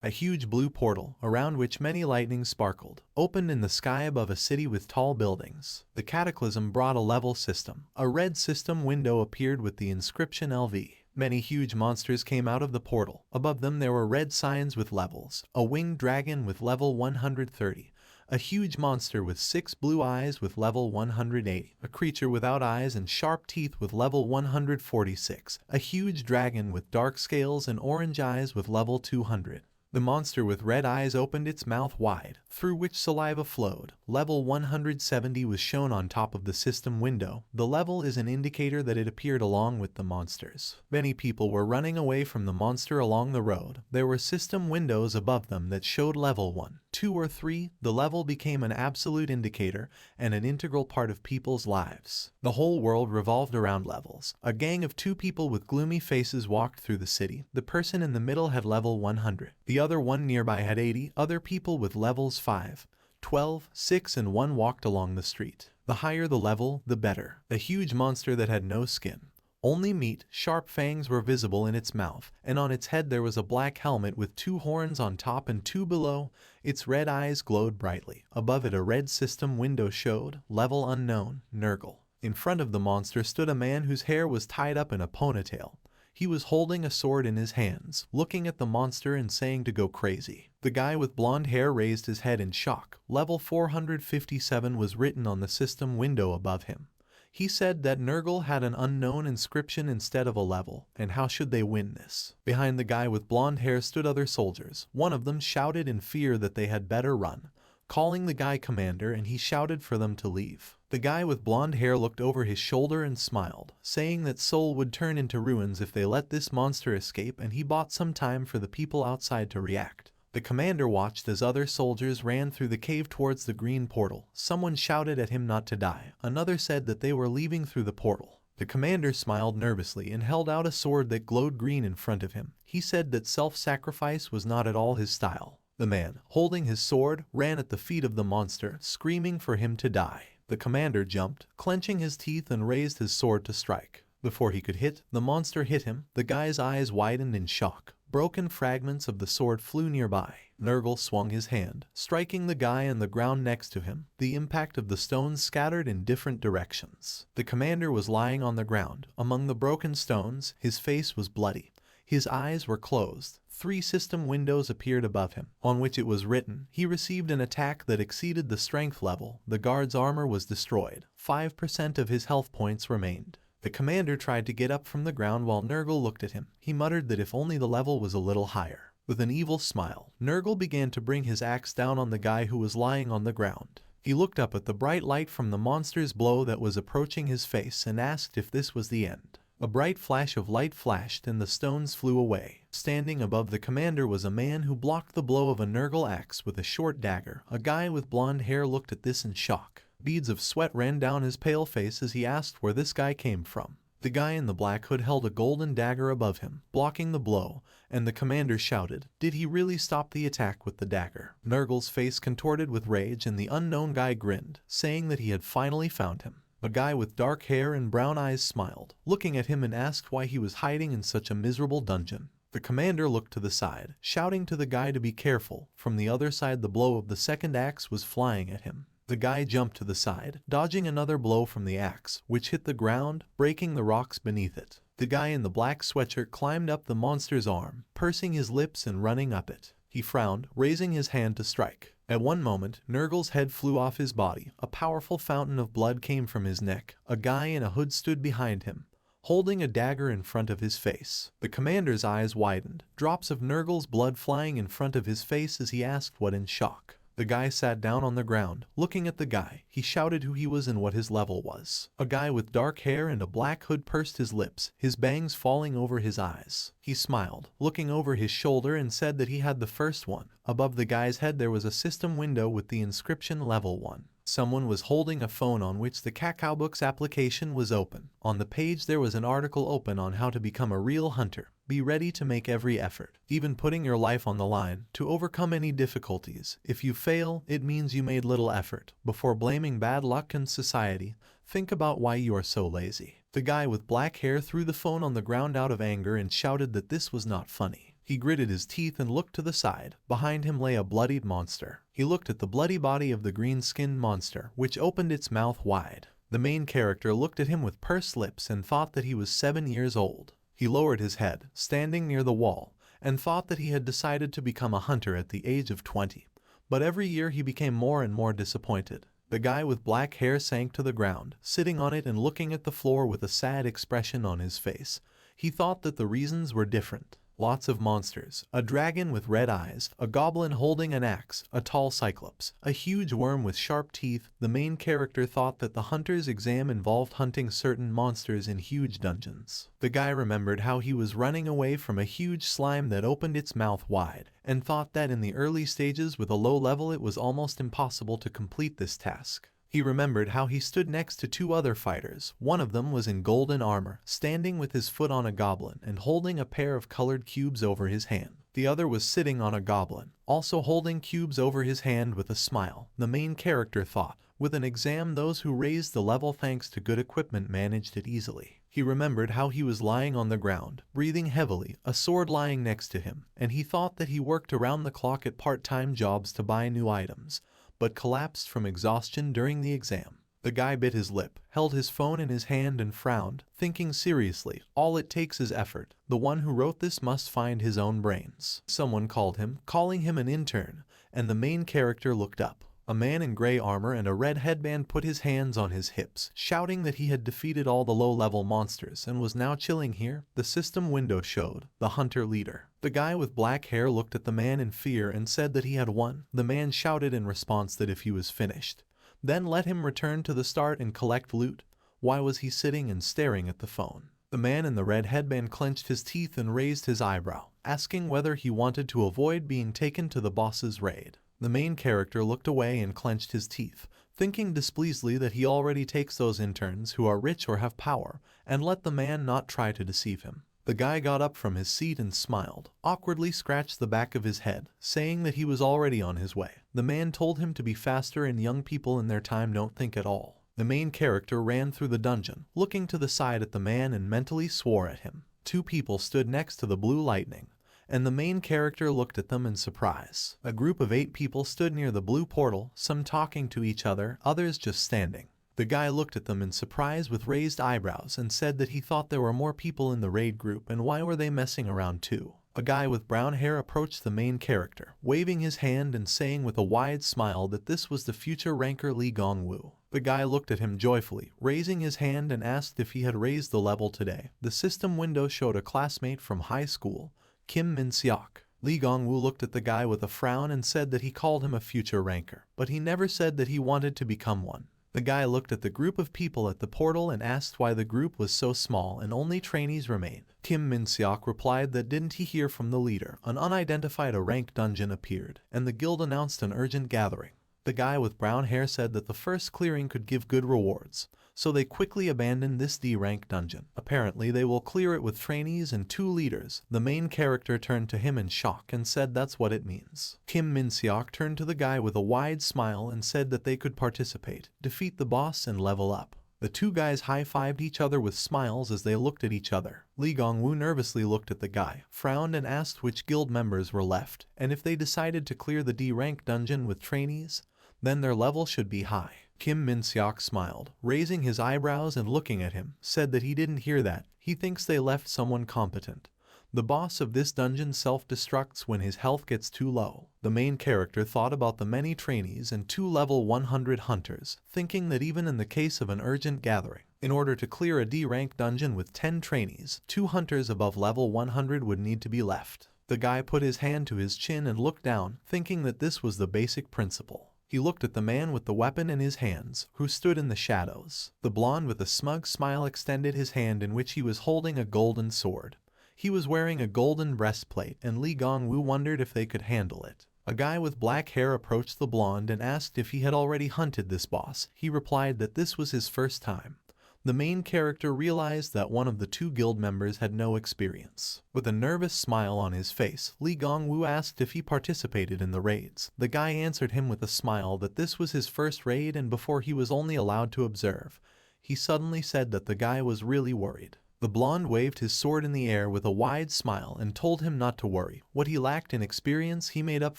A huge blue portal, around which many lightnings sparkled, opened in the sky above a city with tall buildings. The cataclysm brought a level system. A red system window appeared with the inscription LV. Many huge monsters came out of the portal. Above them there were red signs with levels. A winged dragon with level 130. A huge monster with 6 blue eyes with level 180. A creature without eyes and sharp teeth with level 146. A huge dragon with dark scales and orange eyes with level 200. The monster with red eyes opened its mouth wide, through which saliva flowed. Level 170 was shown on top of the system window. The level is an indicator that it appeared along with the monsters. Many people were running away from the monster along the road. There were system windows above them that showed level 1, 2 or 3. The level became an absolute indicator and an integral part of people's lives. The whole world revolved around levels. A gang of 2 people with gloomy faces walked through the city. The person in the middle had level 100. The other one nearby had 80. Other people with levels 5, 12, 6 and 1 walked along the street. The higher the level, the better. A huge monster that had no skin. Only meat, sharp fangs were visible in its mouth, and on its head there was a black helmet with 2 horns on top and 2 below. Its red eyes glowed brightly. Above it a red system window showed, level unknown, Nurgle. In front of the monster stood a man whose hair was tied up in a ponytail. He was holding a sword in his hands, looking at the monster and saying to go crazy. The guy with blonde hair raised his head in shock. Level 457 was written on the system window above him. He said that Nurgle had an unknown inscription instead of a level, and how should they win this? Behind the guy with blonde hair stood other soldiers. One of them shouted in fear that they had better run, calling the guy commander, and he shouted for them to leave. The guy with blonde hair looked over his shoulder and smiled, saying that Seoul would turn into ruins if they let this monster escape, and he bought some time for the people outside to react. The commander watched as other soldiers ran through the cave towards the green portal. Someone shouted at him not to die. Another said that they were leaving through the portal. The commander smiled nervously and held out a sword that glowed green in front of him. He said that self-sacrifice was not at all his style. The man, holding his sword, ran at the feet of the monster, screaming for him to die. The commander jumped, clenching his teeth, and raised his sword to strike. Before he could hit, the monster hit him. The guy's eyes widened in shock. Broken fragments of the sword flew nearby. Nurgle swung his hand, striking the guy on the ground next to him. The impact of the stones scattered in different directions. The commander was lying on the ground. Among the broken stones, his face was bloody. His eyes were closed. 3 system windows appeared above him, on which it was written, he received an attack that exceeded the strength level. The guard's armor was destroyed. 5% of his health points remained. The commander tried to get up from the ground while Nurgle looked at him. He muttered that if only the level was a little higher. With an evil smile, Nurgle began to bring his axe down on the guy who was lying on the ground. He looked up at the bright light from the monster's blow that was approaching his face and asked if this was the end. A bright flash of light flashed and the stones flew away. Standing above the commander was a man who blocked the blow of a Nurgle axe with a short dagger. A guy with blonde hair looked at this in shock. Beads of sweat ran down his pale face as he asked where this guy came from. The guy in the black hood held a golden dagger above him, blocking the blow, and the commander shouted, "Did he really stop the attack with the dagger?" Nurgle's face contorted with rage and the unknown guy grinned, saying that he had finally found him. A guy with dark hair and brown eyes smiled, looking at him, and asked why he was hiding in such a miserable dungeon. The commander looked to the side, shouting to the guy to be careful. From the other side the blow of the second axe was flying at him. The guy jumped to the side, dodging another blow from the axe, which hit the ground, breaking the rocks beneath it. The guy in the black sweatshirt climbed up the monster's arm, pursing his lips and running up it. He frowned, raising his hand to strike. At one moment, Nurgle's head flew off his body. A powerful fountain of blood came from his neck. A guy in a hood stood behind him, holding a dagger in front of his face. The commander's eyes widened, drops of Nurgle's blood flying in front of his face as he asked what in shock. The guy sat down on the ground, looking at the guy. He shouted who he was and what his level was. A guy with dark hair and a black hood pursed his lips, his bangs falling over his eyes. He smiled, looking over his shoulder, and said that he had the first one. Above the guy's head there was a system window with the inscription Level 1. Someone was holding a phone on which the Kakao Books application was open. On the page there was an article open on how to become a real hunter. Be ready to make every effort, even putting your life on the line, to overcome any difficulties. If you fail, it means you made little effort. Before blaming bad luck and society, think about why you are so lazy. The guy with black hair threw the phone on the ground out of anger and shouted that this was not funny. He gritted his teeth and looked to the side. Behind him lay a bloodied monster. He looked at the bloody body of the green-skinned monster, which opened its mouth wide. The main character looked at him with pursed lips and thought that he was 7 years old. He lowered his head, standing near the wall, and thought that he had decided to become a hunter at the age of 20. But every year he became more and more disappointed. The guy with black hair sank to the ground, sitting on it and looking at the floor with a sad expression on his face. He thought that the reasons were different. Lots of monsters, a dragon with red eyes, a goblin holding an axe, a tall cyclops, a huge worm with sharp teeth. The main character thought that the hunter's exam involved hunting certain monsters in huge dungeons. The guy remembered how he was running away from a huge slime that opened its mouth wide, and thought that in the early stages with a low level it was almost impossible to complete this task. He remembered how he stood next to 2 other fighters. One of them was in golden armor, standing with his foot on a goblin and holding a pair of colored cubes over his hand. The other was sitting on a goblin, also holding cubes over his hand with a smile. The main character thought, with an exam those who raised the level thanks to good equipment managed it easily. He remembered how he was lying on the ground, breathing heavily, a sword lying next to him, and he thought that he worked around the clock at part-time jobs to buy new items, but collapsed from exhaustion during the exam. The guy bit his lip, held his phone in his hand and frowned, thinking seriously, all it takes is effort. The one who wrote this must find his own brains. Someone called him, calling him an intern, and the main character looked up. A man in gray armor and a red headband put his hands on his hips, shouting that he had defeated all the low-level monsters and was now chilling here. The system window showed the hunter leader. The guy with black hair looked at the man in fear and said that he had won. The man shouted in response that if he was finished, then let him return to the start and collect loot. Why was he sitting and staring at the phone? The man in the red headband clenched his teeth and raised his eyebrow, asking whether he wanted to avoid being taken to the boss's raid. The main character looked away and clenched his teeth, thinking displeasedly that he already takes those interns who are rich or have power, and let the man not try to deceive him. The guy got up from his seat and smiled, awkwardly scratched the back of his head, saying that he was already on his way. The man told him to be faster and young people in their time don't think at all. The main character ran through the dungeon, looking to the side at the man and mentally swore at him. 2 people stood next to the blue lightning, and the main character looked at them in surprise. A group of 8 people stood near the blue portal, some talking to each other, others just standing. The guy looked at them in surprise with raised eyebrows and said that he thought there were more people in the raid group and why were they messing around too. A guy with brown hair approached the main character, waving his hand and saying with a wide smile that this was the future ranker Lee Gong-woo. The guy looked at him joyfully, raising his hand and asked if he had raised the level today. The system window showed a classmate from high school, Kim Min-seok. Lee Gong-woo looked at the guy with a frown and said that he called him a future ranker, but he never said that he wanted to become one. The guy looked at the group of people at the portal and asked why the group was so small and only trainees remained. Kim Min-seok replied that didn't he hear from the leader. An unidentified ranked dungeon appeared, and the guild announced an urgent gathering. The guy with brown hair said that the first clearing could give good rewards, so they quickly abandoned this D-rank dungeon. Apparently they will clear it with trainees and 2 leaders. The main character turned to him in shock and said that's what it means. Kim Min-seok turned to the guy with a wide smile and said that they could participate, defeat the boss and level up. The 2 guys high-fived each other with smiles as they looked at each other. Lee Gong-woo nervously looked at the guy, frowned and asked which guild members were left, and if they decided to clear the D-rank dungeon with trainees, then their level should be high. Kim Min-seok smiled, raising his eyebrows and looking at him, said that he didn't hear that. He thinks they left someone competent. The boss of this dungeon self-destructs when his health gets too low. The main character thought about the many trainees and 2 level 100 hunters, thinking that even in the case of an urgent gathering, in order to clear a D-rank dungeon with 10 trainees, 2 hunters above level 100 would need to be left. The guy put his hand to his chin and looked down, thinking that this was the basic principle. He looked at the man with the weapon in his hands, who stood in the shadows. The blonde with a smug smile extended his hand in which he was holding a golden sword. He was wearing a golden breastplate, and Lee Gong-woo wondered if they could handle it. A guy with black hair approached the blonde and asked if he had already hunted this boss. He replied that this was his first time. The main character realized that one of the 2 guild members had no experience. With a nervous smile on his face, Lee Gong-woo asked if he participated in the raids. The guy answered him with a smile that this was his first raid and before he was only allowed to observe. He suddenly said that the guy was really worried. The blonde waved his sword in the air with a wide smile and told him not to worry. What he lacked in experience he made up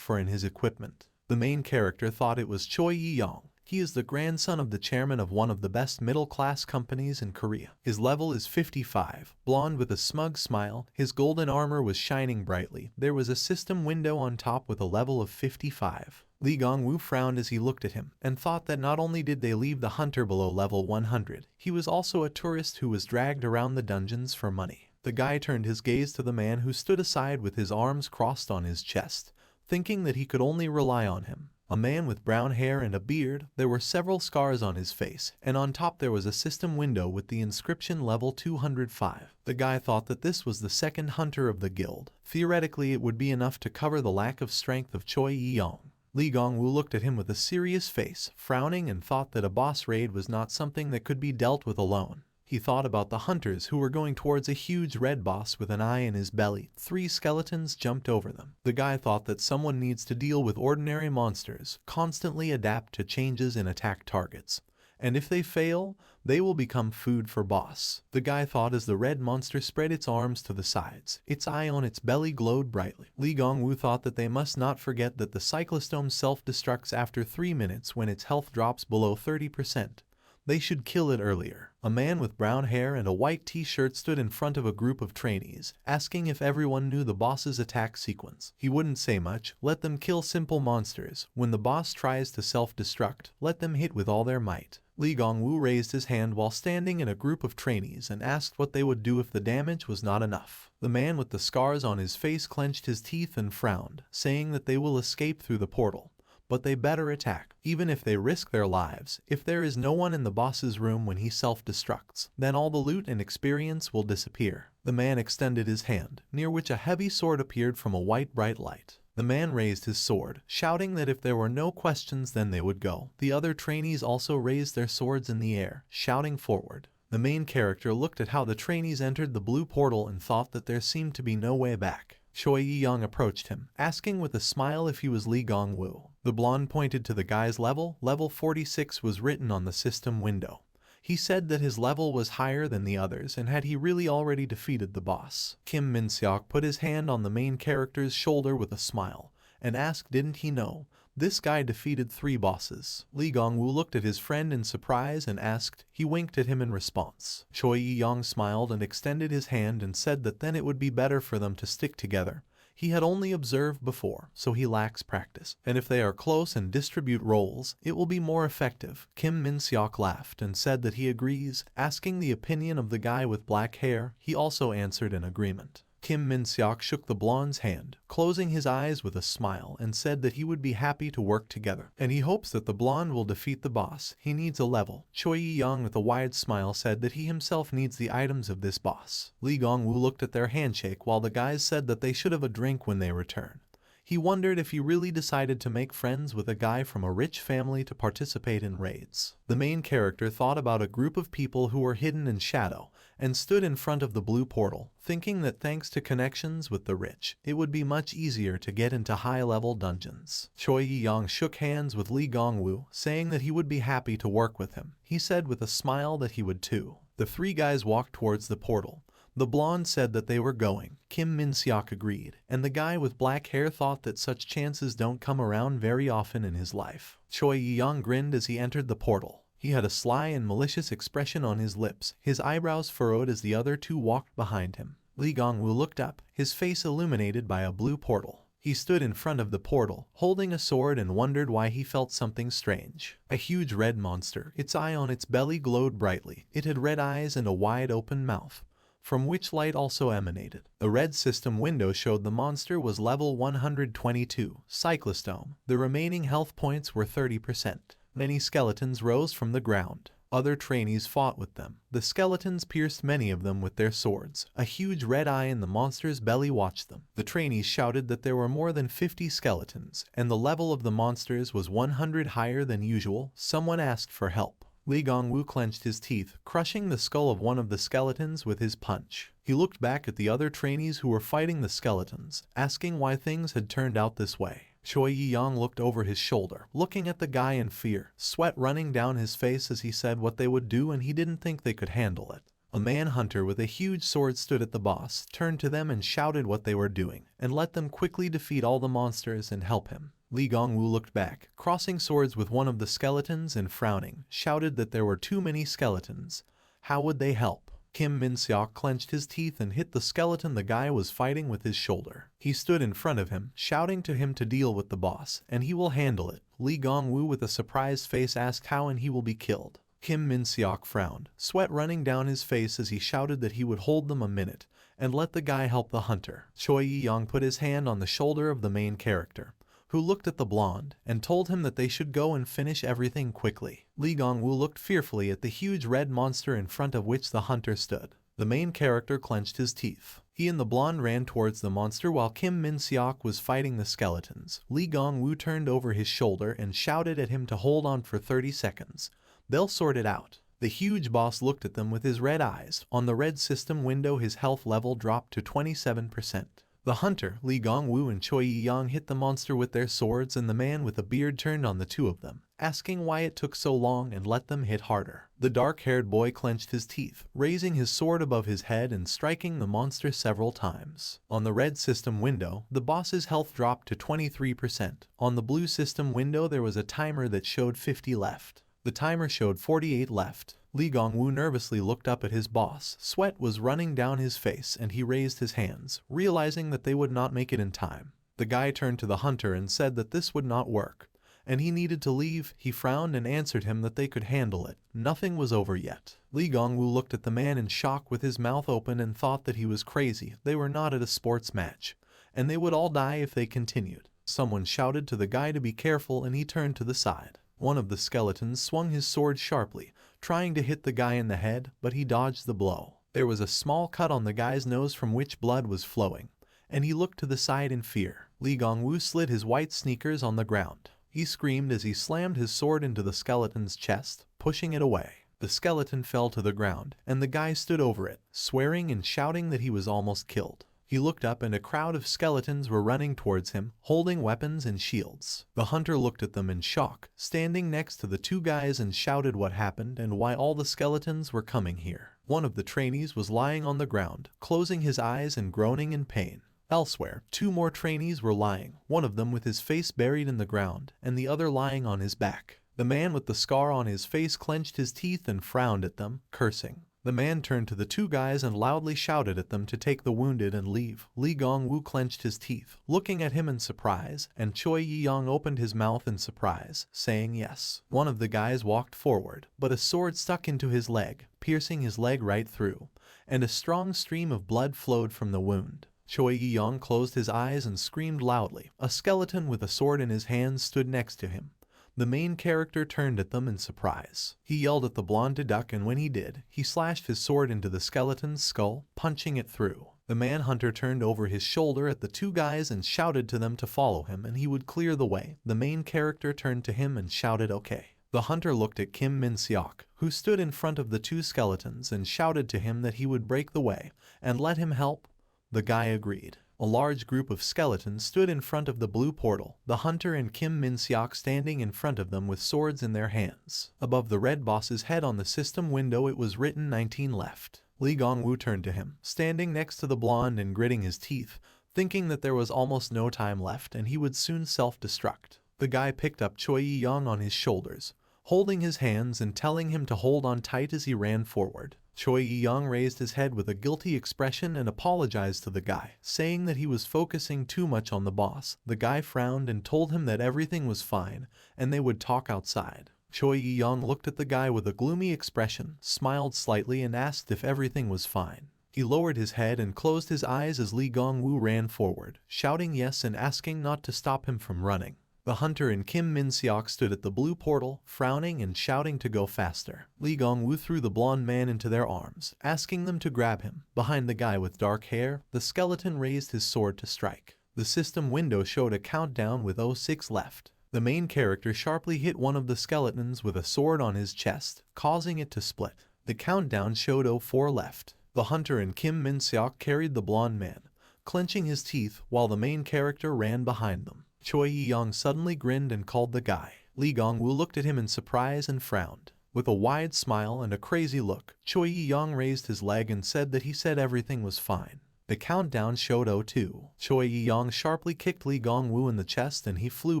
for in his equipment. The main character thought it was Choi Yi-young. He is the grandson of the chairman of one of the best middle-class companies in Korea. His level is 55. Blonde with a smug smile, his golden armor was shining brightly. There was a system window on top with a level of 55. Lee Gong-woo frowned as he looked at him, and thought that not only did they leave the hunter below level 100, he was also a tourist who was dragged around the dungeons for money. The guy turned his gaze to the man who stood aside with his arms crossed on his chest, thinking that he could only rely on him. A man with brown hair and a beard, there were several scars on his face, and on top there was a system window with the inscription level 205. The guy thought that this was the second hunter of the guild. Theoretically, it would be enough to cover the lack of strength of Choi Yi-young. Lee Gong-woo looked at him with a serious face, frowning, and thought that a boss raid was not something that could be dealt with alone. He thought about the hunters who were going towards a huge red boss with an eye in his belly. 3 skeletons jumped over them. The guy thought that someone needs to deal with ordinary monsters, constantly adapt to changes in attack targets, and if they fail, they will become food for boss. The guy thought as the red monster spread its arms to the sides. Its eye on its belly glowed brightly. Lee Gong-woo thought that they must not forget that the cyclostome self-destructs after 3 minutes when its health drops below 30%. They should kill it earlier. A man with brown hair and a white t-shirt stood in front of a group of trainees, asking if everyone knew the boss's attack sequence. He wouldn't say much. Let them kill simple monsters. When the boss tries to self-destruct, let them hit with all their might. Lee Gong-woo raised his hand while standing in a group of trainees and asked what they would do if the damage was not enough. The man with the scars on his face clenched his teeth and frowned, saying that they will escape through the portal, but they better attack, even if they risk their lives. If there is no one in the boss's room when he self-destructs, then all the loot and experience will disappear. The man extended his hand, near which a heavy sword appeared from a white bright light. The man raised his sword, shouting that if there were no questions then they would go. The other trainees also raised their swords in the air, shouting forward. The main character looked at how the trainees entered the blue portal and thought that there seemed to be no way back. Choi Yi-young approached him, asking with a smile if he was Lee Gong-woo. The blonde pointed to the guy's level. Level 46 was written on the system window. He said that his level was higher than the others and had he really already defeated the boss. Kim Min-seok put his hand on the main character's shoulder with a smile and asked didn't he know. This guy defeated 3 bosses. Lee Gong-woo looked at his friend in surprise and asked. He winked at him in response. Choi Yi-young smiled and extended his hand and said that then it would be better for them to stick together. He had only observed before, so he lacks practice. And if they are close and distribute roles, it will be more effective. Kim Min-seok laughed and said that he agrees. Asking the opinion of the guy with black hair, he also answered in agreement. Kim Min-seok shook the blonde's hand, closing his eyes with a smile, and said that he would be happy to work together. And he hopes that the blonde will defeat the boss. He needs a level. Choi Yi-young with a wide smile said that he himself needs the items of this boss. Lee Gong-woo looked at their handshake while the guys said that they should have a drink when they return. He wondered if he really decided to make friends with a guy from a rich family to participate in raids. The main character thought about a group of people who were hidden in shadow and stood in front of the blue portal, thinking that thanks to connections with the rich, it would be much easier to get into high-level dungeons. Choi Yi-young shook hands with Lee Gong-woo, saying that he would be happy to work with him. He said with a smile that he would too. The 3 guys walked towards the portal. The blonde said that they were going. Kim Min-seok agreed, and the guy with black hair thought that such chances don't come around very often in his life. Choi Yi-young grinned as he entered the portal. He had a sly and malicious expression on his lips, his eyebrows furrowed as the other 2 walked behind him. Lee Gong-woo looked up, his face illuminated by a blue portal. He stood in front of the portal, holding a sword, and wondered why he felt something strange. A huge red monster, its eye on its belly glowed brightly. It had red eyes and a wide open mouth, from which light also emanated. The red system window showed the monster was level 122, cyclostome. The remaining health points were 30%. Many skeletons rose from the ground. Other trainees fought with them. The skeletons pierced many of them with their swords. A huge red eye in the monster's belly watched them. The trainees shouted that there were more than 50 skeletons, and the level of the monsters was 100 higher than usual. Someone asked for help. Lee Gong-woo clenched his teeth, crushing the skull of one of the skeletons with his punch. He looked back at the other trainees who were fighting the skeletons, asking why things had turned out this way. Choi Yi-young looked over his shoulder, looking at the guy in fear, sweat running down his face as he said what they would do, and he didn't think they could handle it. A manhunter with a huge sword stood at the boss, turned to them and shouted what they were doing, and let them quickly defeat all the monsters and help him. Lee Gong-woo looked back, crossing swords with one of the skeletons and frowning, shouted that there were too many skeletons. How would they help? Kim Min-seok clenched his teeth and hit the skeleton the guy was fighting with his shoulder. He stood in front of him, shouting to him to deal with the boss, and he will handle it. Lee Gong-woo with a surprised face asked how and he will be killed. Kim Min-seok frowned, sweat running down his face as he shouted that he would hold them a minute and let the guy help the hunter. Choi Yi-young put his hand on the shoulder of the main character, who looked at the blonde, and told him that they should go and finish everything quickly. Lee Gong-woo looked fearfully at the huge red monster in front of which the hunter stood. The main character clenched his teeth. He and the blonde ran towards the monster while Kim Min-seok was fighting the skeletons. Lee Gong-woo turned over his shoulder and shouted at him to hold on for 30 seconds. They'll sort it out. The huge boss looked at them with his red eyes. On the red system window his health level dropped to 27%. The hunter, Lee Gong-woo and Choi Yi-young hit the monster with their swords and the man with a beard turned on the two of them, asking why it took so long and let them hit harder. The dark-haired boy clenched his teeth, raising his sword above his head and striking the monster several times. On the red system window, the boss's health dropped to 23%. On the blue system window there was a timer that showed 50 left. The timer showed 48 left. Lee Gong-woo nervously looked up at his boss. Sweat was running down his face and he raised his hands, realizing that they would not make it in time. The guy turned to the hunter and said that this would not work, and he needed to leave. He frowned and answered him that they could handle it. Nothing was over yet. Lee Gong-woo looked at the man in shock with his mouth open and thought that he was crazy. They were not at a sports match, and they would all die if they continued. Someone shouted to the guy to be careful and he turned to the side. One of the skeletons swung his sword sharply, trying to hit the guy in the head, but he dodged the blow. There was a small cut on the guy's nose from which blood was flowing, and he looked to the side in fear. Lee Gong-woo slid his white sneakers on the ground. He screamed as he slammed his sword into the skeleton's chest, pushing it away. The skeleton fell to the ground, and the guy stood over it, swearing and shouting that he was almost killed. He looked up and a crowd of skeletons were running towards him, holding weapons and shields. The hunter looked at them in shock, standing next to the two guys and shouted what happened and why all the skeletons were coming here. One of the trainees was lying on the ground, closing his eyes and groaning in pain. Elsewhere, two more trainees were lying, one of them with his face buried in the ground, and the other lying on his back. The man with the scar on his face clenched his teeth and frowned at them, cursing. The man turned to the two guys and loudly shouted at them to take the wounded and leave. Lee Gong-woo clenched his teeth, looking at him in surprise, and Choi Yi-young opened his mouth in surprise, saying yes. One of the guys walked forward, but a sword stuck into his leg, piercing his leg right through, and a strong stream of blood flowed from the wound. Choi Yi-young closed his eyes and screamed loudly. A skeleton with a sword in his hands stood next to him. The main character turned at them in surprise. He yelled at the blonde to duck, and when he did, he slashed his sword into the skeleton's skull, punching it through. The manhunter turned over his shoulder at the two guys and shouted to them to follow him and he would clear the way. The main character turned to him and shouted okay. The hunter looked at Kim Min-seok, who stood in front of the two skeletons, and shouted to him that he would break the way and let him help. The guy agreed. A large group of skeletons stood in front of the blue portal, the hunter and Kim Min-seok standing in front of them with swords in their hands. Above the red boss's head on the system window it was written 19 left. Lee Gong-woo turned to him, standing next to the blonde and gritting his teeth, thinking that there was almost no time left and he would soon self-destruct. The guy picked up Choi Yi-young on his shoulders, holding his hands and telling him to hold on tight as he ran forward. Choi Yi-young raised his head with a guilty expression and apologized to the guy, saying that he was focusing too much on the boss. The guy frowned and told him that everything was fine and they would talk outside. Choi Yi-young looked at the guy with a gloomy expression, smiled slightly and asked if everything was fine. He lowered his head and closed his eyes as Lee Gong-woo ran forward, shouting yes and asking not to stop him from running. The hunter and Kim Min-seok stood at the blue portal, frowning and shouting to go faster. Lee Gong-woo threw the blonde man into their arms, asking them to grab him. Behind the guy with dark hair, the skeleton raised his sword to strike. The system window showed a countdown with 06 left. The main character sharply hit one of the skeletons with a sword on his chest, causing it to split. The countdown showed 04 left. The hunter and Kim Min-seok carried the blonde man, clenching his teeth while the main character ran behind them. Choi Yi-young suddenly grinned and called the guy. Lee Gong-woo looked at him in surprise and frowned. With a wide smile and a crazy look, Choi Yi-young raised his leg and said that he said everything was fine. The countdown showed 02. Choi Yi-young sharply kicked Lee Gong-woo in the chest and he flew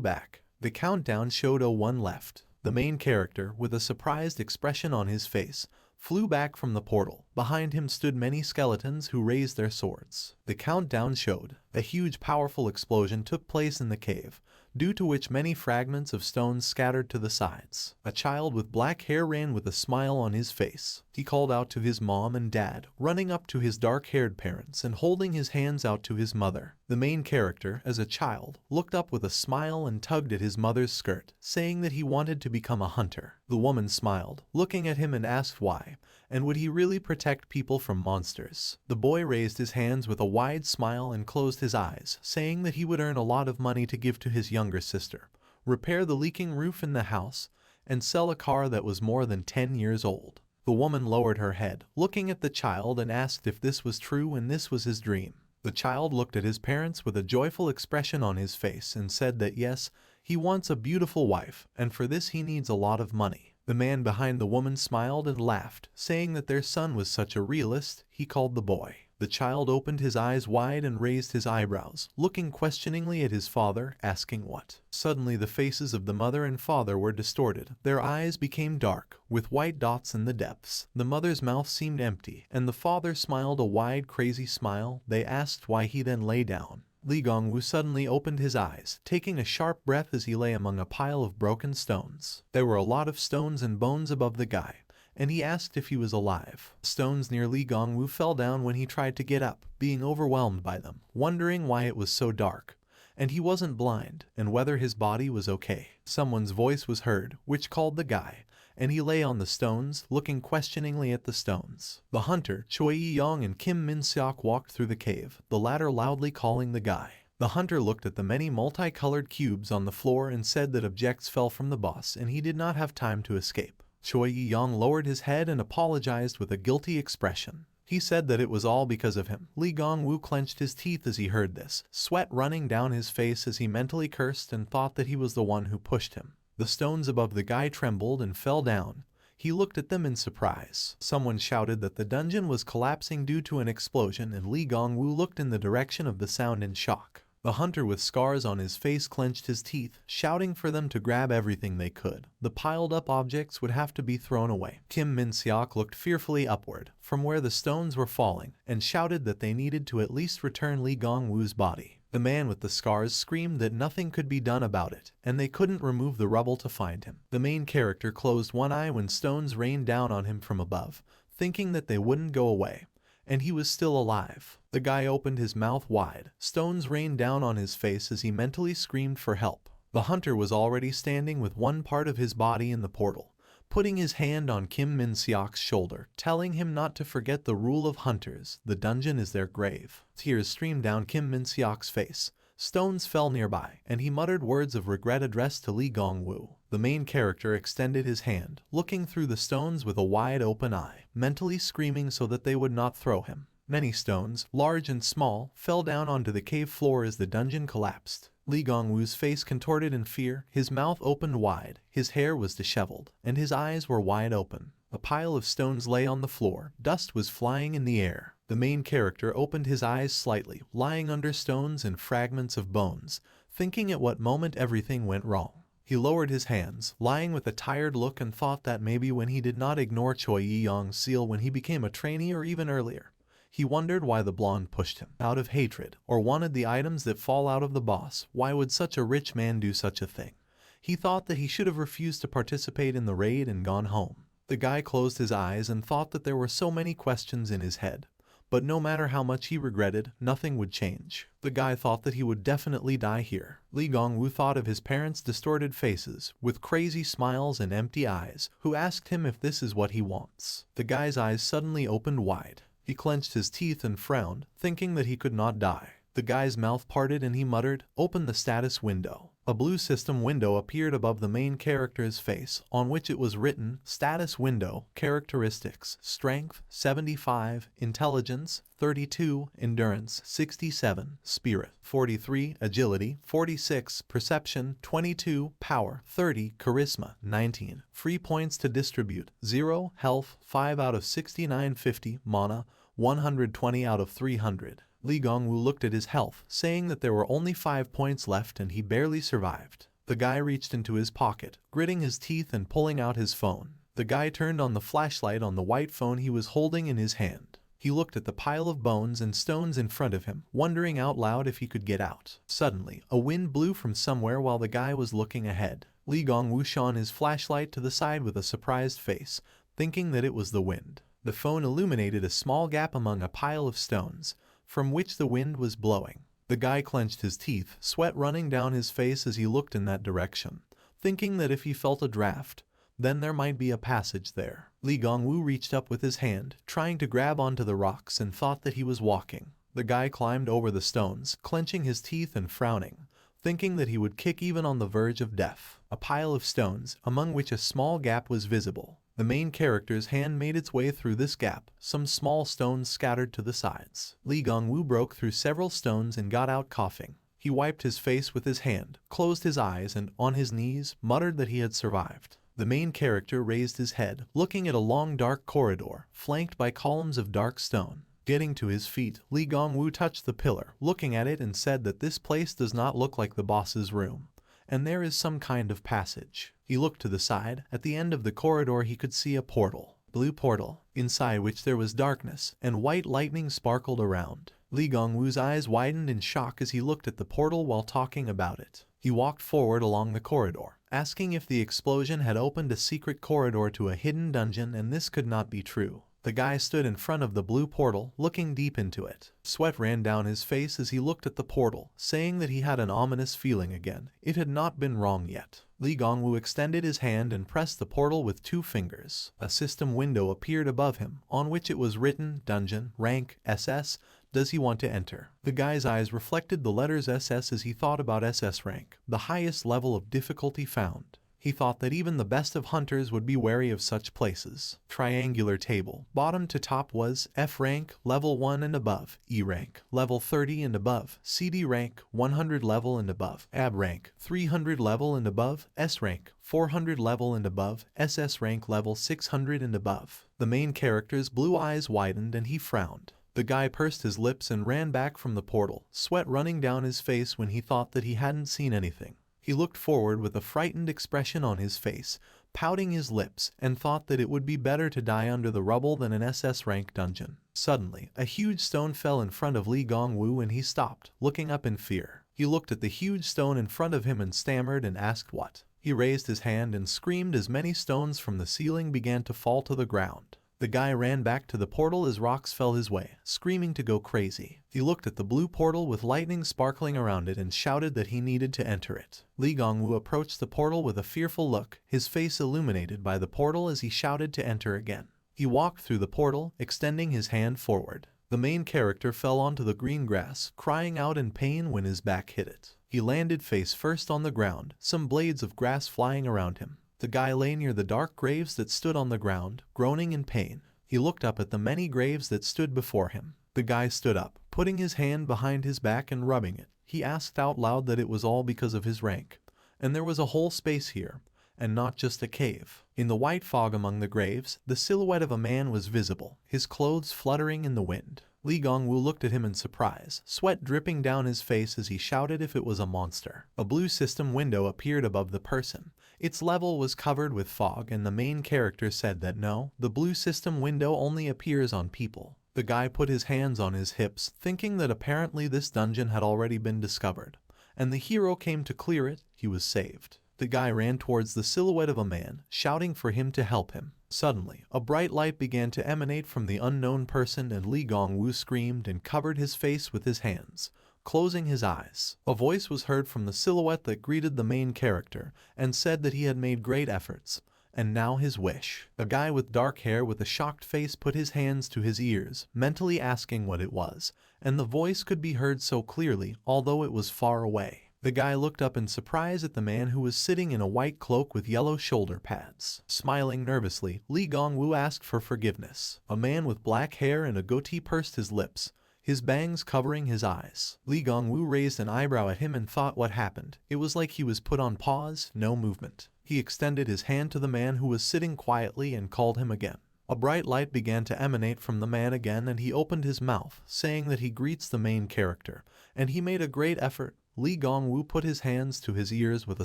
back. The countdown showed 01 left. The main character, with a surprised expression on his face, flew back from the portal. Behind him stood many skeletons who raised their swords. The countdown showed. A huge powerful explosion took place in the cave, due to which many fragments of stones scattered to the sides. A child with black hair ran with a smile on his face. He called out to his mom and dad, running up to his dark-haired parents and holding his hands out to his mother. The main character, as a child, looked up with a smile and tugged at his mother's skirt, saying that he wanted to become a hunter. The woman smiled, looking at him and asked why, and would he really protect people from monsters? The boy raised his hands with a wide smile and closed his eyes, saying that he would earn a lot of money to give to his younger sister, repair the leaking roof in the house, and sell a car that was more than 10 years old. The woman lowered her head, looking at the child, and asked if this was true and this was his dream. The child looked at his parents with a joyful expression on his face and said that yes, he wants a beautiful wife, and for this he needs a lot of money. The man behind the woman smiled and laughed, saying that their son was such a realist, he called the boy. The child opened his eyes wide and raised his eyebrows, looking questioningly at his father, asking what. Suddenly the faces of the mother and father were distorted. Their eyes became dark, with white dots in the depths. The mother's mouth seemed empty, and the father smiled a wide, crazy smile. They asked why he then lay down. Lee Gong-woo suddenly opened his eyes, taking a sharp breath as he lay among a pile of broken stones. There were a lot of stones and bones above the guy, and he asked if he was alive. Stones near Lee Gong-woo fell down when he tried to get up, being overwhelmed by them, wondering why it was so dark, and he wasn't blind, and whether his body was okay. Someone's voice was heard, which called the guy, and he lay on the stones, looking questioningly at the stones. The hunter, Choi Yi-young and Kim Min-seok walked through the cave, the latter loudly calling the guy. The hunter looked at the many multicolored cubes on the floor and said that objects fell from the boss and he did not have time to escape. Choi Yi-young lowered his head and apologized with a guilty expression. He said that it was all because of him. Lee Gong-woo clenched his teeth as he heard this, sweat running down his face as he mentally cursed and thought that he was the one who pushed him. The stones above the guy trembled and fell down. He looked at them in surprise. Someone shouted that the dungeon was collapsing due to an explosion, and Lee Gong-woo looked in the direction of the sound in shock. The hunter with scars on his face clenched his teeth, shouting for them to grab everything they could. The piled-up objects would have to be thrown away. Kim Min-seok looked fearfully upward, from where the stones were falling, and shouted that they needed to at least return Lee Gong-woo's body. The man with the scars screamed that nothing could be done about it, and they couldn't remove the rubble to find him. The main character closed one eye when stones rained down on him from above, thinking that they wouldn't go away, and he was still alive. The guy opened his mouth wide. Stones rained down on his face as he mentally screamed for help. The hunter was already standing with one part of his body in the portal, putting his hand on Kim Min-seok's shoulder, telling him not to forget the rule of hunters. The dungeon is their grave. Tears streamed down Kim Min-seok's face. Stones fell nearby, and he muttered words of regret addressed to Lee Gong-woo. The main character extended his hand, looking through the stones with a wide open eye, mentally screaming so that they would not throw him. Many stones, large and small, fell down onto the cave floor as the dungeon collapsed. Lee Gong-woo's face contorted in fear, his mouth opened wide, his hair was disheveled, and his eyes were wide open. A pile of stones lay on the floor, dust was flying in the air. The main character opened his eyes slightly, lying under stones and fragments of bones, thinking at what moment everything went wrong. He lowered his hands, lying with a tired look, and thought that maybe when he did not ignore Choi Yi-young's seal when he became a trainee or even earlier, he wondered why the blonde pushed him. Out of hatred, or wanted the items that fall out of the boss. Why would such a rich man do such a thing? He thought that he should have refused to participate in the raid and gone home. The guy closed his eyes and thought that there were so many questions in his head. But no matter how much he regretted, nothing would change. The guy thought that he would definitely die here. Lee Gong-woo thought of his parents' distorted faces, with crazy smiles and empty eyes, who asked him if this is what he wants. The guy's eyes suddenly opened wide. He clenched his teeth and frowned, thinking that he could not die. The guy's mouth parted and he muttered, "Open the status window." A blue system window appeared above the main character's face, on which it was written, Status Window, Characteristics, Strength, 75, Intelligence, 32, Endurance, 67, Spirit, 43, Agility, 46, Perception, 22, Power, 30, Charisma, 19, Free points to distribute, 0, Health, 5 out of 69, 50, Mana, 120 out of 300. Lee Gong-woo looked at his health, saying that there were only 5 points left and he barely survived. The guy reached into his pocket, gritting his teeth and pulling out his phone. The guy turned on the flashlight on the white phone he was holding in his hand. He looked at the pile of bones and stones in front of him, wondering out loud if he could get out. Suddenly, a wind blew from somewhere while the guy was looking ahead. Lee Gong-woo shone his flashlight to the side with a surprised face, thinking that it was the wind. The phone illuminated a small gap among a pile of stones, from which the wind was blowing. The guy clenched his teeth, sweat running down his face as he looked in that direction, thinking that if he felt a draft, then there might be a passage there. Lee Gong-woo reached up with his hand, trying to grab onto the rocks, and thought that he was walking. The guy climbed over the stones, clenching his teeth and frowning, thinking that he would kick even on the verge of death. A pile of stones, among which a small gap was visible. The main character's hand made its way through this gap, some small stones scattered to the sides. Lee Gong-woo broke through several stones and got out coughing. He wiped his face with his hand, closed his eyes and, on his knees, muttered that he had survived. The main character raised his head, looking at a long dark corridor, flanked by columns of dark stone. Getting to his feet, Lee Gong-woo touched the pillar, looking at it and said that this place does not look like the boss's room, and there is some kind of passage. He looked to the side. At the end of the corridor he could see a portal, blue portal, inside which there was darkness, and white lightning sparkled around. Lee Gong-woo's eyes widened in shock as he looked at the portal while talking about it. He walked forward along the corridor, asking if the explosion had opened a secret corridor to a hidden dungeon, and this could not be true. The guy stood in front of the blue portal, looking deep into it. Sweat ran down his face as he looked at the portal, saying that he had an ominous feeling again. It had not been wrong yet. Lee Gong-woo extended his hand and pressed the portal with 2 fingers. A system window appeared above him, on which it was written, Dungeon, Rank, SS, does he want to enter? The guy's eyes reflected the letters SS as he thought about SS rank, the highest level of difficulty found. He thought that even the best of hunters would be wary of such places. Triangular table. Bottom to top was F rank, level 1 and above, E rank, level 30 and above, CD rank, 100 level and above, AB rank, 300 level and above, S rank, 400 level and above, SS rank level 600 and above. The main character's blue eyes widened and he frowned. The guy pursed his lips and ran back from the portal, sweat running down his face when he thought that he hadn't seen anything. He looked forward with a frightened expression on his face, pouting his lips, and thought that it would be better to die under the rubble than an SS rank dungeon. Suddenly, a huge stone fell in front of Lee Gong-woo and he stopped, looking up in fear. He looked at the huge stone in front of him and stammered and asked what. He raised his hand and screamed as many stones from the ceiling began to fall to the ground. The guy ran back to the portal as rocks fell his way, screaming to go crazy. He looked at the blue portal with lightning sparkling around it and shouted that he needed to enter it. Lee Gong-woo approached the portal with a fearful look, his face illuminated by the portal as he shouted to enter again. He walked through the portal, extending his hand forward. The main character fell onto the green grass, crying out in pain when his back hit it. He landed face first on the ground, some blades of grass flying around him. The guy lay near the dark graves that stood on the ground, groaning in pain. He looked up at the many graves that stood before him. The guy stood up, putting his hand behind his back and rubbing it. He asked out loud that it was all because of his rank, and there was a whole space here, and not just a cave. In the white fog among the graves, the silhouette of a man was visible, his clothes fluttering in the wind. Lee Gong-woo looked at him in surprise, sweat dripping down his face as he shouted if it was a monster. A blue system window appeared above the person. Its level was covered with fog, and the main character said that no, the blue system window only appears on people. The guy put his hands on his hips, thinking that apparently this dungeon had already been discovered, and the hero came to clear it. He was saved. The guy ran towards the silhouette of a man, shouting for him to help him. Suddenly, a bright light began to emanate from the unknown person and Lee Gong-woo screamed and covered his face with his hands, closing his eyes. A voice was heard from the silhouette that greeted the main character and said that he had made great efforts, and now his wish. A guy with dark hair with a shocked face put his hands to his ears, mentally asking what it was, and the voice could be heard so clearly, although it was far away. The guy looked up in surprise at the man who was sitting in a white cloak with yellow shoulder pads. Smiling nervously, Lee Gong-woo asked for forgiveness. A man with black hair and a goatee pursed his lips, his bangs covering his eyes. Lee Gong-woo raised an eyebrow at him and thought what happened. It was like he was put on pause, no movement. He extended his hand to the man who was sitting quietly and called him again. A bright light began to emanate from the man again, and he opened his mouth, saying that he greets the main character, and he made a great effort. Lee Gong-woo put his hands to his ears with a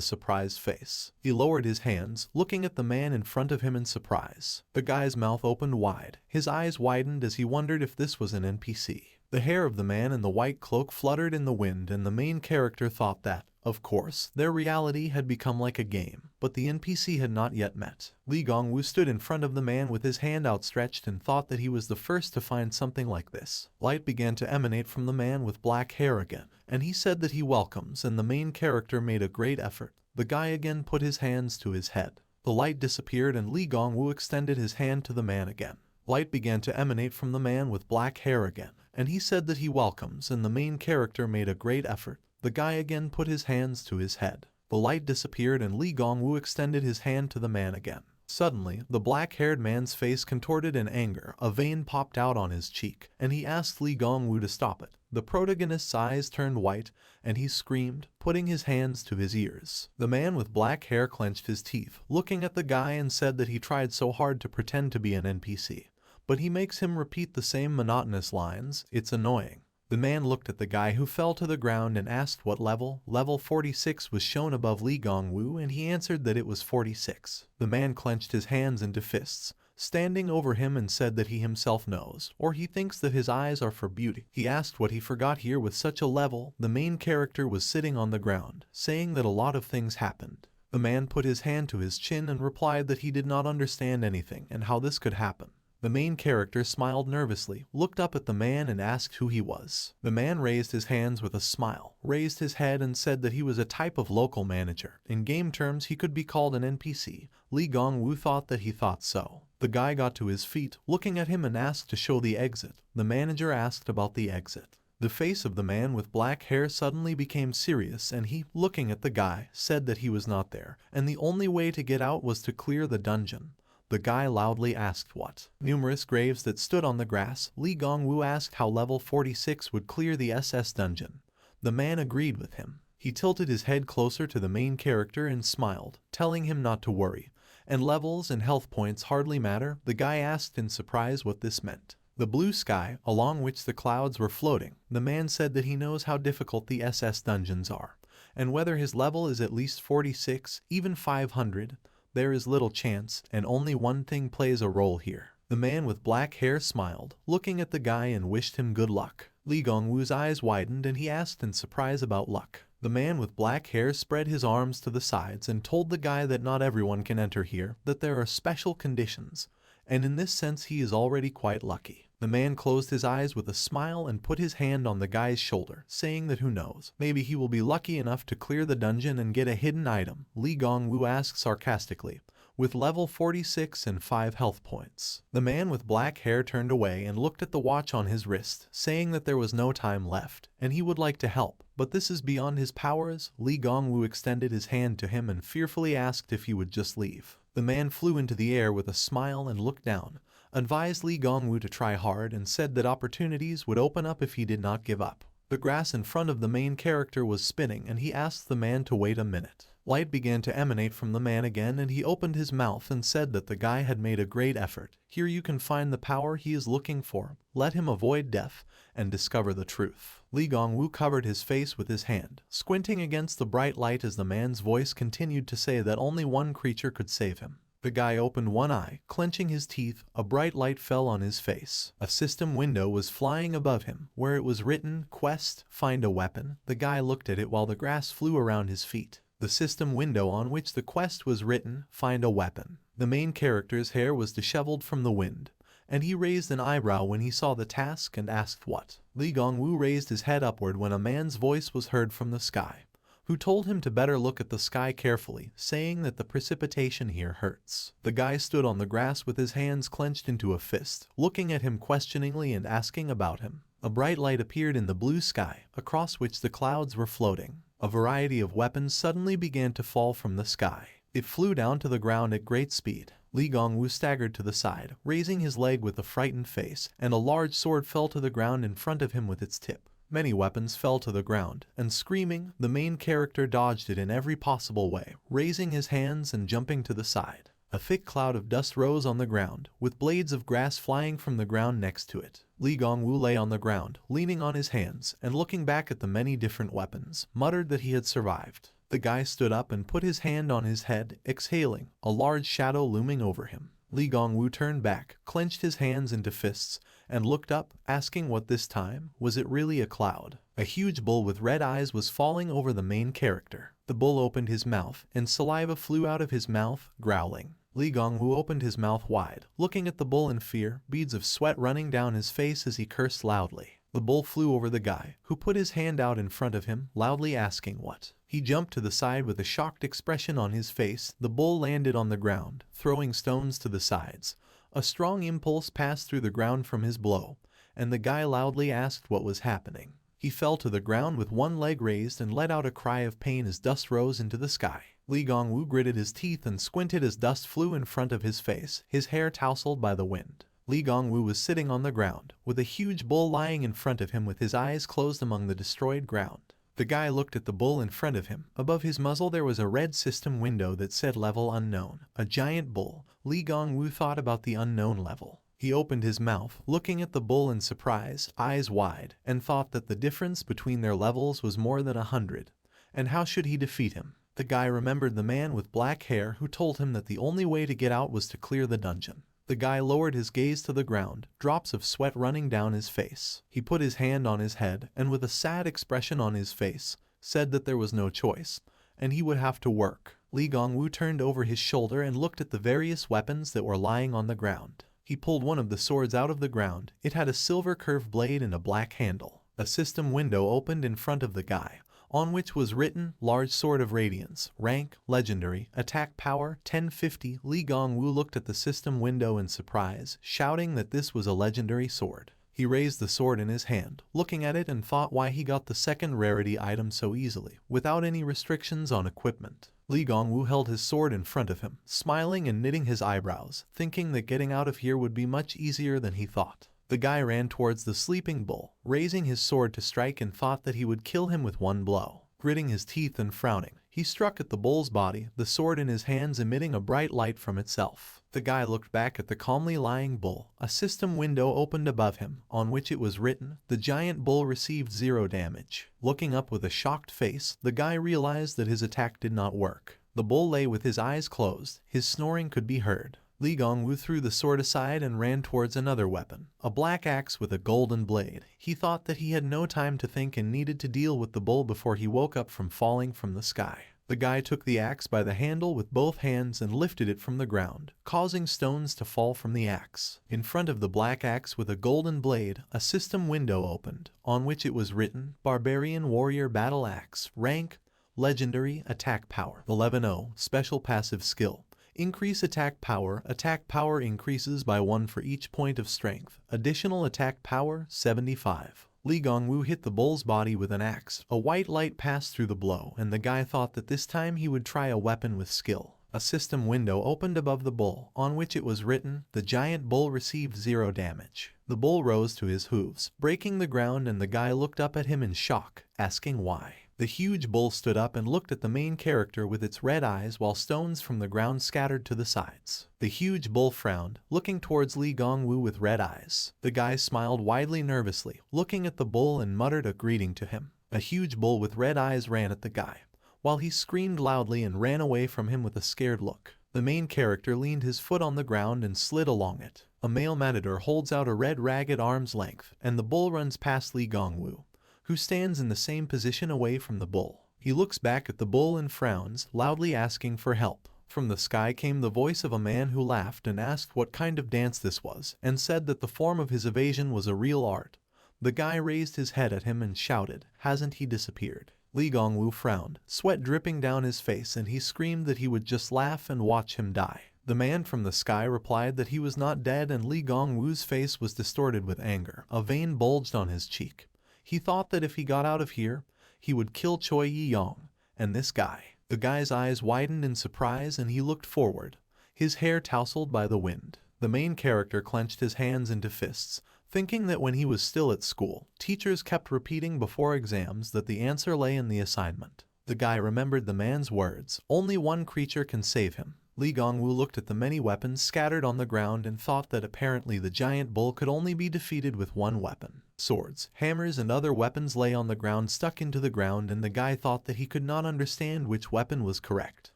surprised face. He lowered his hands, looking at the man in front of him in surprise. The guy's mouth opened wide. His eyes widened as he wondered if this was an NPC. The hair of the man in the white cloak fluttered in the wind, and the main character thought that, of course, their reality had become like a game, but the NPC had not yet met. Lee Gong-woo stood in front of the man with his hand outstretched and thought that he was the first to find something like this. Light began to emanate from the man with black hair again, and he said that he welcomes, and the main character made a great effort. The guy again put his hands to his head. The light disappeared and Lee Gong-woo extended his hand to the man again. Light began to emanate from the man with black hair again, and he said that he welcomes, and the main character made a great effort. The guy again put his hands to his head. The light disappeared and Lee Gong-woo extended his hand to the man again. Suddenly, the black-haired man's face contorted in anger. A vein popped out on his cheek, and he asked Lee Gong-woo to stop it. The protagonist's eyes turned white, and he screamed, putting his hands to his ears. The man with black hair clenched his teeth, looking at the guy, and said that he tried so hard to pretend to be an NPC. But he makes him repeat the same monotonous lines. It's annoying. The man looked at the guy who fell to the ground and asked what level. Level 46 was shown above Lee Gong-woo, and he answered that it was 46. The man clenched his hands into fists, standing over him, and said that he himself knows, or he thinks that his eyes are for beauty. He asked what he forgot here with such a level. The main character was sitting on the ground, saying that a lot of things happened. The man put his hand to his chin and replied that he did not understand anything and how this could happen. The main character smiled nervously, looked up at the man and asked who he was. The man raised his hands with a smile, raised his head and said that he was a type of local manager. In game terms, he could be called an NPC. Lee Gong-woo thought that he thought so. The guy got to his feet, looking at him, and asked to show the exit. The manager asked about the exit. The face of the man with black hair suddenly became serious, and he, looking at the guy, said that he was not there, and the only way to get out was to clear the dungeon. The guy loudly asked what. Numerous graves that stood on the grass. Lee Gong-woo asked how level 46 would clear the SS dungeon. The man agreed with him. He tilted his head closer to the main character and smiled, telling him not to worry. And levels and health points hardly matter. The guy asked in surprise what this meant. The blue sky, along which the clouds were floating. The man said that he knows how difficult the SS dungeons are, and whether his level is at least 46, even 500, there is little chance, and only one thing plays a role here. The man with black hair smiled, looking at the guy, and wished him good luck. Lee Gong-woo's eyes widened and he asked in surprise about luck. The man with black hair spread his arms to the sides and told the guy that not everyone can enter here, that there are special conditions, and in this sense he is already quite lucky. The man closed his eyes with a smile and put his hand on the guy's shoulder, saying that who knows, maybe he will be lucky enough to clear the dungeon and get a hidden item. Lee Gong-woo asked sarcastically, with level 46 and 5 health points. The man with black hair turned away and looked at the watch on his wrist, saying that there was no time left, and he would like to help, but this is beyond his powers. Lee Gong-woo extended his hand to him and fearfully asked if he would just leave. The man flew into the air with a smile and looked down, advised Lee Gong-woo to try hard, and said that opportunities would open up if he did not give up. The grass in front of the main character was spinning, and he asked the man to wait a minute. Light began to emanate from the man again, and he opened his mouth and said that the guy had made a great effort. Here you can find the power he is looking for. Let him avoid death and discover the truth. Lee Gong-woo covered his face with his hand, squinting against the bright light as the man's voice continued to say that only one creature could save him. The guy opened one eye, clenching his teeth. A bright light fell on his face. A system window was flying above him, where it was written, "Quest, find a weapon." The guy looked at it while the grass flew around his feet. The system window on which the quest was written, "Find a weapon." The main character's hair was disheveled from the wind, and he raised an eyebrow when he saw the task and asked what. Lee Gong-woo raised his head upward when a man's voice was heard from the sky, who told him to better look at the sky carefully, saying that the precipitation here hurts. The guy stood on the grass with his hands clenched into a fist, looking at him questioningly and asking about him. A bright light appeared in the blue sky, across which the clouds were floating. A variety of weapons suddenly began to fall from the sky. It flew down to the ground at great speed. Li Gongwu staggered to the side, raising his leg with a frightened face, and a large sword fell to the ground in front of him with its tip. Many weapons fell to the ground, and screaming, the main character dodged it in every possible way, raising his hands and jumping to the side. A thick cloud of dust rose on the ground, with blades of grass flying from the ground next to it. Li Gongwu lay on the ground, leaning on his hands, and looking back at the many different weapons, muttered that he had survived. The guy stood up and put his hand on his head, exhaling, a large shadow looming over him. Li Gongwu turned back, clenched his hands into fists, and looked up, asking what this time. Was it really a cloud? A huge bull with red eyes was falling over the main character. The bull opened his mouth, and saliva flew out of his mouth, growling. Li Gongwu opened his mouth wide, looking at the bull in fear, beads of sweat running down his face as he cursed loudly. The bull flew over the guy, who put his hand out in front of him, loudly asking what. He jumped to the side with a shocked expression on his face. The bull landed on the ground, throwing stones to the sides. A strong impulse passed through the ground from his blow, and the guy loudly asked what was happening. He fell to the ground with one leg raised and let out a cry of pain as dust rose into the sky. Li Gongwu gritted his teeth and squinted as dust flew in front of his face, his hair tousled by the wind. Li Gongwu was sitting on the ground, with a huge bull lying in front of him with his eyes closed among the destroyed ground. The guy looked at the bull in front of him. Above his muzzle there was a red system window that said level unknown. A giant bull. Li Gongwu thought about the unknown level. He opened his mouth, looking at the bull in surprise, eyes wide, and thought that the difference between their levels was more than 100. And how should he defeat him? The guy remembered the man with black hair who told him that the only way to get out was to clear the dungeon. The guy lowered his gaze to the ground, drops of sweat running down his face. He put his hand on his head, and with a sad expression on his face, said that there was no choice, and he would have to work. Li Gongwu turned over his shoulder and looked at the various weapons that were lying on the ground. He pulled one of the swords out of the ground. It had a silver curved blade and a black handle. A system window opened in front of the guy, on which was written, Large Sword of Radiance, Rank, Legendary, Attack Power, 1050. Li Gongwu looked at the system window in surprise, shouting that this was a legendary sword. He raised the sword in his hand, looking at it and thought why he got the second rarity item so easily, without any restrictions on equipment. Li Gongwu held his sword in front of him, smiling and knitting his eyebrows, thinking that getting out of here would be much easier than he thought. The guy ran towards the sleeping bull, raising his sword to strike, and thought that he would kill him with one blow. Gritting his teeth and frowning, he struck at the bull's body, the sword in his hands emitting a bright light from itself. The guy looked back at the calmly lying bull. A system window opened above him, on which it was written, The giant bull received 0 damage. Looking up with a shocked face, the guy realized that his attack did not work. The bull lay with his eyes closed. His snoring could be heard. Li Gongwu threw the sword aside and ran towards another weapon, a black axe with a golden blade. He thought that he had no time to think and needed to deal with the bull before he woke up from falling from the sky. The guy took the axe by the handle with both hands and lifted it from the ground, causing stones to fall from the axe. In front of the black axe with a golden blade, a system window opened, on which it was written, Barbarian Warrior Battle Axe, Rank, Legendary, Attack Power, 11-0, Special Passive Skill. Increase attack power increases by 1 for each point of strength. Additional attack power, 75. Li Gongwu hit the bull's body with an axe. A white light passed through the blow, and the guy thought that this time he would try a weapon with skill. A system window opened above the bull, on which it was written, The giant bull received 0 damage. The bull rose to his hooves, breaking the ground, and the guy looked up at him in shock, asking why. The huge bull stood up and looked at the main character with its red eyes while stones from the ground scattered to the sides. The huge bull frowned, looking towards Li Gongwu with red eyes. The guy smiled widely nervously, looking at the bull, and muttered a greeting to him. A huge bull with red eyes ran at the guy, while he screamed loudly and ran away from him with a scared look. The main character leaned his foot on the ground and slid along it. A male matador holds out a red rag at arm's length, and the bull runs past Li Gongwu, who stands in the same position away from the bull. He looks back at the bull and frowns, loudly asking for help. From the sky came the voice of a man who laughed and asked what kind of dance this was, and said that the form of his evasion was a real art. The guy raised his head at him and shouted, Hasn't he disappeared? Li Gongwu frowned, sweat dripping down his face, and he screamed that he would just laugh and watch him die. The man from the sky replied that he was not dead, and Li Gongwu's face was distorted with anger. A vein bulged on his cheek. He thought that if he got out of here, he would kill Choi Yi-yong, and this guy. The guy's eyes widened in surprise and he looked forward, his hair tousled by the wind. The main character clenched his hands into fists, thinking that when he was still at school, teachers kept repeating before exams that the answer lay in the assignment. The guy remembered the man's words, "Only one creature can save him." Lee Gong-woo looked at the many weapons scattered on the ground and thought that apparently the giant bull could only be defeated with one weapon. Swords, hammers, and other weapons lay on the ground stuck into the ground, and the guy thought that he could not understand which weapon was correct.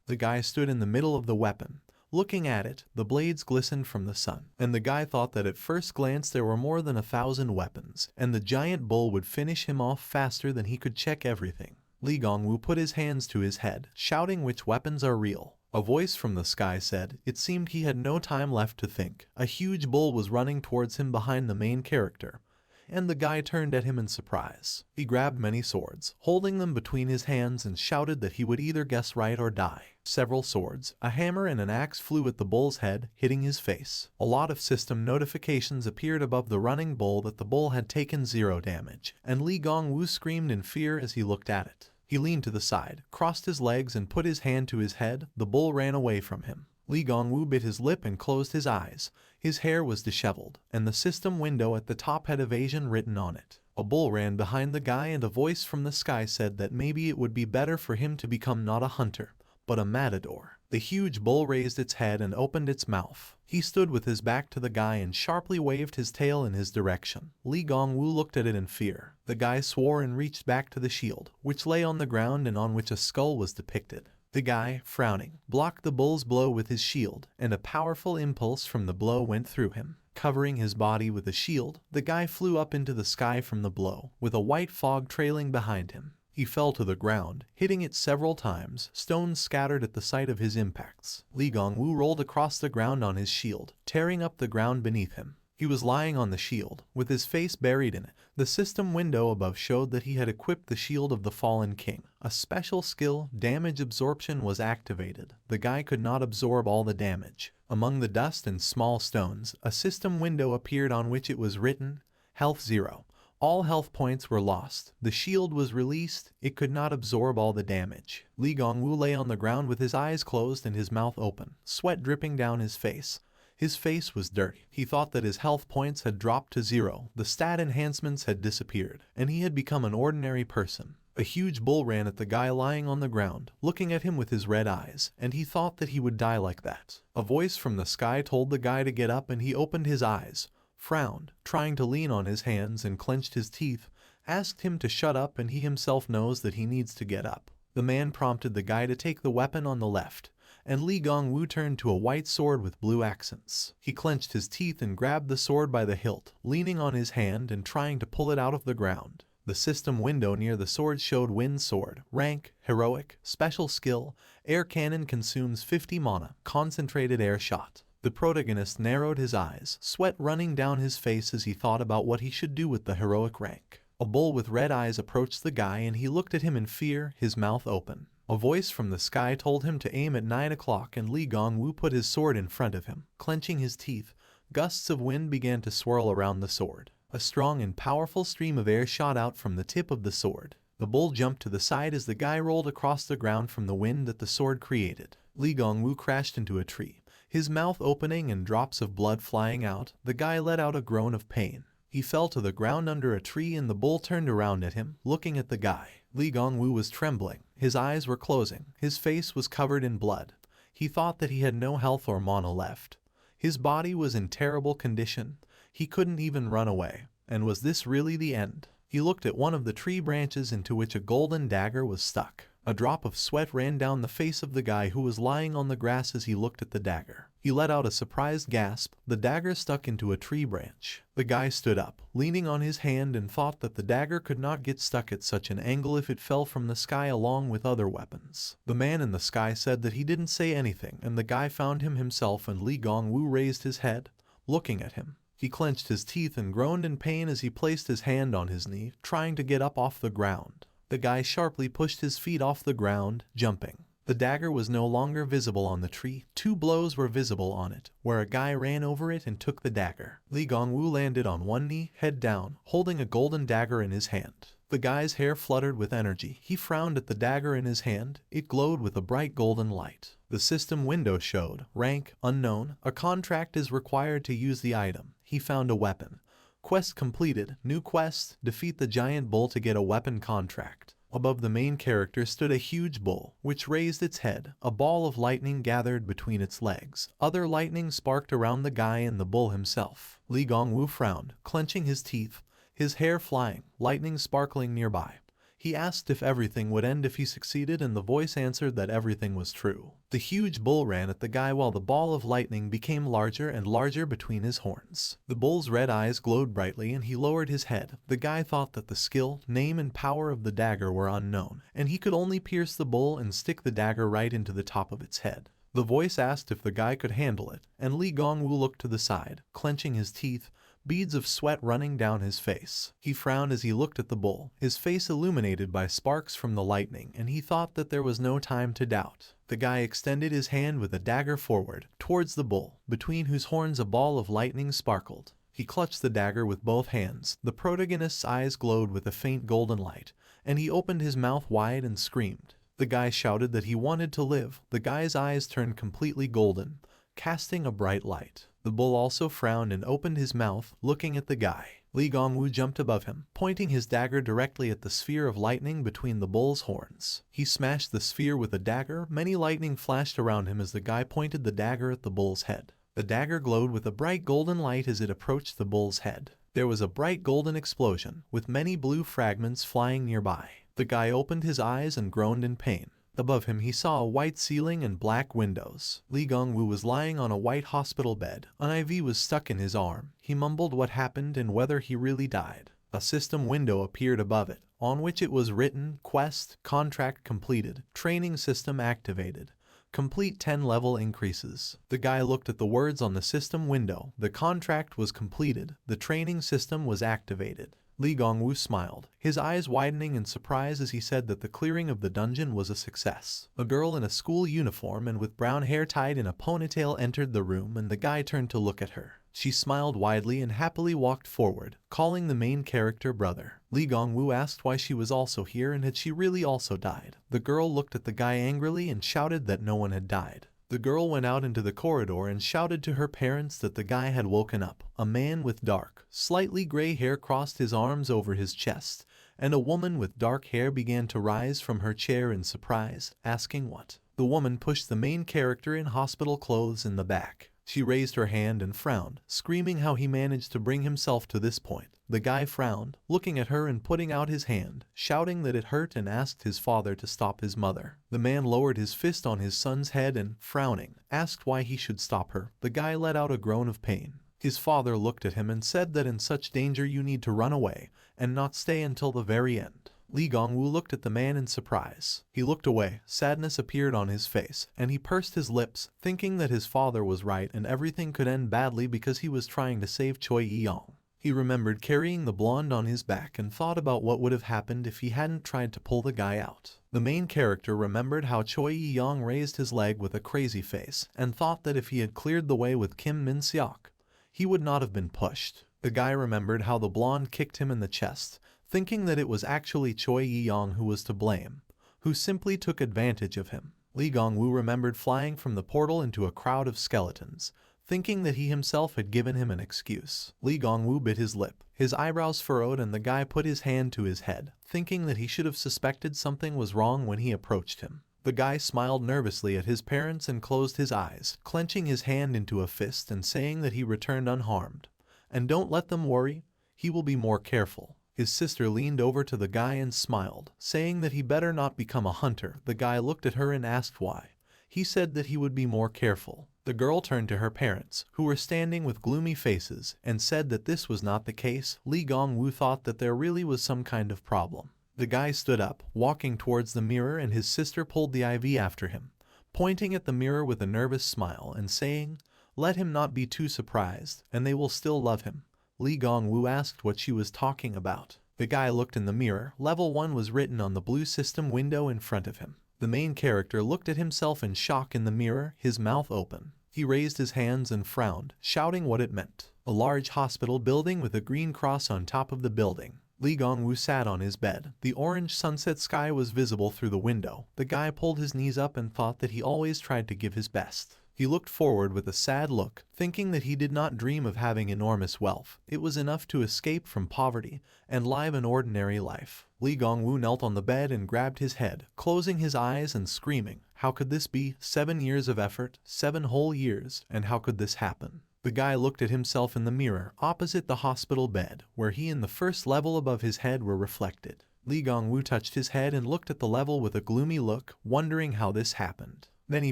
The guy stood in the middle of the weapon. Looking at it, the blades glistened from the sun, and the guy thought that at first glance there were more than 1,000 weapons, and the giant bull would finish him off faster than he could check everything. Lee Gong-woo put his hands to his head, shouting which weapons are real. A voice from the sky said, it seemed he had no time left to think. A huge bull was running towards him behind the main character, and the guy turned at him in surprise. He grabbed many swords, holding them between his hands, and shouted that he would either guess right or die. Several swords, a hammer, and an axe flew at the bull's head, hitting his face. A lot of system notifications appeared above the running bull that the bull had taken 0 damage, and Lee Gong-woo screamed in fear as he looked at it. He leaned to the side, crossed his legs, and put his hand to his head. The bull ran away from him. Lee Gong-woo bit his lip and closed his eyes. His hair was disheveled, and the system window at the top had evasion written on it. A bull ran behind the guy, and a voice from the sky said that maybe it would be better for him to become not a hunter, but a matador. The huge bull raised its head and opened its mouth. He stood with his back to the guy and sharply waved his tail in his direction. Lee Gong-woo looked at it in fear. The guy swore and reached back to the shield, which lay on the ground and on which a skull was depicted. The guy, frowning, blocked the bull's blow with his shield, and a powerful impulse from the blow went through him. Covering his body with a shield, the guy flew up into the sky from the blow, with a white fog trailing behind him. He fell to the ground, hitting it several times. Stones scattered at the sight of his impacts. Lee Gong-woo rolled across the ground on his shield, tearing up the ground beneath him. He was lying on the shield, with his face buried in it. The system window above showed that he had equipped the shield of the fallen king. A special skill, damage absorption, was activated. The guy could not absorb all the damage. Among the dust and small stones, a system window appeared on which it was written, Health 0. All health points were lost. The shield was released. It could not absorb all the damage. Lee Gong-woo lay on the ground with his eyes closed and his mouth open, sweat dripping down his face. His face was dirty. He thought that his health points had dropped to 0, the stat enhancements had disappeared, and he had become an ordinary person. A huge bull ran at the guy lying on the ground, looking at him with his red eyes, and he thought that he would die like that. A voice from the sky told the guy to get up, and he opened his eyes, frowned, trying to lean on his hands, and clenched his teeth, asked him to shut up, and he himself knows that he needs to get up. The man prompted the guy to take the weapon on the left, and Lee Gong-woo turned to a white sword with blue accents. He clenched his teeth and grabbed the sword by the hilt, leaning on his hand and trying to pull it out of the ground. The system window near the sword showed Wind Sword, rank, heroic, special skill, air cannon consumes 50 mana, concentrated air shot. The protagonist narrowed his eyes, sweat running down his face as he thought about what he should do with the heroic rank. A bull with red eyes approached the guy, and he looked at him in fear, his mouth open. A voice from the sky told him to aim at 9 o'clock, and Lee Gong-woo put his sword in front of him. Clenching his teeth, gusts of wind began to swirl around the sword. A strong and powerful stream of air shot out from the tip of the sword. The bull jumped to the side as the guy rolled across the ground from the wind that the sword created. Lee Gong-woo crashed into a tree, his mouth opening and drops of blood flying out. The guy let out a groan of pain. He fell to the ground under a tree, and the bull turned around at him, looking at the guy. Lee Gong-woo was trembling. His eyes were closing. His face was covered in blood. He thought that he had no health or mana left. His body was in terrible condition. He couldn't even run away. And was this really the end? He looked at one of the tree branches into which a golden dagger was stuck. A drop of sweat ran down the face of the guy who was lying on the grass as he looked at the dagger. He let out a surprised gasp. The dagger stuck into a tree branch. The guy stood up, leaning on his hand, and thought that the dagger could not get stuck at such an angle if it fell from the sky along with other weapons. The man in the sky said that he didn't say anything, and the guy found him himself, and Lee Gong-woo raised his head, looking at him. He clenched his teeth and groaned in pain as he placed his hand on his knee, trying to get up off the ground. The guy sharply pushed his feet off the ground, jumping. The dagger was no longer visible on the tree. 2 blows were visible on it, where a guy ran over it and took the dagger. Lee Gong-woo landed on one knee, head down, holding a golden dagger in his hand. The guy's hair fluttered with energy. He frowned at the dagger in his hand. It glowed with a bright golden light. The system window showed, rank, unknown. A contract is required to use the item. He found a weapon. Quest completed. New quest, defeat the giant bull to get a weapon contract. Above the main character stood a huge bull, which raised its head. A ball of lightning gathered between its legs. Other lightning sparked around the guy and the bull himself. Li Gongwu frowned, clenching his teeth, his hair flying, lightning sparkling nearby. He asked if everything would end if he succeeded, and the voice answered that everything was true. The huge bull ran at the guy while the ball of lightning became larger and larger between his horns. The bull's red eyes glowed brightly and he lowered his head. The guy thought that the skill, name and power of the dagger were unknown, and he could only pierce the bull and stick the dagger right into the top of its head. The voice asked if the guy could handle it, and Li Gongwu looked to the side, clenching his teeth, beads of sweat running down his face. He frowned as he looked at the bull, his face illuminated by sparks from the lightning, and he thought that there was no time to doubt. The guy extended his hand with a dagger forward, towards the bull, between whose horns a ball of lightning sparkled. He clutched the dagger with both hands. The protagonist's eyes glowed with a faint golden light, and he opened his mouth wide and screamed. The guy shouted that he wanted to live. The guy's eyes turned completely golden, casting a bright light. The bull also frowned and opened his mouth, looking at the guy. Li Gongwu jumped above him, pointing his dagger directly at the sphere of lightning between the bull's horns. He smashed the sphere with a dagger. Many lightning flashed around him as the guy pointed the dagger at the bull's head. The dagger glowed with a bright golden light as it approached the bull's head. There was a bright golden explosion, with many blue fragments flying nearby. The guy opened his eyes and groaned in pain. Above him he saw a white ceiling and black windows. Li Gongwu was lying on a white hospital bed. An IV was stuck in his arm. He mumbled what happened and whether he really died. A system window appeared above it, on which it was written, Quest, contract completed, training system activated. Complete 10 level increases. The guy looked at the words on the system window. The contract was completed. The training system was activated. Li Gongwu smiled, his eyes widening in surprise as he said that the clearing of the dungeon was a success. A girl in a school uniform and with brown hair tied in a ponytail entered the room, and the guy turned to look at her. She smiled widely and happily walked forward, calling the main character brother. Li Gongwu asked why she was also here and had she really also died. The girl looked at the guy angrily and shouted that no one had died. The girl went out into the corridor and shouted to her parents that the guy had woken up. A man with dark, slightly gray hair crossed his arms over his chest, and a woman with dark hair began to rise from her chair in surprise, asking what. The woman pushed the main character in hospital clothes in the back. She raised her hand and frowned, screaming how he managed to bring himself to this point. The guy frowned, looking at her and putting out his hand, shouting that it hurt, and asked his father to stop his mother. The man lowered his fist on his son's head and, frowning, asked why he should stop her. The guy let out a groan of pain. His father looked at him and said that in such danger you need to run away, and not stay until the very end. Li Gongwu looked at the man in surprise. He looked away, sadness appeared on his face, and he pursed his lips, thinking that his father was right and everything could end badly because he was trying to save Choi Yi-yong. He remembered carrying the blonde on his back and thought about what would have happened if he hadn't tried to pull the guy out. The main character remembered how Choi Yi-yong raised his leg with a crazy face, and thought that if he had cleared the way with Kim Min-seok, he would not have been pushed. The guy remembered how the blonde kicked him in the chest, thinking that it was actually Choi Yi-yong who was to blame, who simply took advantage of him. Li Gongwu remembered flying from the portal into a crowd of skeletons, thinking that he himself had given him an excuse. Li Gongwu bit his lip, his eyebrows furrowed, and the guy put his hand to his head, thinking that he should have suspected something was wrong when he approached him. The guy smiled nervously at his parents and closed his eyes, clenching his hand into a fist and saying that he returned unharmed. And don't let them worry, he will be more careful. His sister leaned over to the guy and smiled, saying that he better not become a hunter. The guy looked at her and asked why. He said that he would be more careful. The girl turned to her parents, who were standing with gloomy faces, and said that this was not the case. Li Gongwu thought that there really was some kind of problem. The guy stood up, walking towards the mirror, and his sister pulled the IV after him, pointing at the mirror with a nervous smile and saying, "Let him not be too surprised, and they will still love him." Li Gongwu asked what she was talking about. The guy looked in the mirror. Level 1 was written on the blue system window in front of him. The main character looked at himself in shock in the mirror, his mouth open. He raised his hands and frowned, shouting what it meant. A large hospital building with a green cross on top of the building. Lee Gongwoo sat on his bed. The orange sunset sky was visible through the window. The guy pulled his knees up and thought that he always tried to give his best. He looked forward with a sad look, thinking that he did not dream of having enormous wealth. It was enough to escape from poverty and live an ordinary life. Lee Gongwoo knelt on the bed and grabbed his head, closing his eyes and screaming, "How could this be? 7 years of effort, 7 whole years, and how could this happen?" The guy looked at himself in the mirror opposite the hospital bed, where he and the first level above his head were reflected. Lee Gongwoo touched his head and looked at the level with a gloomy look, wondering how this happened. Many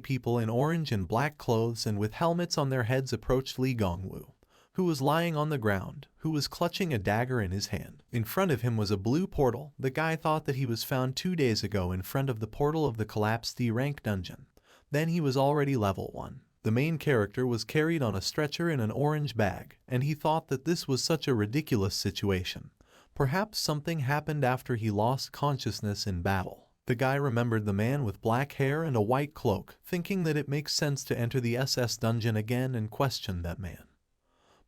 people in orange and black clothes and with helmets on their heads approached Lee Gongwoo, who was lying on the ground, who was clutching a dagger in his hand. In front of him was a blue portal. The guy thought that he was found 2 days ago in front of the portal of the collapsed D-rank dungeon. Then he was already level 1. The main character was carried on a stretcher in an orange bag, and he thought that this was such a ridiculous situation. Perhaps something happened after he lost consciousness in battle. The guy remembered the man with black hair and a white cloak, thinking that it makes sense to enter the SS dungeon again and question that man.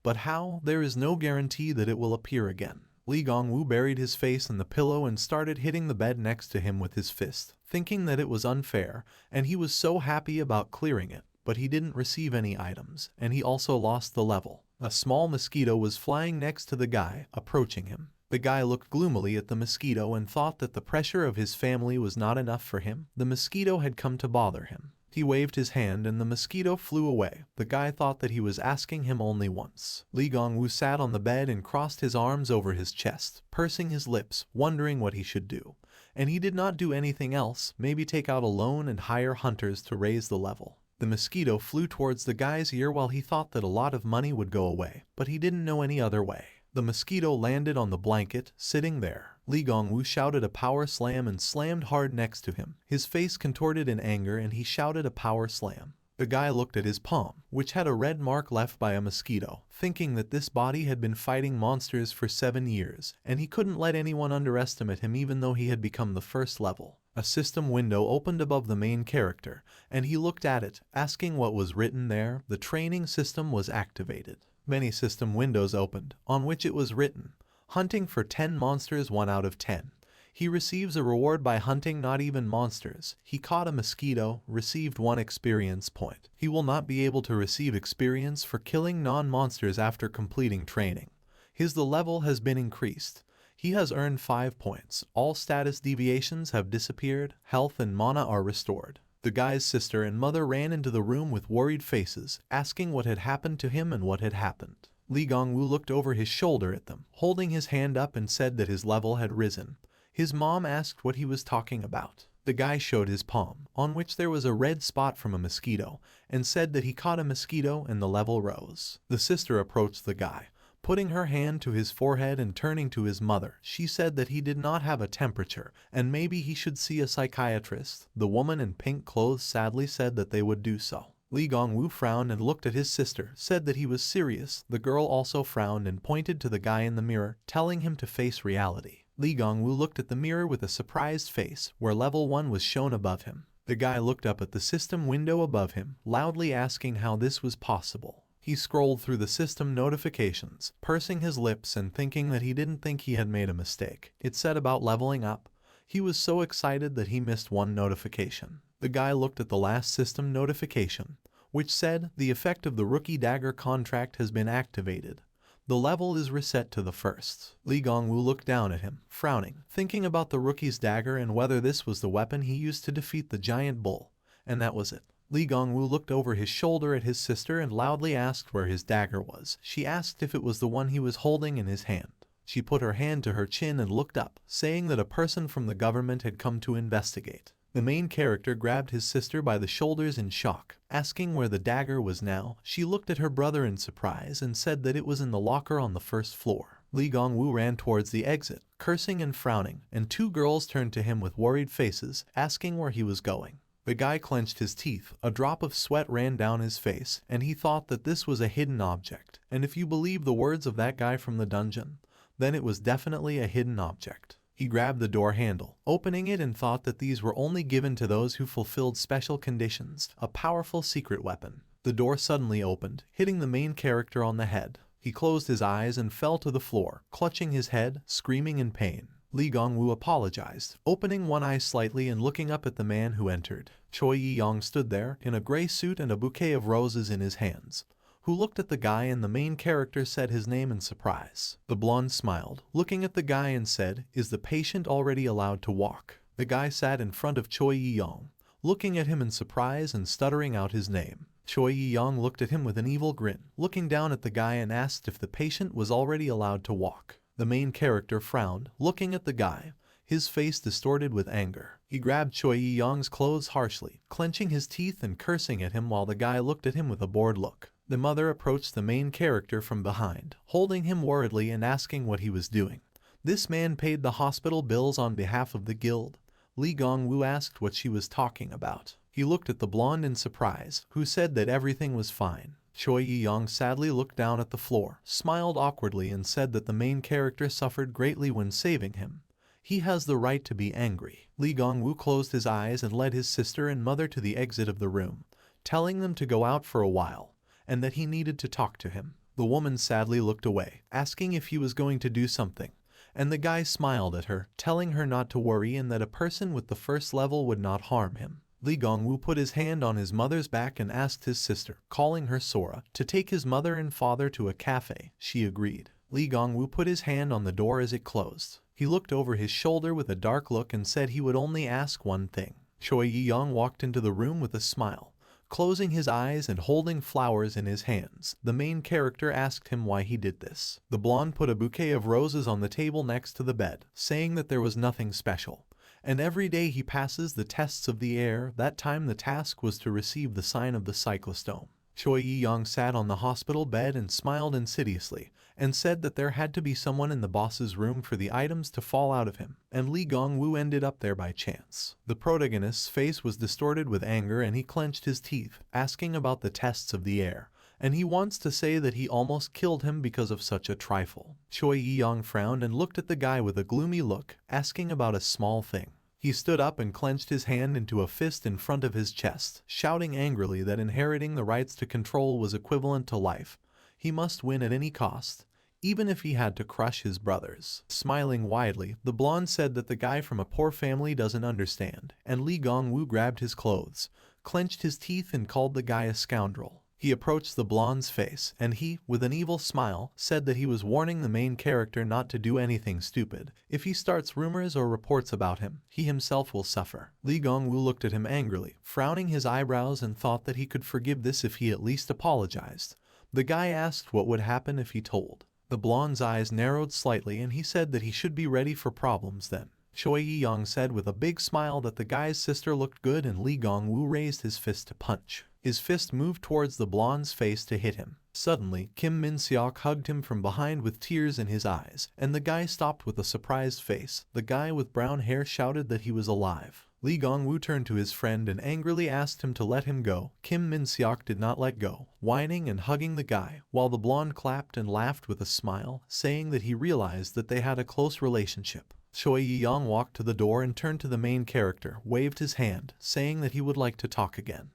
But how? There is no guarantee that it will appear again. Lee Gongwoo buried his face in the pillow and started hitting the bed next to him with his fist, thinking that it was unfair, and he was so happy about clearing it. But he didn't receive any items, and he also lost the level. A small mosquito was flying next to the guy, approaching him. The guy looked gloomily at the mosquito and thought that the pressure of his family was not enough for him. The mosquito had come to bother him. He waved his hand and the mosquito flew away. The guy thought that he was asking him only once. Lee Gongwoo sat on the bed and crossed his arms over his chest, pursing his lips, wondering what he should do. And he did not do anything else, maybe take out a loan and hire hunters to raise the level. The mosquito flew towards the guy's ear while he thought that a lot of money would go away, but he didn't know any other way. The mosquito landed on the blanket, sitting there. Lee Gongwoo shouted a power slam and slammed hard next to him. His face contorted in anger and he shouted a power slam. The guy looked at his palm, which had a red mark left by a mosquito, thinking that this body had been fighting monsters for 7 years, and he couldn't let anyone underestimate him even though he had become the first level. A system window opened above the main character, and he looked at it, asking what was written there. The training system was activated. Many system windows opened, on which it was written, "Hunting for 10 monsters 1 out of 10. He receives a reward by hunting not even monsters. He caught a mosquito, received 1 experience point. He will not be able to receive experience for killing non-monsters after completing training. The level has been increased. He has earned 5 points. All status deviations have disappeared. Health and mana are restored." The guy's sister and mother ran into the room with worried faces, asking what had happened to him and what had happened. Lee Gongwoo looked over his shoulder at them, holding his hand up and said that his level had risen. His mom asked what he was talking about. The guy showed his palm, on which there was a red spot from a mosquito, and said that he caught a mosquito and the level rose. The sister approached the guy, putting her hand to his forehead and turning to his mother. She said that he did not have a temperature and maybe he should see a psychiatrist. The woman in pink clothes sadly said that they would do so. Lee Gongwoo frowned and looked at his sister, said that he was serious. The girl also frowned and pointed to the guy in the mirror, telling him to face reality. Lee Gongwoo looked at the mirror with a surprised face, where level 1 was shown above him. The guy looked up at the system window above him, loudly asking how this was possible. He scrolled through the system notifications, pursing his lips and thinking that he didn't think he had made a mistake. It said about leveling up. He was so excited that he missed 1 notification. The guy looked at the last system notification, which said, "The effect of the rookie Dagger contract has been activated. The level is reset to the first." Lee Gongwoo looked down at him, frowning, thinking about the rookie's dagger and whether this was the weapon he used to defeat the giant bull. And that was it. Lee Gongwoo looked over his shoulder at his sister and loudly asked where his dagger was. She asked if it was the one he was holding in his hand. She put her hand to her chin and looked up, saying that a person from the government had come to investigate. The main character grabbed his sister by the shoulders in shock, asking where the dagger was now. She looked at her brother in surprise and said that it was in the locker on the first floor. Lee Gongwoo ran towards the exit, cursing and frowning, and 2 girls turned to him with worried faces, asking where he was going. The guy clenched his teeth, a drop of sweat ran down his face, and he thought that this was a hidden object. And if you believe the words of that guy from the dungeon, then it was definitely a hidden object. He grabbed the door handle, opening it, and thought that these were only given to those who fulfilled special conditions, a powerful secret weapon. The door suddenly opened, hitting the main character on the head. He closed his eyes and fell to the floor, clutching his head, screaming in pain. Lee Gongwoo apologized, opening one eye slightly and looking up at the man who entered. Choi Yi-young stood there, in a gray suit and a bouquet of roses in his hands, who looked at the guy, and the main character said his name in surprise. The blonde smiled, looking at the guy, and said, "Is the patient already allowed to walk?" The guy sat in front of Choi Yi-young, looking at him in surprise and stuttering out his name. Choi Yi-young looked at him with an evil grin, looking down at the guy, and asked if the patient was already allowed to walk. The main character frowned, looking at the guy, his face distorted with anger. He grabbed Choi Yi-young's clothes harshly, clenching his teeth and cursing at him while the guy looked at him with a bored look. The mother approached the main character from behind, holding him worriedly and asking what he was doing. This man paid the hospital bills on behalf of the guild. Lee Gongwoo asked what she was talking about. He looked at the blonde in surprise, who said that everything was fine. Choi Yi-young sadly looked down at the floor, smiled awkwardly, and said that the main character suffered greatly when saving him. He has the right to be angry. Lee Gongwoo closed his eyes and led his sister and mother to the exit of the room, telling them to go out for a while, and that he needed to talk to him. The woman sadly looked away, asking if he was going to do something, and the guy smiled at her, telling her not to worry and that a person with the first level would not harm him. Lee Gongwoo put his hand on his mother's back and asked his sister, calling her Sora, to take his mother and father to a cafe. She agreed. Lee Gongwoo put his hand on the door as it closed. He looked over his shoulder with a dark look and said he would only ask one thing. Choi Yi-young walked into the room with a smile, closing his eyes and holding flowers in his hands. The main character asked him why he did this. The blonde put a bouquet of roses on the table next to the bed, saying that there was nothing special, and every day he passes the tests of the air. That time the task was to receive the sign of the cyclostome. Choi Yi-young sat on the hospital bed and smiled insidiously, and said that there had to be someone in the boss's room for the items to fall out of him, and Lee Gongwoo ended up there by chance. The protagonist's face was distorted with anger and he clenched his teeth, asking about the tests of the air, and he wants to say that he almost killed him because of such a trifle. Choi Yi-young frowned and looked at the guy with a gloomy look, asking about a small thing. He stood up and clenched his hand into a fist in front of his chest, shouting angrily that inheriting the rights to control was equivalent to life. He must win at any cost, even if he had to crush his brothers. Smiling widely, the blonde said that the guy from a poor family doesn't understand, and Lee Gongwoo grabbed his clothes, clenched his teeth and called the guy a scoundrel. He approached the blonde's face, and he, with an evil smile, said that he was warning the main character not to do anything stupid. If he starts rumors or reports about him, he himself will suffer. Lee Gongwoo looked at him angrily, frowning his eyebrows, and thought that he could forgive this if he at least apologized. The guy asked what would happen if he told. The blonde's eyes narrowed slightly and he said that he should be ready for problems then. Choi Yi-young said with a big smile that the guy's sister looked good, and Lee Gongwoo raised his fist to punch. His fist moved towards the blonde's face to hit him. Suddenly, Kim Min-seok hugged him from behind with tears in his eyes, and the guy stopped with a surprised face. The guy with brown hair shouted that he was alive. Lee Gongwoo turned to his friend and angrily asked him to let him go. Kim Min-seok did not let go, whining and hugging the guy, while the blonde clapped and laughed with a smile, saying that he realized that they had a close relationship. Choi Yi-young walked to the door and turned to the main character, waved his hand, saying that he would like to talk again,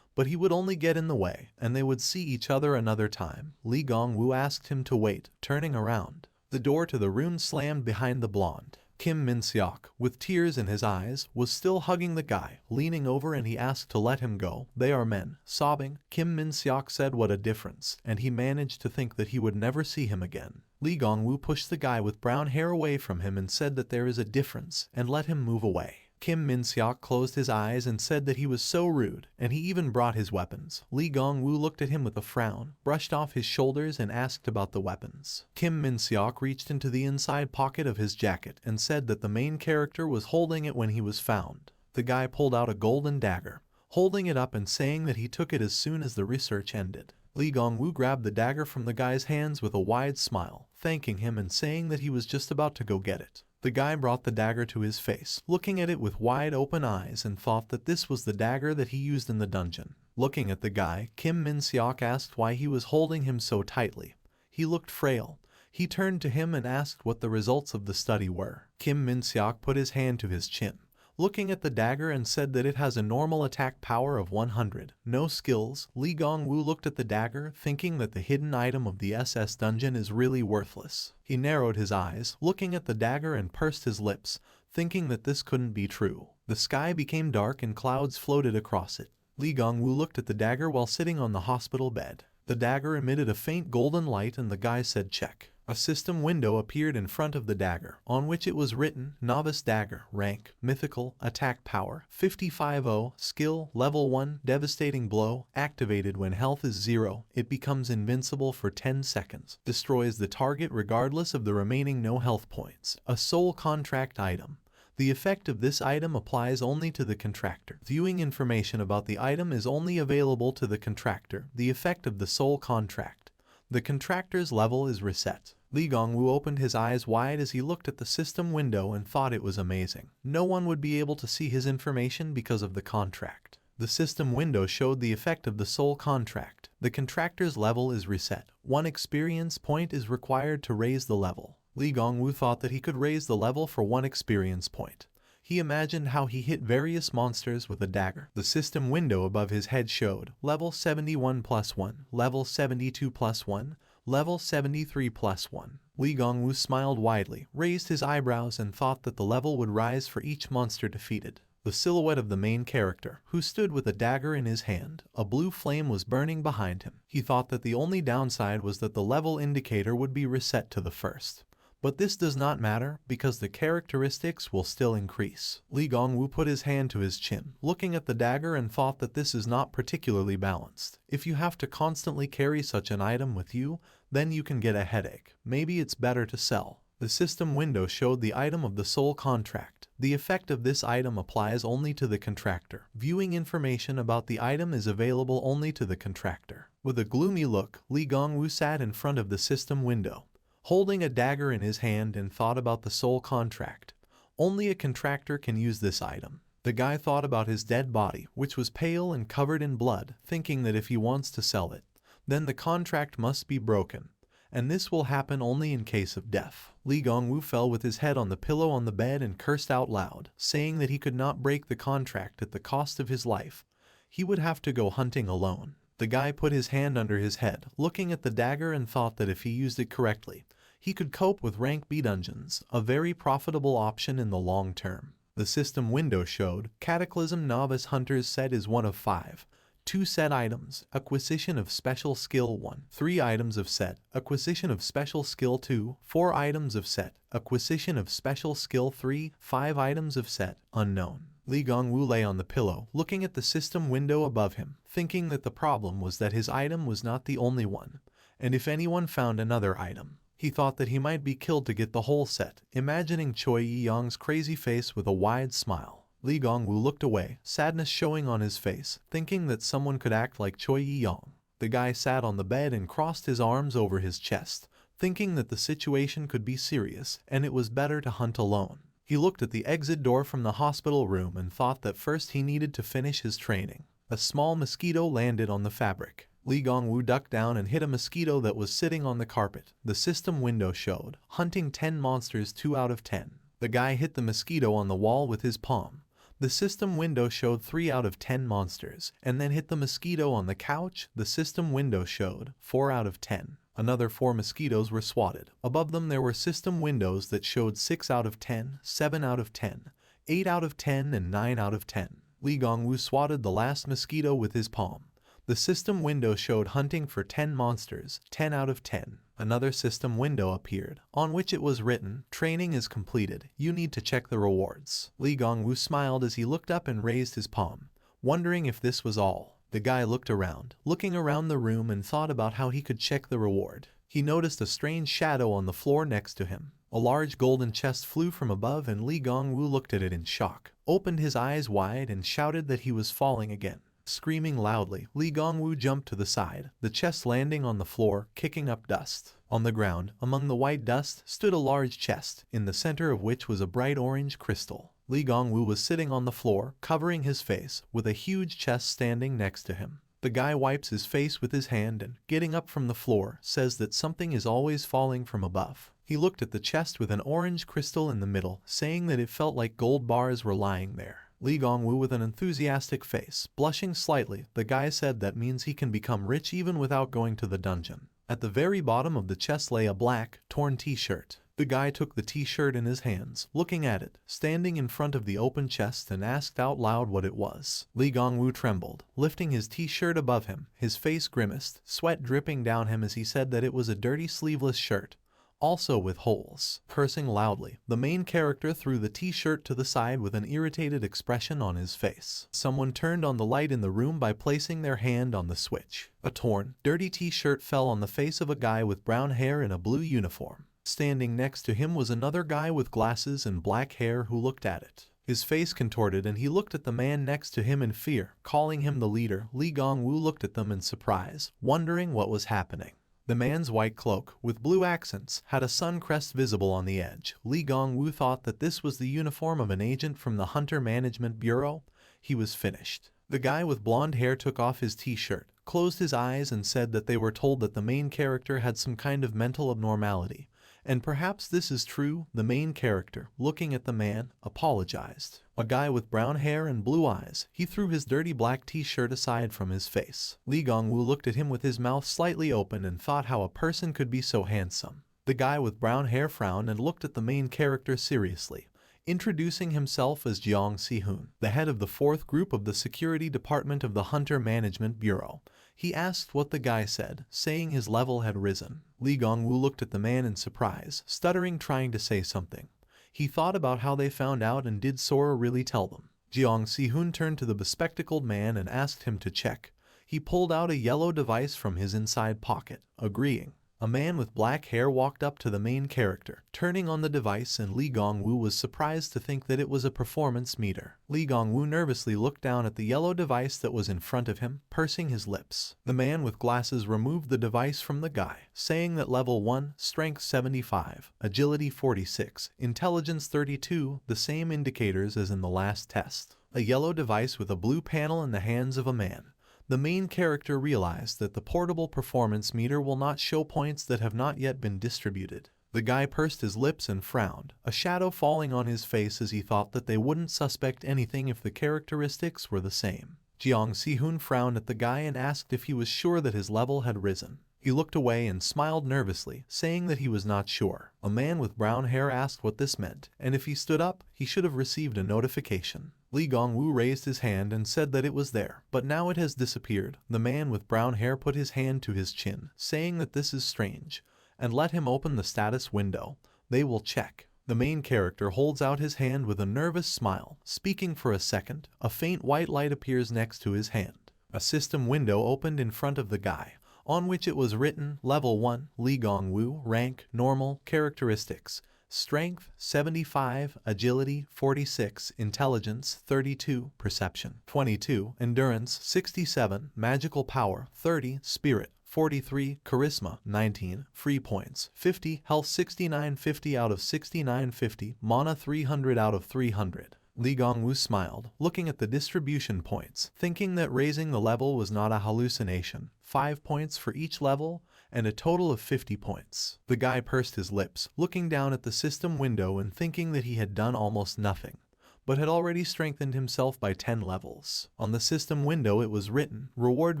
but he would only get in the way, and they would see each other another time. Lee Gongwoo asked him to wait, turning around. The door to the room slammed behind the blonde. Kim Min-seok, with tears in his eyes, was still hugging the guy, leaning over, and he asked to let him go. "They are men." Sobbing, Kim Min-seok said what a difference, and he managed to think that he would never see him again. Lee Gongwoo pushed the guy with brown hair away from him and said that there is a difference, and let him move away. Kim Min-seok closed his eyes and said that he was so rude, and he even brought his weapons. Lee Gongwoo looked at him with a frown, brushed off his shoulders, and asked about the weapons. Kim Min-seok reached into the inside pocket of his jacket and said that the main character was holding it when he was found. The guy pulled out a golden dagger, holding it up and saying that he took it as soon as the research ended. Lee Gongwoo grabbed the dagger from the guy's hands with a wide smile, thanking him and saying that he was just about to go get it. The guy brought the dagger to his face, looking at it with wide open eyes, and thought that this was the dagger that he used in the dungeon. Looking at the guy, Kim Min-seok asked why he was holding him so tightly. He looked frail. He turned to him and asked what the results of the study were. Kim Min-seok put his hand to his chin, looking at the dagger and said that it has a normal attack power of 100. No skills. Li Gongwu looked at the dagger, thinking that the hidden item of the SS dungeon is really worthless. He narrowed his eyes, looking at the dagger, and pursed his lips, thinking that this couldn't be true. The sky became dark and clouds floated across it. Li Gongwu looked at the dagger while sitting on the hospital bed. The dagger emitted a faint golden light and the guy said check. A system window appeared in front of the dagger, on which it was written, Novice Dagger, Rank, Mythical, Attack Power, 55-0, Skill, Level 1, Devastating Blow, activated when health is 0, it becomes invincible for 10 seconds, destroys the target regardless of the remaining no health points. A soul contract item. The effect of this item applies only to the contractor. Viewing information about the item is only available to the contractor. The effect of the soul contract. The contractor's level is reset. Li Gongwu opened his eyes wide as he looked at the system window and thought it was amazing. No one would be able to see his information because of the contract. The system window showed the effect of the soul contract. The contractor's level is reset. 1 experience point is required to raise the level. Li Gongwu thought that he could raise the level for 1 experience point. He imagined how he hit various monsters with a dagger. The system window above his head showed level 71 plus 1, level 72 plus 1, level 73 plus 1. Li Gongwu smiled widely, raised his eyebrows, and thought that the level would rise for each monster defeated. The silhouette of the main character, who stood with a dagger in his hand, a blue flame was burning behind him. He thought that the only downside was that the level indicator would be reset to the first. But this does not matter, because the characteristics will still increase. Li Gongwu put his hand to his chin, looking at the dagger, and thought that this is not particularly balanced. If you have to constantly carry such an item with you, then you can get a headache. Maybe it's better to sell. The system window showed the item of the soul contract. The effect of this item applies only to the contractor. Viewing information about the item is available only to the contractor. With a gloomy look, Li Gongwu sat in front of the system window, holding a dagger in his hand, and thought about the soul contract. Only a contractor can use this item. The guy thought about his dead body, which was pale and covered in blood, thinking that if he wants to sell it, then the contract must be broken, and this will happen only in case of death. Li Gongwu fell with his head on the pillow on the bed and cursed out loud, saying that he could not break the contract at the cost of his life. He would have to go hunting alone. The guy put his hand under his head, looking at the dagger, and thought that if he used it correctly, he could cope with rank B dungeons, a very profitable option in the long term. The system window showed Cataclysm Novice Hunter's set is 1 of 5. 2 set items, acquisition of special skill 1. 3 items of set, acquisition of special skill 2. 4 items of set, acquisition of special skill 3. 5 items of set, unknown. Li Gongwu lay on the pillow, looking at the system window above him, thinking that the problem was that his item was not the only one, and if anyone found another item, he thought that he might be killed to get the whole set, imagining Choi Yi-young's crazy face with a wide smile. Li Gongwu looked away, sadness showing on his face, thinking that someone could act like Choi Yi-young. The guy sat on the bed and crossed his arms over his chest, thinking that the situation could be serious and it was better to hunt alone. He looked at the exit door from the hospital room and thought that first he needed to finish his training. A small mosquito landed on the fabric. Li Gongwu ducked down and hit a mosquito that was sitting on the carpet. The system window showed hunting 10 monsters 2 out of 10. The guy hit the mosquito on the wall with his palm. The system window showed 3 out of 10 monsters, and then hit the mosquito on the couch. The system window showed 4 out of 10. Another 4 mosquitoes were swatted. Above them there were system windows that showed 6 out of 10, 7 out of 10, 8 out of 10, and 9 out of 10. Li Gongwu swatted the last mosquito with his palm. The system window showed hunting for 10 monsters, 10 out of 10. Another system window appeared, on which it was written, training is completed, you need to check the rewards. Li Gongwu smiled as he looked up and raised his palm, wondering if this was all. The guy looked around, looking around the room, and thought about how he could check the reward. He noticed a strange shadow on the floor next to him. A large golden chest flew from above, and Li Gongwu looked at it in shock, opened his eyes wide, and shouted that he was falling again. Screaming loudly, Li Gongwu jumped to the side, the chest landing on the floor, kicking up dust. On the ground, among the white dust, stood a large chest, in the center of which was a bright orange crystal. Li Gongwu was sitting on the floor, covering his face, with a huge chest standing next to him. The guy wipes his face with his hand and, getting up from the floor, says that something is always falling from above. He looked at the chest with an orange crystal in the middle, saying that it felt like gold bars were lying there. Li Gongwu with an enthusiastic face, blushing slightly, the guy said that means he can become rich even without going to the dungeon. At the very bottom of the chest lay a black, torn t-shirt. The guy took the t-shirt in his hands, looking at it, standing in front of the open chest, and asked out loud what it was. Li Gongwu trembled, lifting his t-shirt above him. His face grimaced, sweat dripping down him as he said that it was a dirty sleeveless shirt, also with holes. Cursing loudly, the main character threw the t-shirt to the side with an irritated expression on his face. Someone turned on the light in the room by placing their hand on the switch. A torn, dirty t-shirt fell on the face of a guy with brown hair in a blue uniform. Standing next to him was another guy with glasses and black hair who looked at it. His face contorted and he looked at the man next to him in fear, calling him the leader. Li Gongwu looked at them in surprise, wondering what was happening. The man's white cloak, with blue accents, had a sun crest visible on the edge. Li Gongwu thought that this was the uniform of an agent from the Hunter Management Bureau. He was finished. The guy with blonde hair took off his t-shirt, closed his eyes and said that they were told that the main character had some kind of mental abnormality. And perhaps this is true. The main character, looking at the man, apologized. A guy with brown hair and blue eyes. He threw his dirty black t-shirt aside from his face. Li Gongwu looked at him with his mouth slightly open and thought how a person could be so handsome. The guy with brown hair frowned and looked at the main character seriously, introducing himself as Jiang Si-hoon, the head of the 4th group of the security department of the Hunter Management Bureau. He asked what the guy said, saying his level had risen. Li Gongwu looked at the man in surprise, stuttering, trying to say something. He thought about how they found out, and did Sora really tell them? Jiang Si-hoon turned to the bespectacled man and asked him to check. He pulled out a yellow device from his inside pocket, agreeing. A man with black hair walked up to the main character, turning on the device, and Li Gongwu was surprised to think that it was a performance meter. Li Gongwu nervously looked down at the yellow device that was in front of him, pursing his lips. The man with glasses removed the device from the guy, saying that level 1, strength 75, agility 46, intelligence 32, the same indicators as in the last test. A yellow device with a blue panel in the hands of a man. The main character realized that the portable performance meter will not show points that have not yet been distributed. The guy pursed his lips and frowned, a shadow falling on his face as he thought that they wouldn't suspect anything if the characteristics were the same. Jiang Si-hoon frowned at the guy and asked if he was sure that his level had risen. He looked away and smiled nervously, saying that he was not sure. A man with brown hair asked what this meant, and if he stood up, he should have received a notification. Li Gongwu raised his hand and said that it was there, but now it has disappeared. The man with brown hair put his hand to his chin, saying that this is strange, and let him open the status window. They will check. The main character holds out his hand with a nervous smile. Speaking for a second, a faint white light appears next to his hand. A system window opened in front of the guy, on which it was written, Level 1, Li Gongwu, Rank, Normal, Characteristics, Strength, 75, Agility, 46, Intelligence, 32, Perception, 22, Endurance, 67, Magical Power, 30, Spirit, 43, Charisma, 19, Free Points, 50, Health 69, 50 out of 69, 50, Mana 300 out of 300. Li Gongwu smiled, looking at the distribution points, thinking that raising the level was not a hallucination. 5 points for each level, and a total of 50 points. The guy pursed his lips, looking down at the system window and thinking that he had done almost nothing, but had already strengthened himself by 10 levels. On the system window it was written, Reward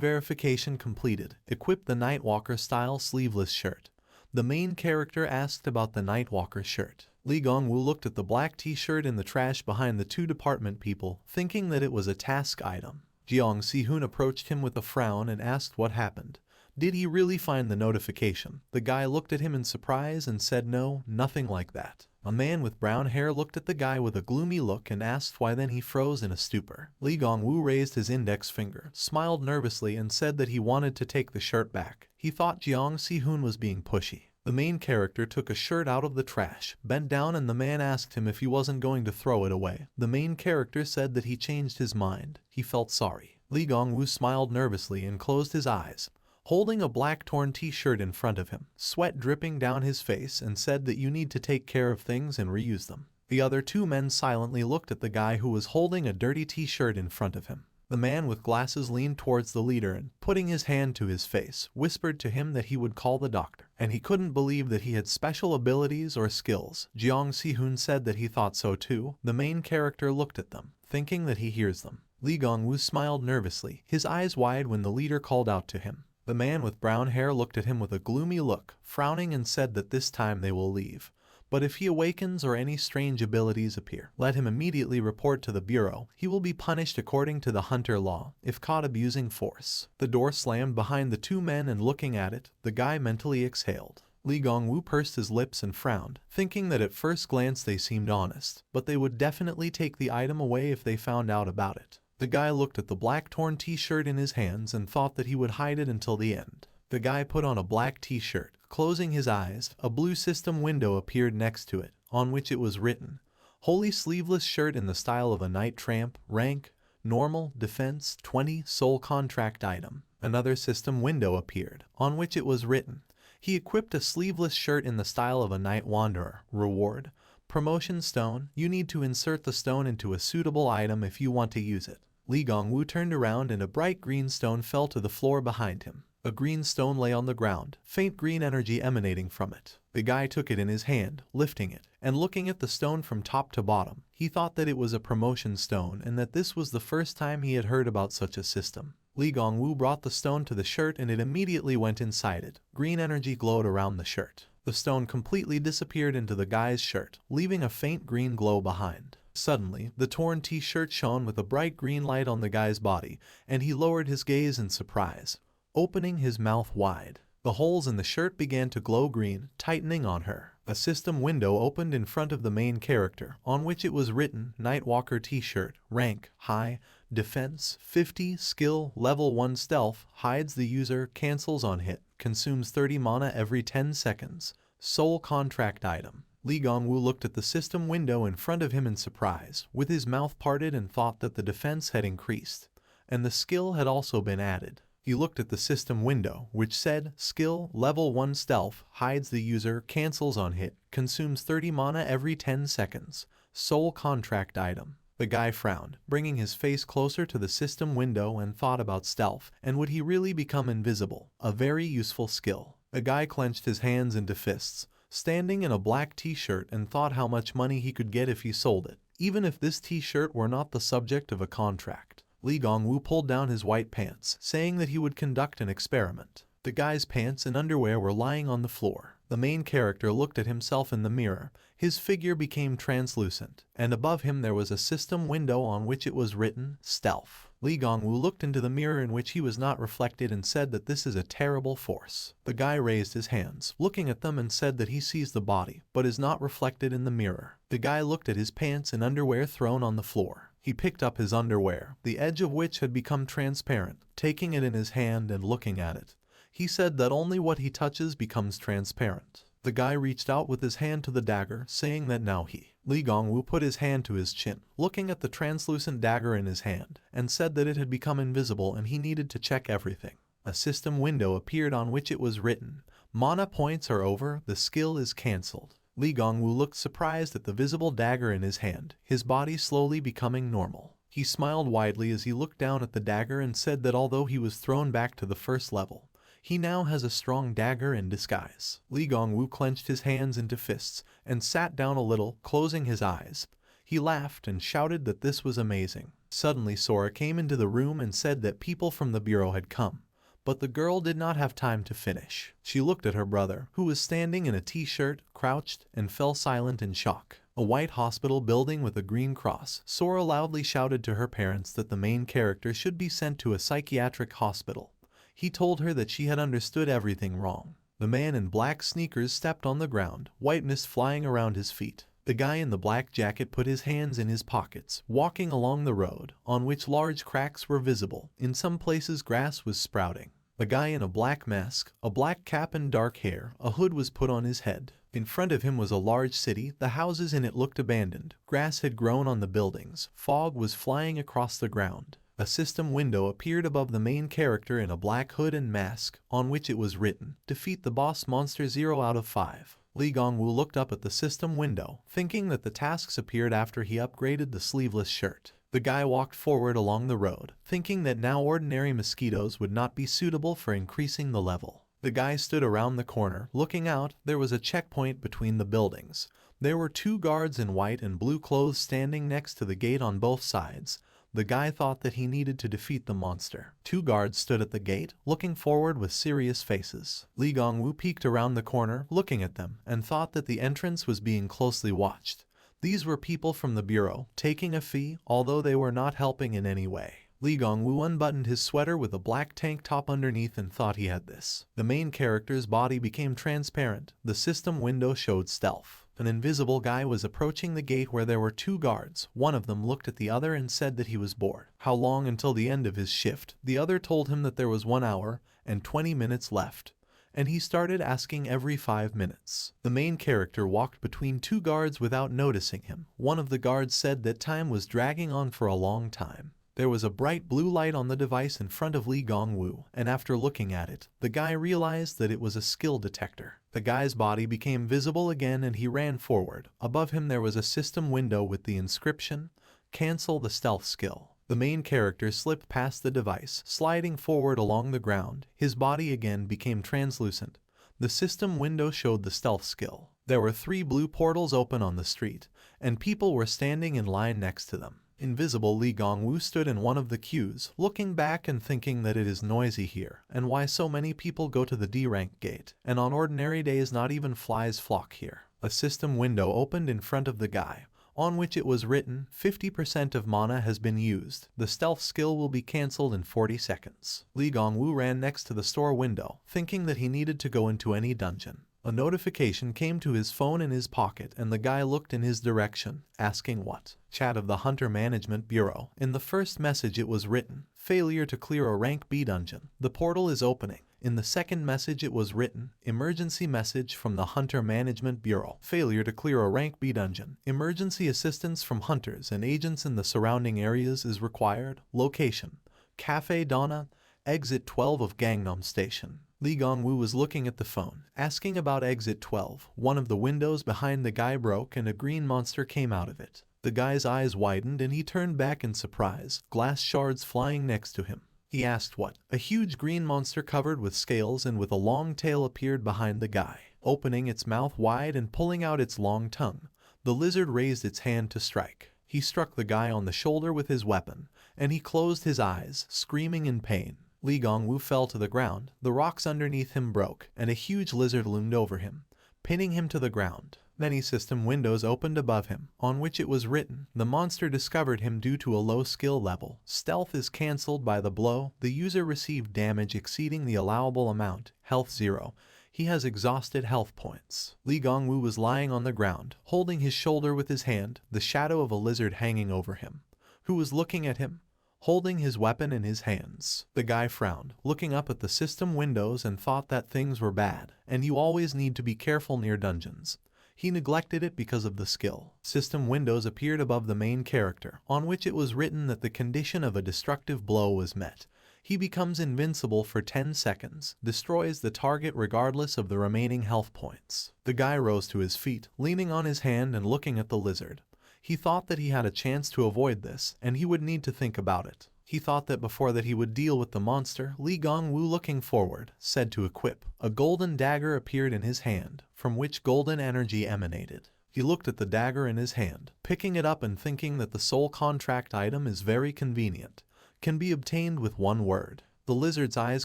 verification completed. Equip the Nightwalker style sleeveless shirt. The main character asked about the Nightwalker shirt. Li Gongwu looked at the black t-shirt in the trash behind the 2 department people, thinking that it was a task item. Jiang Si-hoon approached him with a frown and asked what happened. Did he really find the notification? The guy looked at him in surprise and said no, nothing like that. A man with brown hair looked at the guy with a gloomy look and asked why, then he froze in a stupor. Li Gongwu raised his index finger, smiled nervously and said that he wanted to take the shirt back. He thought Jiang Si-hoon was being pushy. The main character took a shirt out of the trash, bent down, and the man asked him if he wasn't going to throw it away. The main character said that he changed his mind. He felt sorry. Li Gongwu smiled nervously and closed his eyes, holding a black torn t-shirt in front of him, sweat dripping down his face, and said that you need to take care of things and reuse them. The other 2 men silently looked at the guy who was holding a dirty t-shirt in front of him. The man with glasses leaned towards the leader and, putting his hand to his face, whispered to him that he would call the doctor. And he couldn't believe that he had special abilities or skills. Jeong Si-hoon said that he thought so too. The main character looked at them, thinking that he hears them. Lee Gong-woo smiled nervously, his eyes wide when the leader called out to him. The man with brown hair looked at him with a gloomy look, frowning, and said that this time they will leave. But if he awakens or any strange abilities appear, let him immediately report to the bureau. He will be punished according to the hunter law, if caught abusing force. The door slammed behind the two men, and looking at it, the guy mentally exhaled. Lee Gong-woo pursed his lips and frowned, thinking that at first glance they seemed honest, but they would definitely take the item away if they found out about it. The guy looked at the black torn t-shirt in his hands and thought that he would hide it until the end. The guy put on a black t-shirt. Closing his eyes, a blue system window appeared next to it, on which it was written, "Holy sleeveless shirt in the style of a night tramp, rank, normal, defense, 20, soul contract item." Another system window appeared, on which it was written, "He equipped a sleeveless shirt in the style of a night wanderer, reward, promotion stone, you need to insert the stone into a suitable item if you want to use it." Lee Gong-woo turned around and a bright green stone fell to the floor behind him. A green stone lay on the ground, faint green energy emanating from it. The guy took it in his hand, lifting it, and looking at the stone from top to bottom. He thought that it was a promotion stone and that this was the first time he had heard about such a system. Lee Gong-woo brought the stone to the shirt and it immediately went inside it. Green energy glowed around the shirt. The stone completely disappeared into the guy's shirt, leaving a faint green glow behind. Suddenly, the torn t-shirt shone with a bright green light on the guy's body, and he lowered his gaze in surprise, opening his mouth wide. The holes in the shirt began to glow green, tightening on her. A system window opened in front of the main character, on which it was written, "Nightwalker t-shirt, rank, high, defense, 50, skill, level 1 stealth, hides the user, cancels on hit, consumes 30 mana every 10 seconds, soul contract item." Lee Gong-woo looked at the system window in front of him in surprise, with his mouth parted, and thought that the defense had increased, and the skill had also been added. He looked at the system window, which said, "Skill, level 1 stealth, hides the user, cancels on hit, consumes 30 mana every 10 seconds, soul contract item." The guy frowned, bringing his face closer to the system window, and thought about stealth, and would he really become invisible? A very useful skill. The guy clenched his hands into fists, standing in a black t-shirt, and thought how much money he could get if he sold it, even if this t-shirt were not the subject of a contract. Lee Gong-woo pulled down his white pants, saying that he would conduct an experiment. The guy's pants and underwear were lying on the floor. The main character looked at himself in the mirror. His figure became translucent, and above him there was a system window on which it was written, "Stealth." Lee Gong-woo looked into the mirror in which he was not reflected and said that this is a terrible force. The guy raised his hands, looking at them, and said that he sees the body, but is not reflected in the mirror. The guy looked at his pants and underwear thrown on the floor. He picked up his underwear, the edge of which had become transparent, taking it in his hand and looking at it. He said that only what he touches becomes transparent. The guy reached out with his hand to the dagger, saying that now Lee Gong-woo put his hand to his chin, looking at the translucent dagger in his hand, and said that it had become invisible and he needed to check everything. A system window appeared on which it was written, "Mana points are over, the skill is cancelled." Lee Gong-woo looked surprised at the visible dagger in his hand, his body slowly becoming normal. He smiled widely as he looked down at the dagger and said that although he was thrown back to the first level, he now has a strong dagger in disguise. Lee Gong-woo clenched his hands into fists and sat down a little, closing his eyes. He laughed and shouted that this was amazing. Suddenly Sora came into the room and said that people from the bureau had come. But the girl did not have time to finish. She looked at her brother, who was standing in a t-shirt, crouched, and fell silent in shock. A white hospital building with a green cross. Sora loudly shouted to her parents that the main character should be sent to a psychiatric hospital. He told her that she had understood everything wrong. The man in black sneakers stepped on the ground, whiteness flying around his feet. The guy in the black jacket put his hands in his pockets, walking along the road, on which large cracks were visible. In some places grass was sprouting. The guy in a black mask, a black cap and dark hair, a hood was put on his head. In front of him was a large city. The houses in it looked abandoned. Grass had grown on the buildings. Fog was flying across the ground. A system window appeared above the main character in a black hood and mask, on which it was written, "Defeat the boss monster 0 out of 5. Lee Gong-woo looked up at the system window, thinking that the tasks appeared after he upgraded the sleeveless shirt. The guy walked forward along the road, thinking that now ordinary mosquitoes would not be suitable for increasing the level. The guy stood around the corner, looking out. There was a checkpoint between the buildings. There were 2 guards in white and blue clothes standing next to the gate on both sides. The guy thought that he needed to defeat the monster. 2 guards stood at the gate, looking forward with serious faces. Li Gongwu peeked around the corner, looking at them, and thought that the entrance was being closely watched. These were people from the bureau, taking a fee, although they were not helping in any way. Li Gongwu unbuttoned his sweater with a black tank top underneath and thought he had this. The main character's body became transparent. The system window showed stealth. An invisible guy was approaching the gate where there were 2 guards. One of them looked at the other and said that he was bored. How long until the end of his shift? The other told him that there was 1 hour and 20 minutes left, and he started asking every 5 minutes. The main character walked between 2 guards without noticing him. One of the guards said that time was dragging on for a long time. There was a bright blue light on the device in front of Li Gongwu, and after looking at it, the guy realized that it was a skill detector. The guy's body became visible again and he ran forward. Above him there was a system window with the inscription, "Cancel the stealth skill." The main character slipped past the device, sliding forward along the ground. His body again became translucent. The system window showed the stealth skill. There were 3 blue portals open on the street, and people were standing in line next to them. Invisible Li Gongwu stood in one of the queues, looking back and thinking that it is noisy here, and why so many people go to the D-rank gate, and on ordinary days not even flies flock here. A system window opened in front of the guy, on which it was written, 50% of mana has been used. The stealth skill will be cancelled in 40 seconds. Li Gongwu ran next to the store window, thinking that he needed to go into any dungeon. A notification came to his phone in his pocket and the guy looked in his direction, asking what? Chat of the Hunter Management Bureau. In the first message it was written, failure to clear a rank B dungeon. The portal is opening. In the second message it was written, emergency message from the Hunter Management Bureau. Failure to clear a rank B dungeon. Emergency assistance from hunters and agents in the surrounding areas is required. Location, Cafe Donna, exit 12 of Gangnam Station. Li Gongwu was looking at the phone, asking about exit 12. One of the windows behind the guy broke and a green monster came out of it. The guy's eyes widened and he turned back in surprise, glass shards flying next to him. He asked what? A huge green monster covered with scales and with a long tail appeared behind the guy, opening its mouth wide and pulling out its long tongue. The lizard raised its hand to strike. He struck the guy on the shoulder with his weapon, and he closed his eyes, screaming in pain. Li Gongwu fell to the ground, the rocks underneath him broke, and a huge lizard loomed over him, pinning him to the ground. Many system windows opened above him, on which it was written, the monster discovered him due to a low skill level. Stealth is cancelled by the blow. The user received damage exceeding the allowable amount. Health 0. He has exhausted health points. Li Gongwu was lying on the ground, holding his shoulder with his hand, the shadow of a lizard hanging over him. Who was looking at him? Holding his weapon in his hands. The guy frowned, looking up at the system windows and thought that things were bad, and you always need to be careful near dungeons. He neglected it because of the skill. System windows appeared above the main character, on which it was written that the condition of a destructive blow was met. He becomes invincible for 10 seconds, destroys the target regardless of the remaining health points. The guy rose to his feet, leaning on his hand and looking at the lizard. He thought that he had a chance to avoid this, and he would need to think about it. He thought that before that he would deal with the monster. Li Gongwu, looking forward, said to equip. A golden dagger appeared in his hand, from which golden energy emanated. He looked at the dagger in his hand, picking it up and thinking that the soul contract item is very convenient. Can be obtained with one word. The lizard's eyes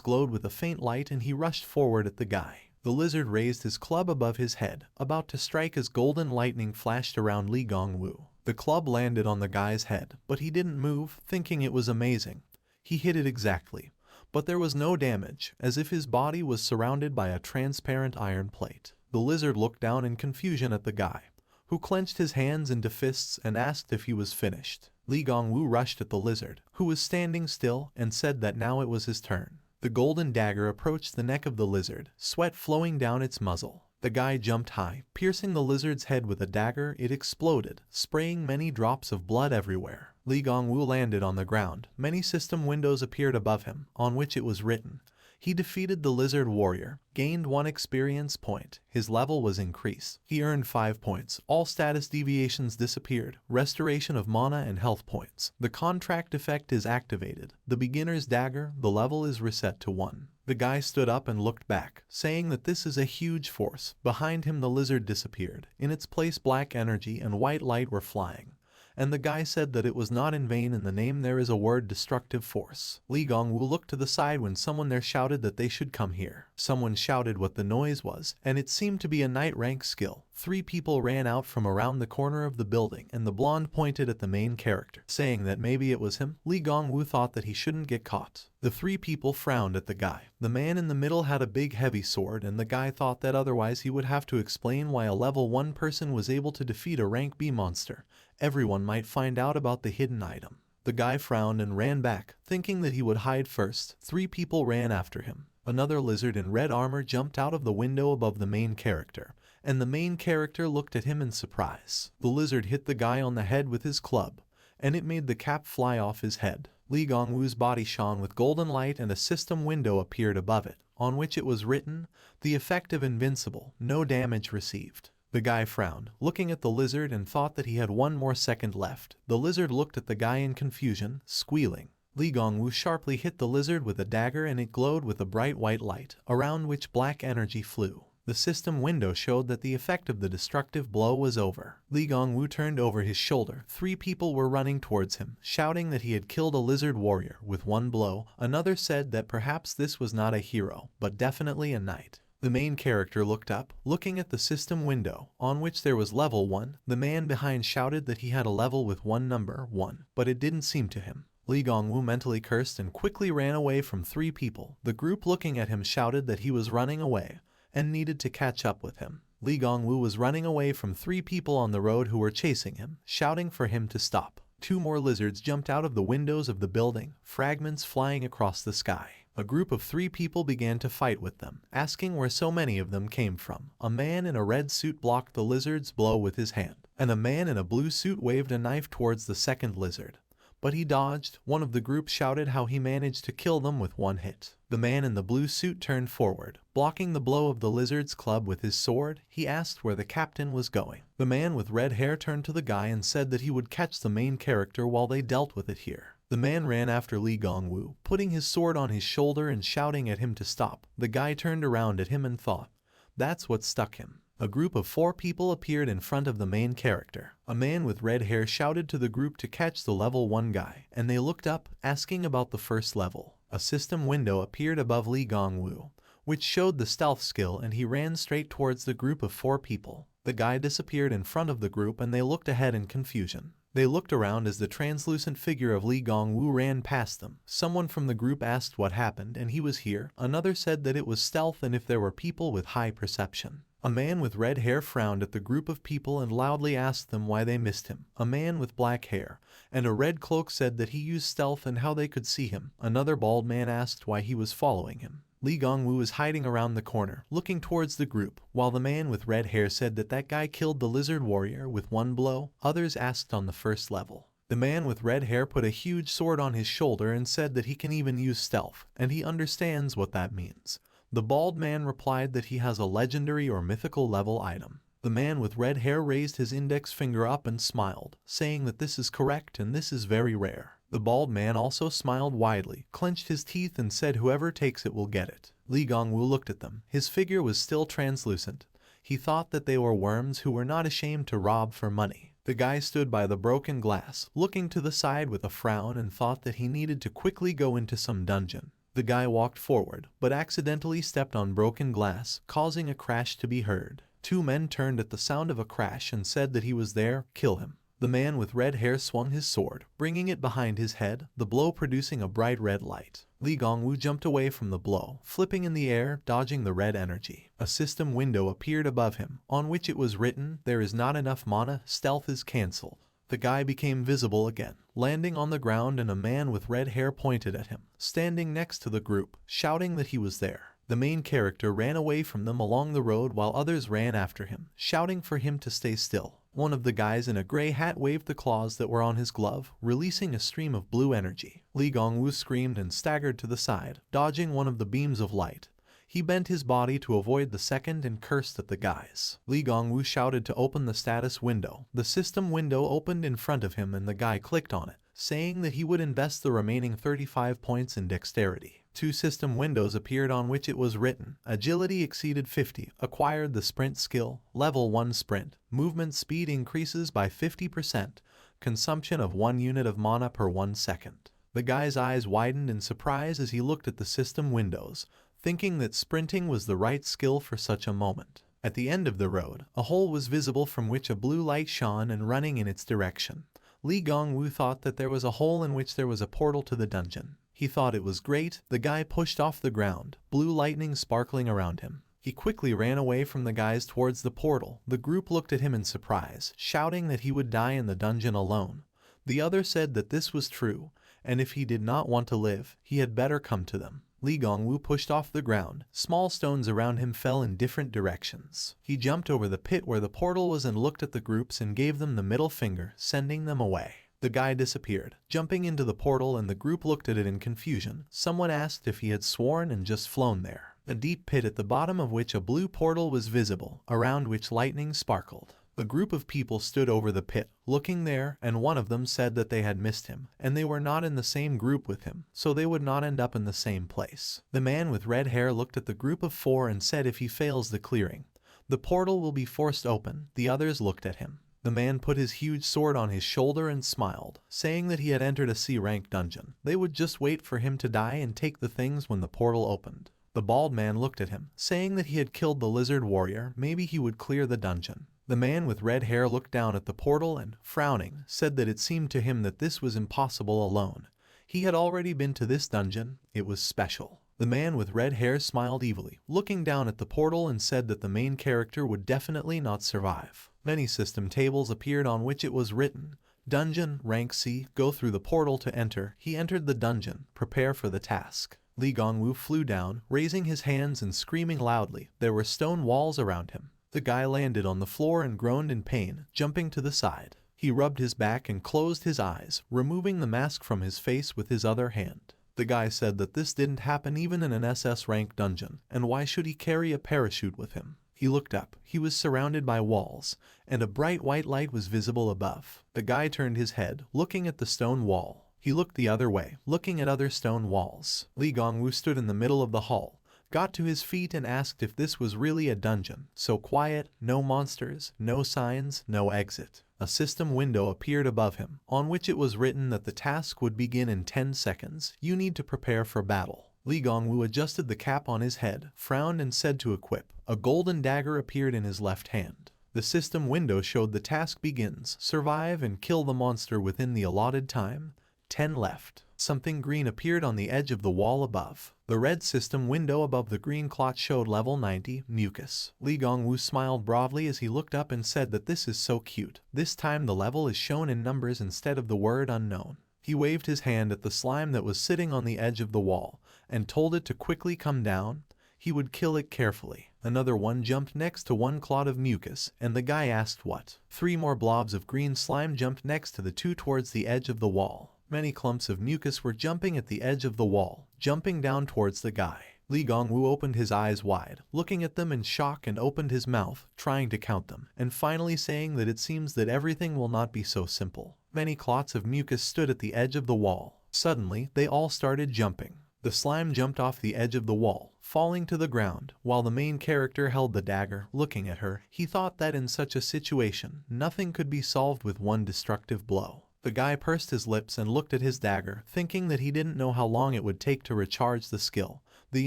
glowed with a faint light and he rushed forward at the guy. The lizard raised his club above his head, about to strike as golden lightning flashed around Li Gongwu. The club landed on the guy's head, but he didn't move, thinking it was amazing. He hit it exactly, but there was no damage, as if his body was surrounded by a transparent iron plate. The lizard looked down in confusion at the guy, who clenched his hands into fists and asked if he was finished. Li Gongwu rushed at the lizard, who was standing still, and said that now it was his turn. The golden dagger approached the neck of the lizard, sweat flowing down its muzzle. The guy jumped high, piercing the lizard's head with a dagger. It exploded, spraying many drops of blood everywhere. Li Gongwu landed on the ground. Many system windows appeared above him, on which it was written, He defeated the lizard warrior, gained 1 experience point, his level was increased. He earned 5 points, all status deviations disappeared, restoration of mana and health points. The contract effect is activated. The beginner's dagger, the level is reset to 1. The guy stood up and looked back, saying that this is a huge force. Behind him the lizard disappeared. In its place black energy and white light were flying. And the guy said that it was not in vain in the name there is a word destructive force. Li Gongwu looked to the side when someone there shouted that they should come here. Someone shouted what the noise was, and it seemed to be a knight rank skill. 3 people ran out from around the corner of the building, and the blonde pointed at the main character, saying that maybe it was him. Li Gongwu thought that he shouldn't get caught. The 3 people frowned at the guy. The man in the middle had a big heavy sword, and the guy thought that otherwise he would have to explain why a level 1 person was able to defeat a rank B monster. Everyone might find out about the hidden item. The guy frowned and ran back, thinking that he would hide first. 3 people ran after him. Another lizard in red armor jumped out of the window above the main character, and the main character looked at him in surprise. The lizard hit the guy on the head with his club, and it made the cap fly off his head. Li Gongwu's body shone with golden light and a system window appeared above it, on which it was written, "The effect of invincible, no damage received." The guy frowned, looking at the lizard and thought that he had 1 more second left. The lizard looked at the guy in confusion, squealing. Li Gongwu sharply hit the lizard with a dagger and it glowed with a bright white light, around which black energy flew. The system window showed that the effect of the destructive blow was over. Li Gongwu turned over his shoulder. 3 people were running towards him, shouting that he had killed a lizard warrior with 1 blow. Another said that perhaps this was not a hero, but definitely a knight. The main character looked up, looking at the system window, on which there was level 1. The man behind shouted that he had a level with 1 number 1, but it didn't seem to him. Li Gongwu mentally cursed and quickly ran away from 3 people. The group looking at him shouted that he was running away, and needed to catch up with him. Li Gongwu was running away from 3 people on the road who were chasing him, shouting for him to stop. 2 more lizards jumped out of the windows of the building, fragments flying across the sky. A group of 3 people began to fight with them, asking where so many of them came from. A man in a red suit blocked the lizard's blow with his hand, and a man in a blue suit waved a knife towards the second lizard. But he dodged. One of the group shouted how he managed to kill them with 1 hit. The man in the blue suit turned forward, blocking the blow of the lizard's club with his sword. He asked where the captain was going. The man with red hair turned to the guy and said that he would catch the main character while they dealt with it here. The man ran after Li Gongwu, putting his sword on his shoulder and shouting at him to stop. The guy turned around at him and thought, that's what stuck him. A group of 4 people appeared in front of the main character. A man with red hair shouted to the group to catch the level 1 guy, and they looked up, asking about the first level. A system window appeared above Li Gongwu, which showed the stealth skill, and he ran straight towards the group of 4 people. The guy disappeared in front of the group and they looked ahead in confusion. They looked around as the translucent figure of Li Gongwu ran past them. Someone from the group asked what happened and he was here. Another said that it was stealth and if there were people with high perception. A man with red hair frowned at the group of people and loudly asked them why they missed him. A man with black hair and a red cloak said that he used stealth and how they could see him. Another bald man asked why he was following him. Li Gongwu was hiding around the corner, looking towards the group, while the man with red hair said that that guy killed the lizard warrior with 1 blow. Others asked on the first level. The man with red hair put a huge sword on his shoulder and said that he can even use stealth, and he understands what that means. The bald man replied that he has a legendary or mythical level item. The man with red hair raised his index finger up and smiled, saying that this is correct and this is very rare. The bald man also smiled widely, clenched his teeth and said whoever takes it will get it. Li Gongwu looked at them. His figure was still translucent. He thought that they were worms who were not ashamed to rob for money. The guy stood by the broken glass, looking to the side with a frown and thought that he needed to quickly go into some dungeon. The guy walked forward, but accidentally stepped on broken glass, causing a crash to be heard. 2 men turned at the sound of a crash and said that he was there. Kill him. The man with red hair swung his sword, bringing it behind his head, the blow producing a bright red light. Li Gongwu jumped away from the blow, flipping in the air, dodging the red energy. A system window appeared above him, on which it was written, "There is not enough mana, stealth is cancelled." The guy became visible again, landing on the ground, and a man with red hair pointed at him, standing next to the group, shouting that he was there. The main character ran away from them along the road while others ran after him, shouting for him to stay still. One of the guys in a gray hat waved the claws that were on his glove, releasing a stream of blue energy. Li Gongwu screamed and staggered to the side, dodging one of the beams of light. He bent his body to avoid the second and cursed at the guys. Li Gongwu shouted to open the status window. The system window opened in front of him and the guy clicked on it, saying that he would invest the remaining 35 points in dexterity. 2 system windows appeared on which it was written, agility exceeded 50, acquired the sprint skill, level 1 sprint, movement speed increases by 50%, consumption of 1 unit of mana per 1 second. The guy's eyes widened in surprise as he looked at the system windows, thinking that sprinting was the right skill for such a moment. At the end of the road, a hole was visible from which a blue light shone and running in its direction. Li Gongwu thought that there was a hole in which there was a portal to the dungeon. He thought it was great. The guy pushed off the ground, blue lightning sparkling around him. He quickly ran away from the guys towards the portal. The group looked at him in surprise, shouting that he would die in the dungeon alone. The other said that this was true, and if he did not want to live, he had better come to them. Li Gongwu pushed off the ground. Small stones around him fell in different directions. He jumped over the pit where the portal was and looked at the groups and gave them the middle finger, sending them away. The guy disappeared, jumping into the portal, and the group looked at it in confusion. Someone asked if he had sworn and just flown there. A deep pit at the bottom of which a blue portal was visible, around which lightning sparkled. A group of people stood over the pit, looking there, and one of them said that they had missed him, and they were not in the same group with him, so they would not end up in the same place. The man with red hair looked at the group of 4 and said if he fails the clearing, the portal will be forced open. The others looked at him. The man put his huge sword on his shoulder and smiled, saying that he had entered a C-rank dungeon. They would just wait for him to die and take the things when the portal opened. The bald man looked at him, saying that he had killed the lizard warrior. Maybe he would clear the dungeon. The man with red hair looked down at the portal and, frowning, said that it seemed to him that this was impossible alone. He had already been to this dungeon. It was special. The man with red hair smiled evilly, looking down at the portal, and said that the main character would definitely not survive. Many system tables appeared on which it was written, Dungeon, Rank C, go through the portal to enter. He entered the dungeon. Prepare for the task. Li Gongwu flew down, raising his hands and screaming loudly. There were stone walls around him. The guy landed on the floor and groaned in pain, jumping to the side. He rubbed his back and closed his eyes, removing the mask from his face with his other hand. The guy said that this didn't happen even in an SS-ranked dungeon, and why should he carry a parachute with him? He looked up. He was surrounded by walls, and a bright white light was visible above. The guy turned his head, looking at the stone wall. He looked the other way, looking at other stone walls. Li Gongwu stood in the middle of the hall, got to his feet and asked if this was really a dungeon. So quiet, no monsters, no signs, no exit. A system window appeared above him, on which it was written that the task would begin in 10 seconds. You need to prepare for battle. Li Gongwu adjusted the cap on his head, frowned and said to equip. A golden dagger appeared in his left hand. The system window showed the task begins. Survive and kill the monster within the allotted time. 10 left. Something green appeared on the edge of the wall above. The red system window above the green clot showed level 90, mucus. Li Gongwu smiled broadly as he looked up and said that this is so cute. This time the level is shown in numbers instead of the word unknown. He waved his hand at the slime that was sitting on the edge of the wall, and told it to quickly come down. He would kill it carefully. Another one jumped next to one clot of mucus, and the guy asked what. 3 more blobs of green slime jumped next to the 2 towards the edge of the wall. Many clumps of mucus were jumping at the edge of the wall, jumping down towards the guy. Li Gongwu opened his eyes wide, looking at them in shock, and opened his mouth, trying to count them, and finally saying that it seems that everything will not be so simple. Many clots of mucus stood at the edge of the wall. Suddenly, they all started jumping. The slime jumped off the edge of the wall, falling to the ground, while the main character held the dagger, looking at her. He thought that in such a situation, nothing could be solved with one destructive blow. The guy pursed his lips and looked at his dagger, thinking that he didn't know how long it would take to recharge the skill. The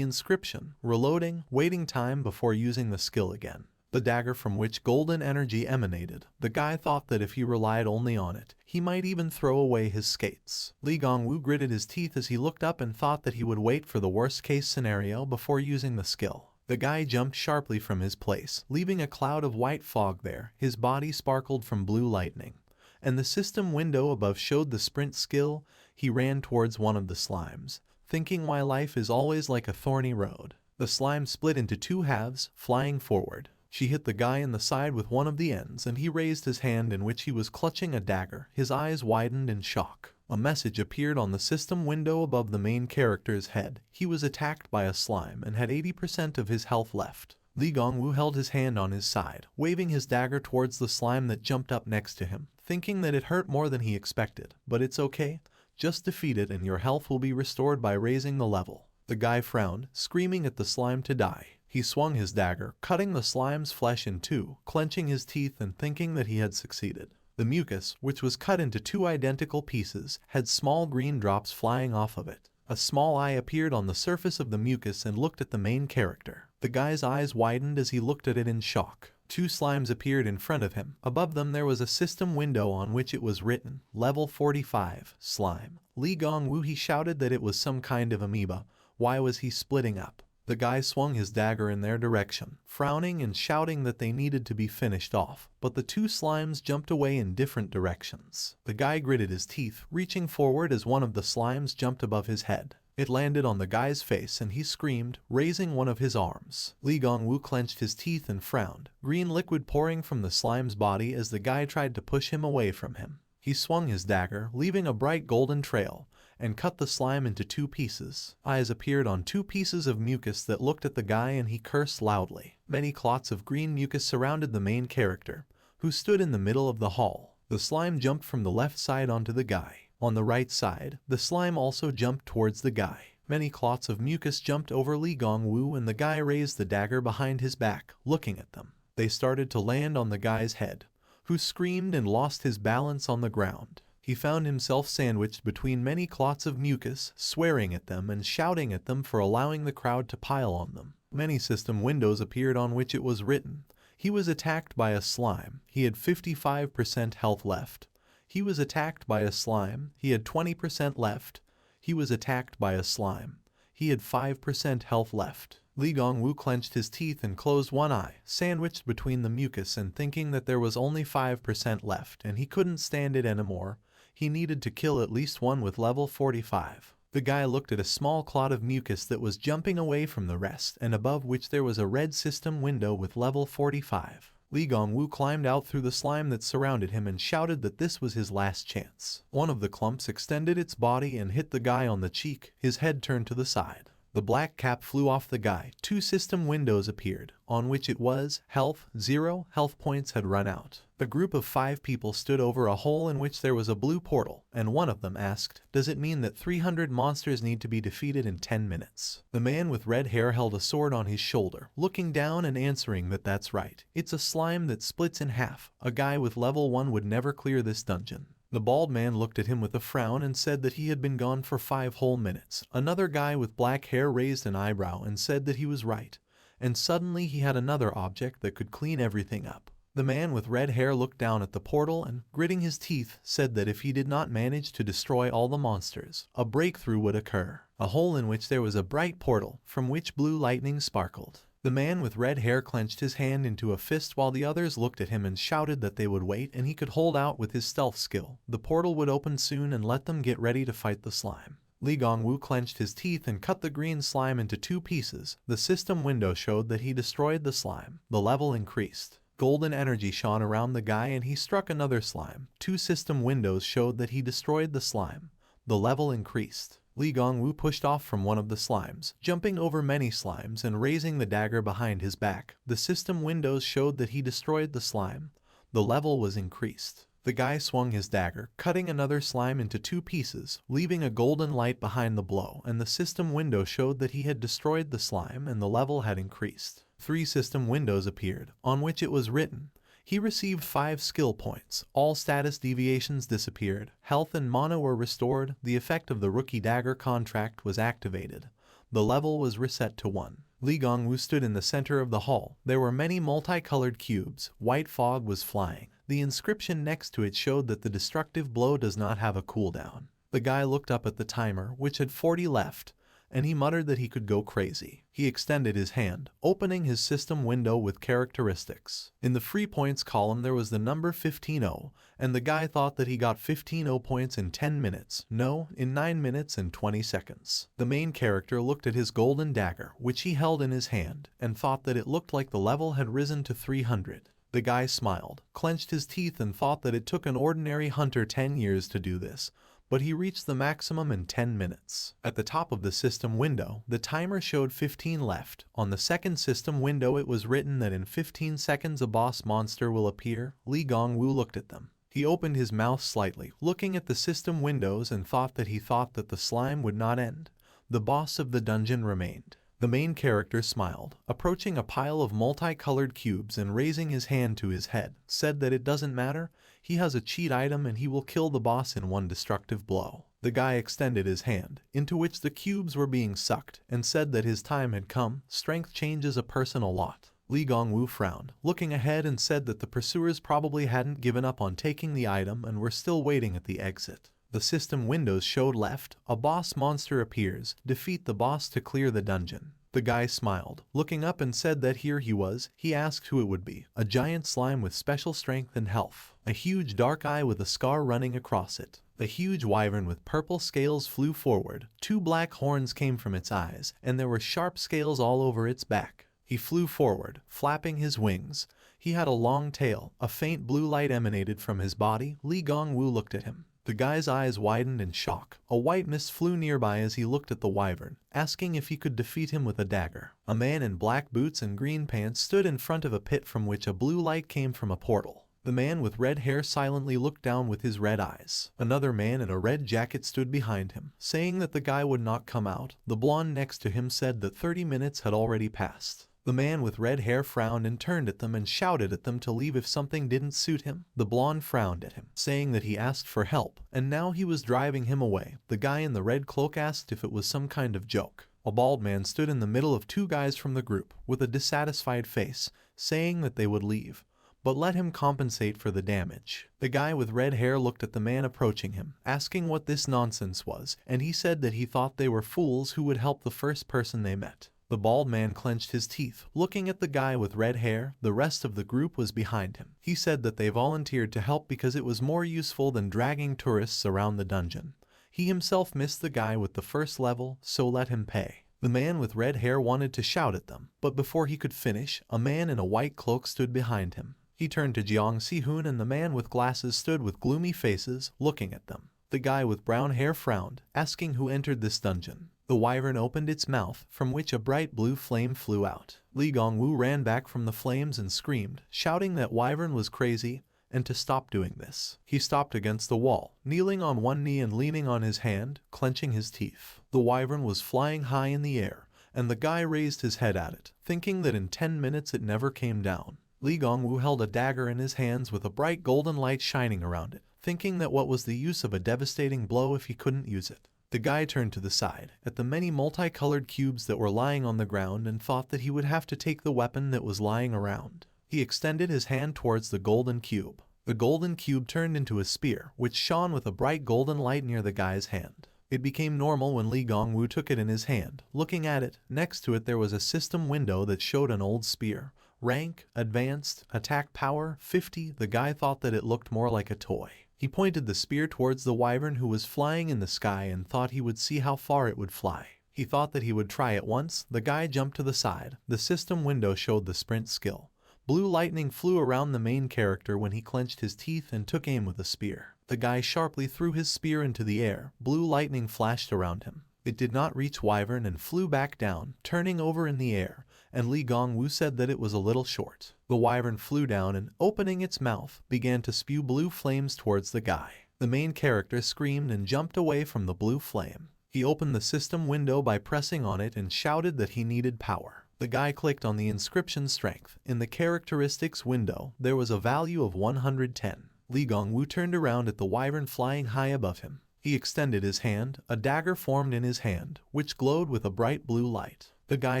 inscription, reloading, waiting time before using the skill again. The dagger from which golden energy emanated. The guy thought that if he relied only on it, he might even throw away his skates. Li Gongwu gritted his teeth as he looked up and thought that he would wait for the worst-case scenario before using the skill. The guy jumped sharply from his place, leaving a cloud of white fog there. His body sparkled from blue lightning, and the system window above showed the sprint skill. He ran towards one of the slimes, thinking why life is always like a thorny road. The slime split into 2 halves, flying forward. She hit the guy in the side with one of the ends and he raised his hand in which he was clutching a dagger. His eyes widened in shock. A message appeared on the system window above the main character's head. He was attacked by a slime and had 80% of his health left. Li Gongwu held his hand on his side, waving his dagger towards the slime that jumped up next to him, thinking that it hurt more than he expected. But it's okay. Just defeat it and your health will be restored by raising the level. The guy frowned, screaming at the slime to die. He swung his dagger, cutting the slime's flesh in two, clenching his teeth and thinking that he had succeeded. The mucus, which was cut into two identical pieces, had small green drops flying off of it. A small eye appeared on the surface of the mucus and looked at the main character. The guy's eyes widened as he looked at it in shock. Two slimes appeared in front of him. Above them there was a system window on which it was written, Level 45, Slime. Li Gongwu, he shouted that it was some kind of amoeba. Why was he splitting up? The guy swung his dagger in their direction, frowning and shouting that they needed to be finished off, but the two slimes jumped away in different directions. The guy gritted his teeth, reaching forward as one of the slimes jumped above his head. It landed on the guy's face and he screamed, raising one of his arms. Li Gongwu clenched his teeth and frowned, green liquid pouring from the slime's body as the guy tried to push him away from him. He swung his dagger, leaving a bright golden trail, and cut the slime into two pieces. Eyes appeared on two pieces of mucus that looked at the guy and he cursed loudly. Many clots of green mucus surrounded the main character, who stood in the middle of the hall. The slime jumped from the left side onto the guy. On the right side, the slime also jumped towards the guy. Many clots of mucus jumped over Li Gongwu and the guy raised the dagger behind his back, looking at them. They started to land on the guy's head, who screamed and lost his balance on the ground. He found himself sandwiched between many clots of mucus, swearing at them and shouting at them for allowing the crowd to pile on them. Many system windows appeared on which it was written, he was attacked by a slime. He had 55% health left. He was attacked by a slime. He had 20% left. He was attacked by a slime. He had 5% health left. Li Gongwu clenched his teeth and closed one eye, sandwiched between the mucus and thinking that there was only 5% left and he couldn't stand it anymore. He needed to kill at least one with level 45. The guy looked at a small clot of mucus that was jumping away from the rest and above which there was a red system window with level 45. Li Gongwu climbed out through the slime that surrounded him and shouted that this was his last chance. One of the clumps extended its body and hit the guy on the cheek. His head turned to the side. The black cap flew off the guy. Two system windows appeared, on which it was, health, 0 health points had run out. A group of 5 people stood over a hole in which there was a blue portal, and one of them asked, does it mean that 300 monsters need to be defeated in 10 minutes? The man with red hair held a sword on his shoulder, looking down and answering that that's right. It's a slime that splits in half. A guy with level 1 would never clear this dungeon. The bald man looked at him with a frown and said that he had been gone for 5 whole minutes. Another guy with black hair raised an eyebrow and said that he was right. And suddenly he had another object that could clean everything up. The man with red hair looked down at the portal and, gritting his teeth, said that if he did not manage to destroy all the monsters, a breakthrough would occur. A hole in which there was a bright portal, from which blue lightning sparkled. The man with red hair clenched his hand into a fist while the others looked at him and shouted that they would wait and he could hold out with his stealth skill. The portal would open soon and let them get ready to fight the slime. Li Gongwu clenched his teeth and cut the green slime into 2 pieces. The system window showed that he destroyed the slime. The level increased. Golden energy shone around the guy and he struck another slime. 2 system windows showed that he destroyed the slime. The level increased. Li Gongwu pushed off from one of the slimes, jumping over many slimes and raising the dagger behind his back. The system windows showed that he destroyed the slime. The level was increased. The guy swung his dagger, cutting another slime into 2 pieces, leaving a golden light behind the blow, and the system window showed that he had destroyed the slime and the level had increased. 3 system windows appeared, on which it was written, he received 5 skill points. All status deviations disappeared. Health and mana were restored. The effect of the rookie dagger contract was activated. The level was reset to 1. Li Gongwu stood in the center of the hall. There were many multicolored cubes. White fog was flying. The inscription next to it showed that the destructive blow does not have a cooldown. The guy looked up at the timer, which had 40 left. and he muttered that he could go crazy. He extended his hand, opening his system window with characteristics. In the free points column there was the number 15-0, and the guy thought that he got 15-0 points in 10 minutes, no, in 9 minutes and 20 seconds. The main character looked at his golden dagger, which he held in his hand, and thought that it looked like the level had risen to 300. The guy smiled, clenched his teeth and thought that it took an ordinary hunter 10 years to do this, but he reached the maximum in 10 minutes. At the top of the system window, the timer showed 15 left. On the second system window it was written that in 15 seconds a boss monster will appear. Li Gongwu looked at them. He opened his mouth slightly, looking at the system windows, and thought that the slime would not end. The boss of the dungeon remained. The main character smiled, approaching a pile of multicolored cubes and raising his hand to his head, said that it doesn't matter, he has a cheat item and he will kill the boss in one destructive blow. The guy extended his hand, into which the cubes were being sucked, and said that his time had come. Strength changes a person a lot. Li Gongwu frowned, looking ahead, and said that the pursuers probably hadn't given up on taking the item and were still waiting at the exit. The system windows showed left, a boss monster appears, defeat the boss to clear the dungeon. The guy smiled, looking up, and said that here he was. He asked who it would be. A giant slime with special strength and health. A huge dark eye with a scar running across it. A huge wyvern with purple scales flew forward. 2 black horns came from its eyes, and there were sharp scales all over its back. He flew forward, flapping his wings. He had a long tail. A faint blue light emanated from his body. Li Gongwu looked at him. The guy's eyes widened in shock. A white mist flew nearby as he looked at the wyvern, asking if he could defeat him with a dagger. A man in black boots and green pants stood in front of a pit from which a blue light came from a portal. The man with red hair silently looked down with his red eyes. Another man in a red jacket stood behind him, saying that the guy would not come out. The blonde next to him said that 30 minutes had already passed. The man with red hair frowned and turned at them and shouted at them to leave if something didn't suit him. The blonde frowned at him, saying that he asked for help, and now he was driving him away. The guy in the red cloak asked if it was some kind of joke. A bald man stood in the middle of 2 guys from the group, with a dissatisfied face, saying that they would leave, but let him compensate for the damage. The guy with red hair looked at the man approaching him, asking what this nonsense was, and he said that he thought they were fools who would help the first person they met. The bald man clenched his teeth, looking at the guy with red hair. The rest of the group was behind him. He said that they volunteered to help because it was more useful than dragging tourists around the dungeon. He himself missed the guy with the first level, so let him pay. The man with red hair wanted to shout at them, but before he could finish, a man in a white cloak stood behind him. He turned to Jiang Sihun, and the man with glasses stood with gloomy faces, looking at them. The guy with brown hair frowned, asking who entered this dungeon. The wyvern opened its mouth, from which a bright blue flame flew out. Li Gongwu ran back from the flames and screamed, shouting that wyvern was crazy, and to stop doing this. He stopped against the wall, kneeling on one knee and leaning on his hand, clenching his teeth. The wyvern was flying high in the air, and the guy raised his head at it, thinking that in 10 minutes it never came down. Li Gongwu held a dagger in his hands with a bright golden light shining around it, thinking that what was the use of a devastating blow if he couldn't use it. The guy turned to the side, at the many multicolored cubes that were lying on the ground, and thought that he would have to take the weapon that was lying around. He extended his hand towards the golden cube. The golden cube turned into a spear, which shone with a bright golden light near the guy's hand. It became normal when Li Gongwu took it in his hand. Looking at it, next to it there was a system window that showed an old spear. Rank, Advanced, Attack Power, 50. The guy thought that it looked more like a toy. He pointed the spear towards the wyvern who was flying in the sky and thought he would see how far it would fly. He thought that he would try it once. The guy jumped to the side. The system window showed the sprint skill. Blue lightning flew around the main character when he clenched his teeth and took aim with a spear. The guy sharply threw his spear into the air. Blue lightning flashed around him. It did not reach wyvern and flew back down, turning over in the air, and Li Gongwu said that it was a little short. The wyvern flew down and, opening its mouth, began to spew blue flames towards the guy. The main character screamed and jumped away from the blue flame. He opened the system window by pressing on it and shouted that he needed power. The guy clicked on the inscription strength. In the characteristics window, there was a value of 110. Li Gongwu turned around at the wyvern flying high above him. He extended his hand. A dagger formed in his hand, which glowed with a bright blue light. The guy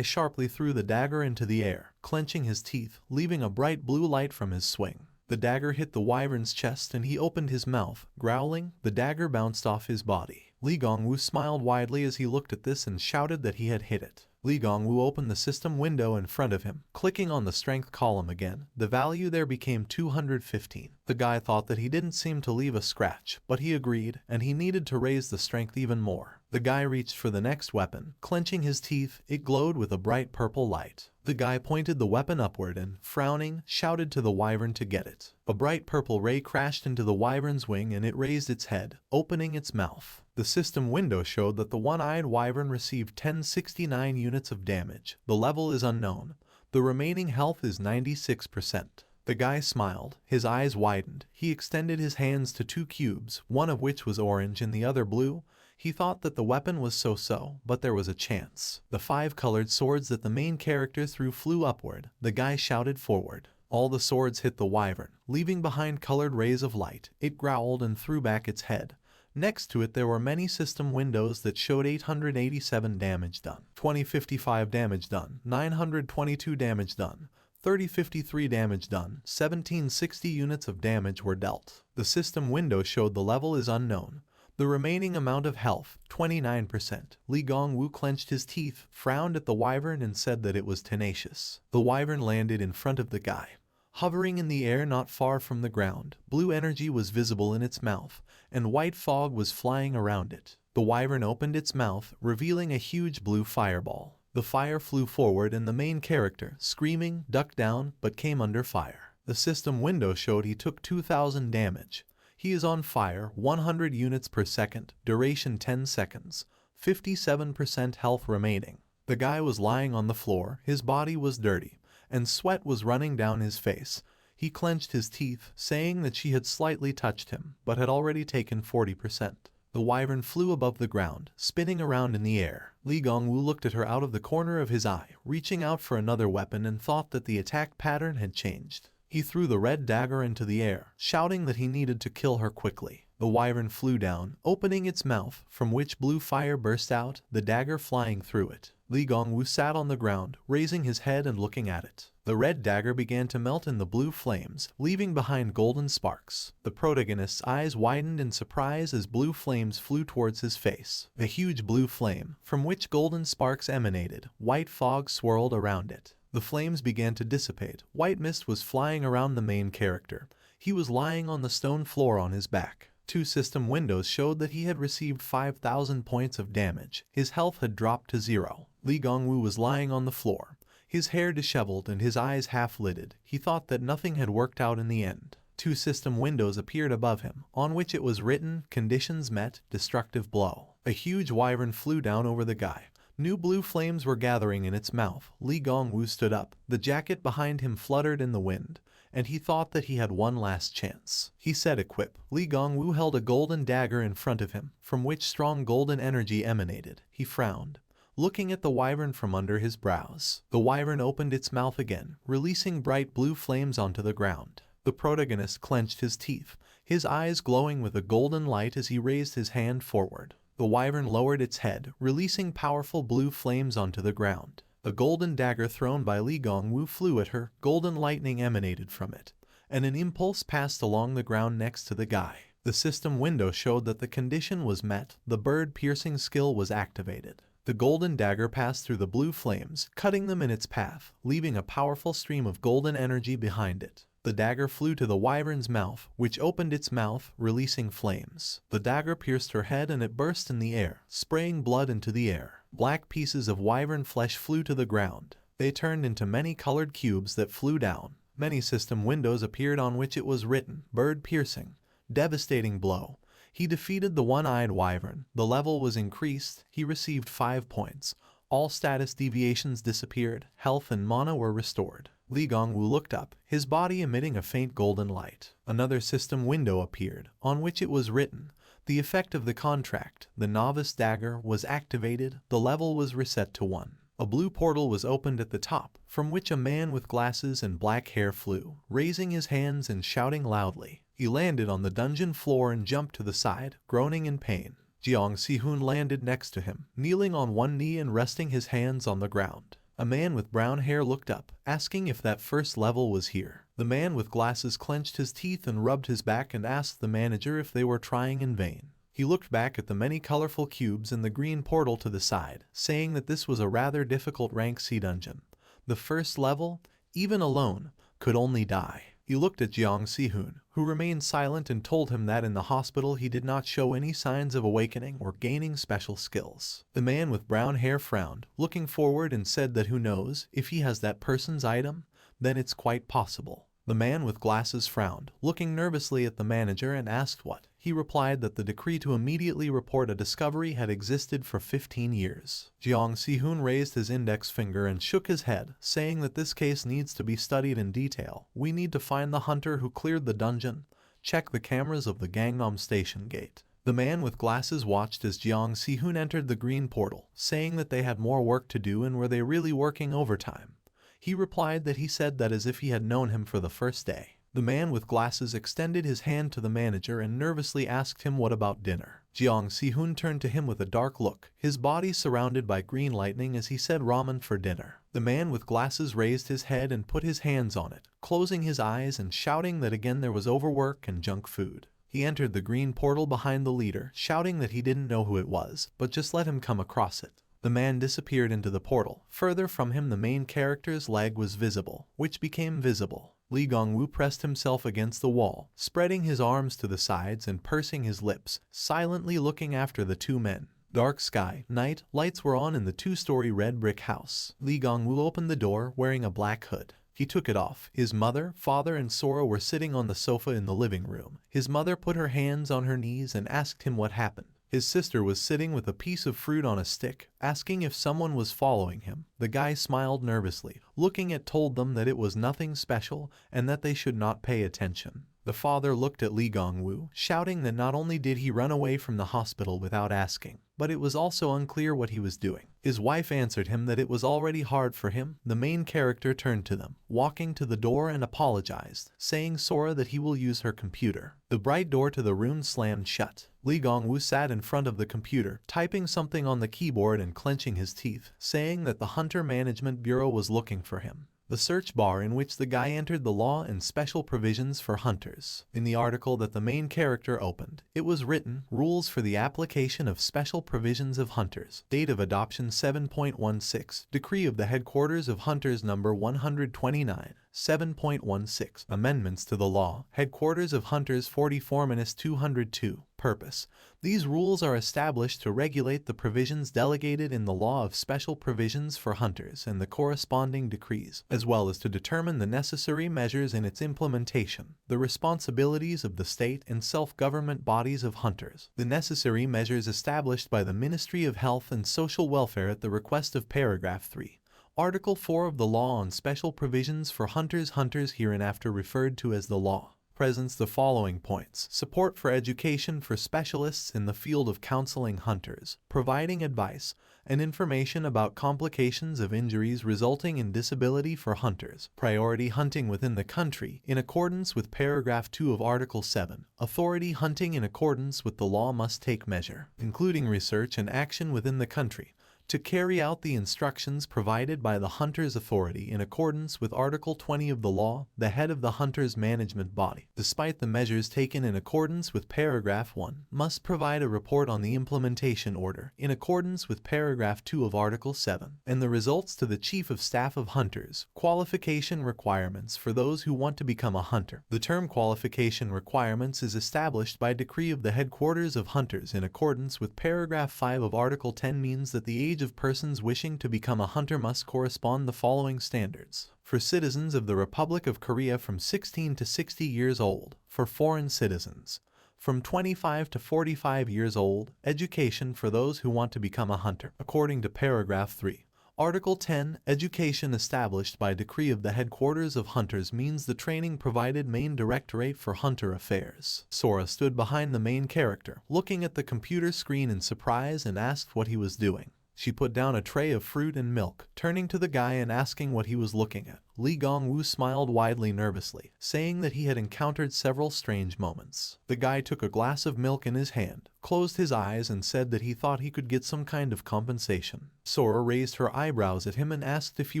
sharply threw the dagger into the air, clenching his teeth, leaving a bright blue light from his swing. The dagger hit the wyvern's chest and he opened his mouth, growling. The dagger bounced off his body. Li Gongwu smiled widely as he looked at this and shouted that he had hit it. Li Gongwu opened the system window in front of him, clicking on the strength column again. The value there became 215. The guy thought that he didn't seem to leave a scratch, but he agreed, and he needed to raise the strength even more. The guy reached for the next weapon, clenching his teeth. It glowed with a bright purple light. The guy pointed the weapon upward and, frowning, shouted to the wyvern to get it. A bright purple ray crashed into the wyvern's wing and it raised its head, opening its mouth. The system window showed that the one-eyed wyvern received 1069 units of damage. The level is unknown. The remaining health is 96%. The guy smiled. His eyes widened. He extended his hands to two cubes, one of which was orange and the other blue. He thought that the weapon was so-so, but there was a chance. The 5 colored swords that the main character threw flew upward. The guy shouted forward. All the swords hit the wyvern, leaving behind colored rays of light. It growled and threw back its head. Next to it there were many system windows that showed 887 damage done, 2055 damage done, 922 damage done, 3053 damage done, 1760 units of damage were dealt. The system window showed the level is unknown. The remaining amount of health, 29%. Li Gongwu clenched his teeth, frowned at the wyvern and said that it was tenacious. The wyvern landed in front of the guy. Hovering in the air not far from the ground, blue energy was visible in its mouth, and white fog was flying around it. The wyvern opened its mouth, revealing a huge blue fireball. The fire flew forward and the main character, screaming, ducked down, but came under fire. The system window showed he took 2000 damage. He is on fire, 100 units per second, duration 10 seconds, 57% health remaining. The guy was lying on the floor, his body was dirty, and sweat was running down his face. He clenched his teeth, saying that she had slightly touched him, but had already taken 40%. The wyvern flew above the ground, spinning around in the air. Li Gongwu looked at her out of the corner of his eye, reaching out for another weapon and thought that the attack pattern had changed. He threw the red dagger into the air, shouting that he needed to kill her quickly. The wyvern flew down, opening its mouth, from which blue fire burst out, the dagger flying through it. Li Gongwu sat on the ground, raising his head and looking at it. The red dagger began to melt in the blue flames, leaving behind golden sparks. The protagonist's eyes widened in surprise as blue flames flew towards his face. A huge blue flame, from which golden sparks emanated, white fog swirled around it. The flames began to dissipate. White mist was flying around the main character. He was lying on the stone floor on his back. 2 system windows showed that he had received 5,000 points of damage. His health had dropped to 0. Li Gongwu was lying on the floor, his hair disheveled and his eyes half-lidded. He thought that nothing had worked out in the end. 2 system windows appeared above him, on which it was written, "Conditions met, destructive blow." A huge wyvern flew down over the guy. New blue flames were gathering in its mouth. Li Gongwu stood up. The jacket behind him fluttered in the wind, and he thought that he had one last chance. He said equip. Li Gongwu held a golden dagger in front of him, from which strong golden energy emanated. He frowned, looking at the wyvern from under his brows. The wyvern opened its mouth again, releasing bright blue flames onto the ground. The protagonist clenched his teeth, his eyes glowing with a golden light as he raised his hand forward. The wyvern lowered its head, releasing powerful blue flames onto the ground. A golden dagger thrown by Li Gongwu flew at her, golden lightning emanated from it, and an impulse passed along the ground next to the guy. The system window showed that the condition was met. The bird-piercing skill was activated. The golden dagger passed through the blue flames, cutting them in its path, leaving a powerful stream of golden energy behind it. The dagger flew to the wyvern's mouth, which opened its mouth, releasing flames. The dagger pierced her head and it burst in the air, spraying blood into the air. Black pieces of wyvern flesh flew to the ground. They turned into many colored cubes that flew down. Many system windows appeared on which it was written, "Bird-piercing, devastating blow." He defeated the one-eyed wyvern. The level was increased. He received 5 points. All status deviations disappeared. Health and mana were restored. Li Gongwu looked up, his body emitting a faint golden light. Another system window appeared, on which it was written, "The effect of the contract, the novice dagger, was activated. The level was reset to 1. A blue portal was opened at the top, from which a man with glasses and black hair flew, raising his hands and shouting loudly. He landed on the dungeon floor and jumped to the side, groaning in pain. Jiang Sihun landed next to him, kneeling on one knee and resting his hands on the ground. A man with brown hair looked up, asking if that first level was here. The man with glasses clenched his teeth and rubbed his back and asked the manager if they were trying in vain. He looked back at the many colorful cubes and the green portal to the side, saying that this was a rather difficult rank C dungeon. The first level, even alone, could only die. He looked at Jiang Si-hoon, who remained silent, and told him that in the hospital he did not show any signs of awakening or gaining special skills. The man with brown hair frowned, looking forward, and said that who knows, if he has that person's item, then it's quite possible. The man with glasses frowned, looking nervously at the manager, and asked what. He replied that the decree to immediately report a discovery had existed for 15 years. Jiang Si-hoon raised his index finger and shook his head, saying that this case needs to be studied in detail. We need to find the hunter who cleared the dungeon. Check the cameras of the Gangnam Station gate. The man with glasses watched as Jiang Si-hoon entered the green portal, saying that they had more work to do and were they really working overtime. He replied that he said that as if he had known him for the first day. The man with glasses extended his hand to the manager and nervously asked him what about dinner. Jiang Si-hoon turned to him with a dark look, his body surrounded by green lightning, as he said ramen for dinner. The man with glasses raised his head and put his hands on it, closing his eyes and shouting that again there was overwork and junk food. He entered the green portal behind the leader, shouting that he didn't know who it was, but just let him come across it. The man disappeared into the portal. Further from him, the main character's leg was visible, which became visible. Lee Gong-woo pressed himself against the wall, spreading his arms to the sides and pursing his lips, silently looking after the two men. Dark sky, night, lights were on in the two-story red brick house. Lee Gong-woo opened the door, wearing a black hood. He took it off. His mother, father, and Sora were sitting on the sofa in the living room. His mother put her hands on her knees and asked him what happened. His sister was sitting with a piece of fruit on a stick, asking if someone was following him. The guy smiled nervously, looking at told them that it was nothing special and that they should not pay attention. The father looked at Lee Gong-woo, shouting that not only did he run away from the hospital without asking, but it was also unclear what he was doing. His wife answered him that it was already hard for him. The main character turned to them, walking to the door, and apologized, saying Sora that he will use her computer. The bright door to the room slammed shut. Lee Gong-woo sat in front of the computer, typing something on the keyboard and clenching his teeth, saying that the Hunter Management Bureau was looking for him. The search bar in which the guy entered the law and special provisions for hunters. In the article that the main character opened, it was written, Rules for the Application of Special Provisions of Hunters. Date of Adoption 7.16. Decree of the Headquarters of Hunters Number 129. 7.16. Amendments to the Law. Headquarters of Hunters 44-202. Purpose. These rules are established to regulate the provisions delegated in the Law of Special Provisions for Hunters and the corresponding decrees, as well as to determine the necessary measures in its implementation, the responsibilities of the state and self-government bodies of hunters, the necessary measures established by the Ministry of Health and Social Welfare at the request of Paragraph 3. Article 4 of the Law on Special Provisions for Hunters hereinafter referred to as the law. Presents the following points. Support for education for specialists in the field of counseling hunters, providing advice and information about complications of injuries resulting in disability for hunters. Priority hunting within the country in accordance with Paragraph 2 of Article 7. Authority hunting in accordance with the law must take measure, including research and action within the country, to carry out the instructions provided by the Hunters Authority in accordance with Article 20 of the law, the head of the Hunters Management Body, despite the measures taken in accordance with Paragraph 1, must provide a report on the implementation order in accordance with Paragraph 2 of Article 7, and the results to the Chief of Staff of Hunters. Qualification requirements for those who want to become a hunter. The term qualification requirements is established by decree of the Headquarters of Hunters in accordance with Paragraph 5 of Article 10 means that the age of persons wishing to become a hunter must correspond the following standards. For citizens of the Republic of Korea from 16 to 60 years old. For foreign citizens from 25 to 45 years old. Education for those who want to become a hunter. According to Paragraph 3. Article 10. Education established by decree of the Headquarters of Hunters means the training provided Main Directorate for Hunter Affairs. Sora stood behind the main character, looking at the computer screen in surprise and asked what he was doing. She put down a tray of fruit and milk, turning to the guy and asking what he was looking at. Lee Gong-woo smiled widely nervously, saying that he had encountered several strange moments. The guy took a glass of milk in his hand, closed his eyes and said that he thought he could get some kind of compensation. Sora raised her eyebrows at him and asked if he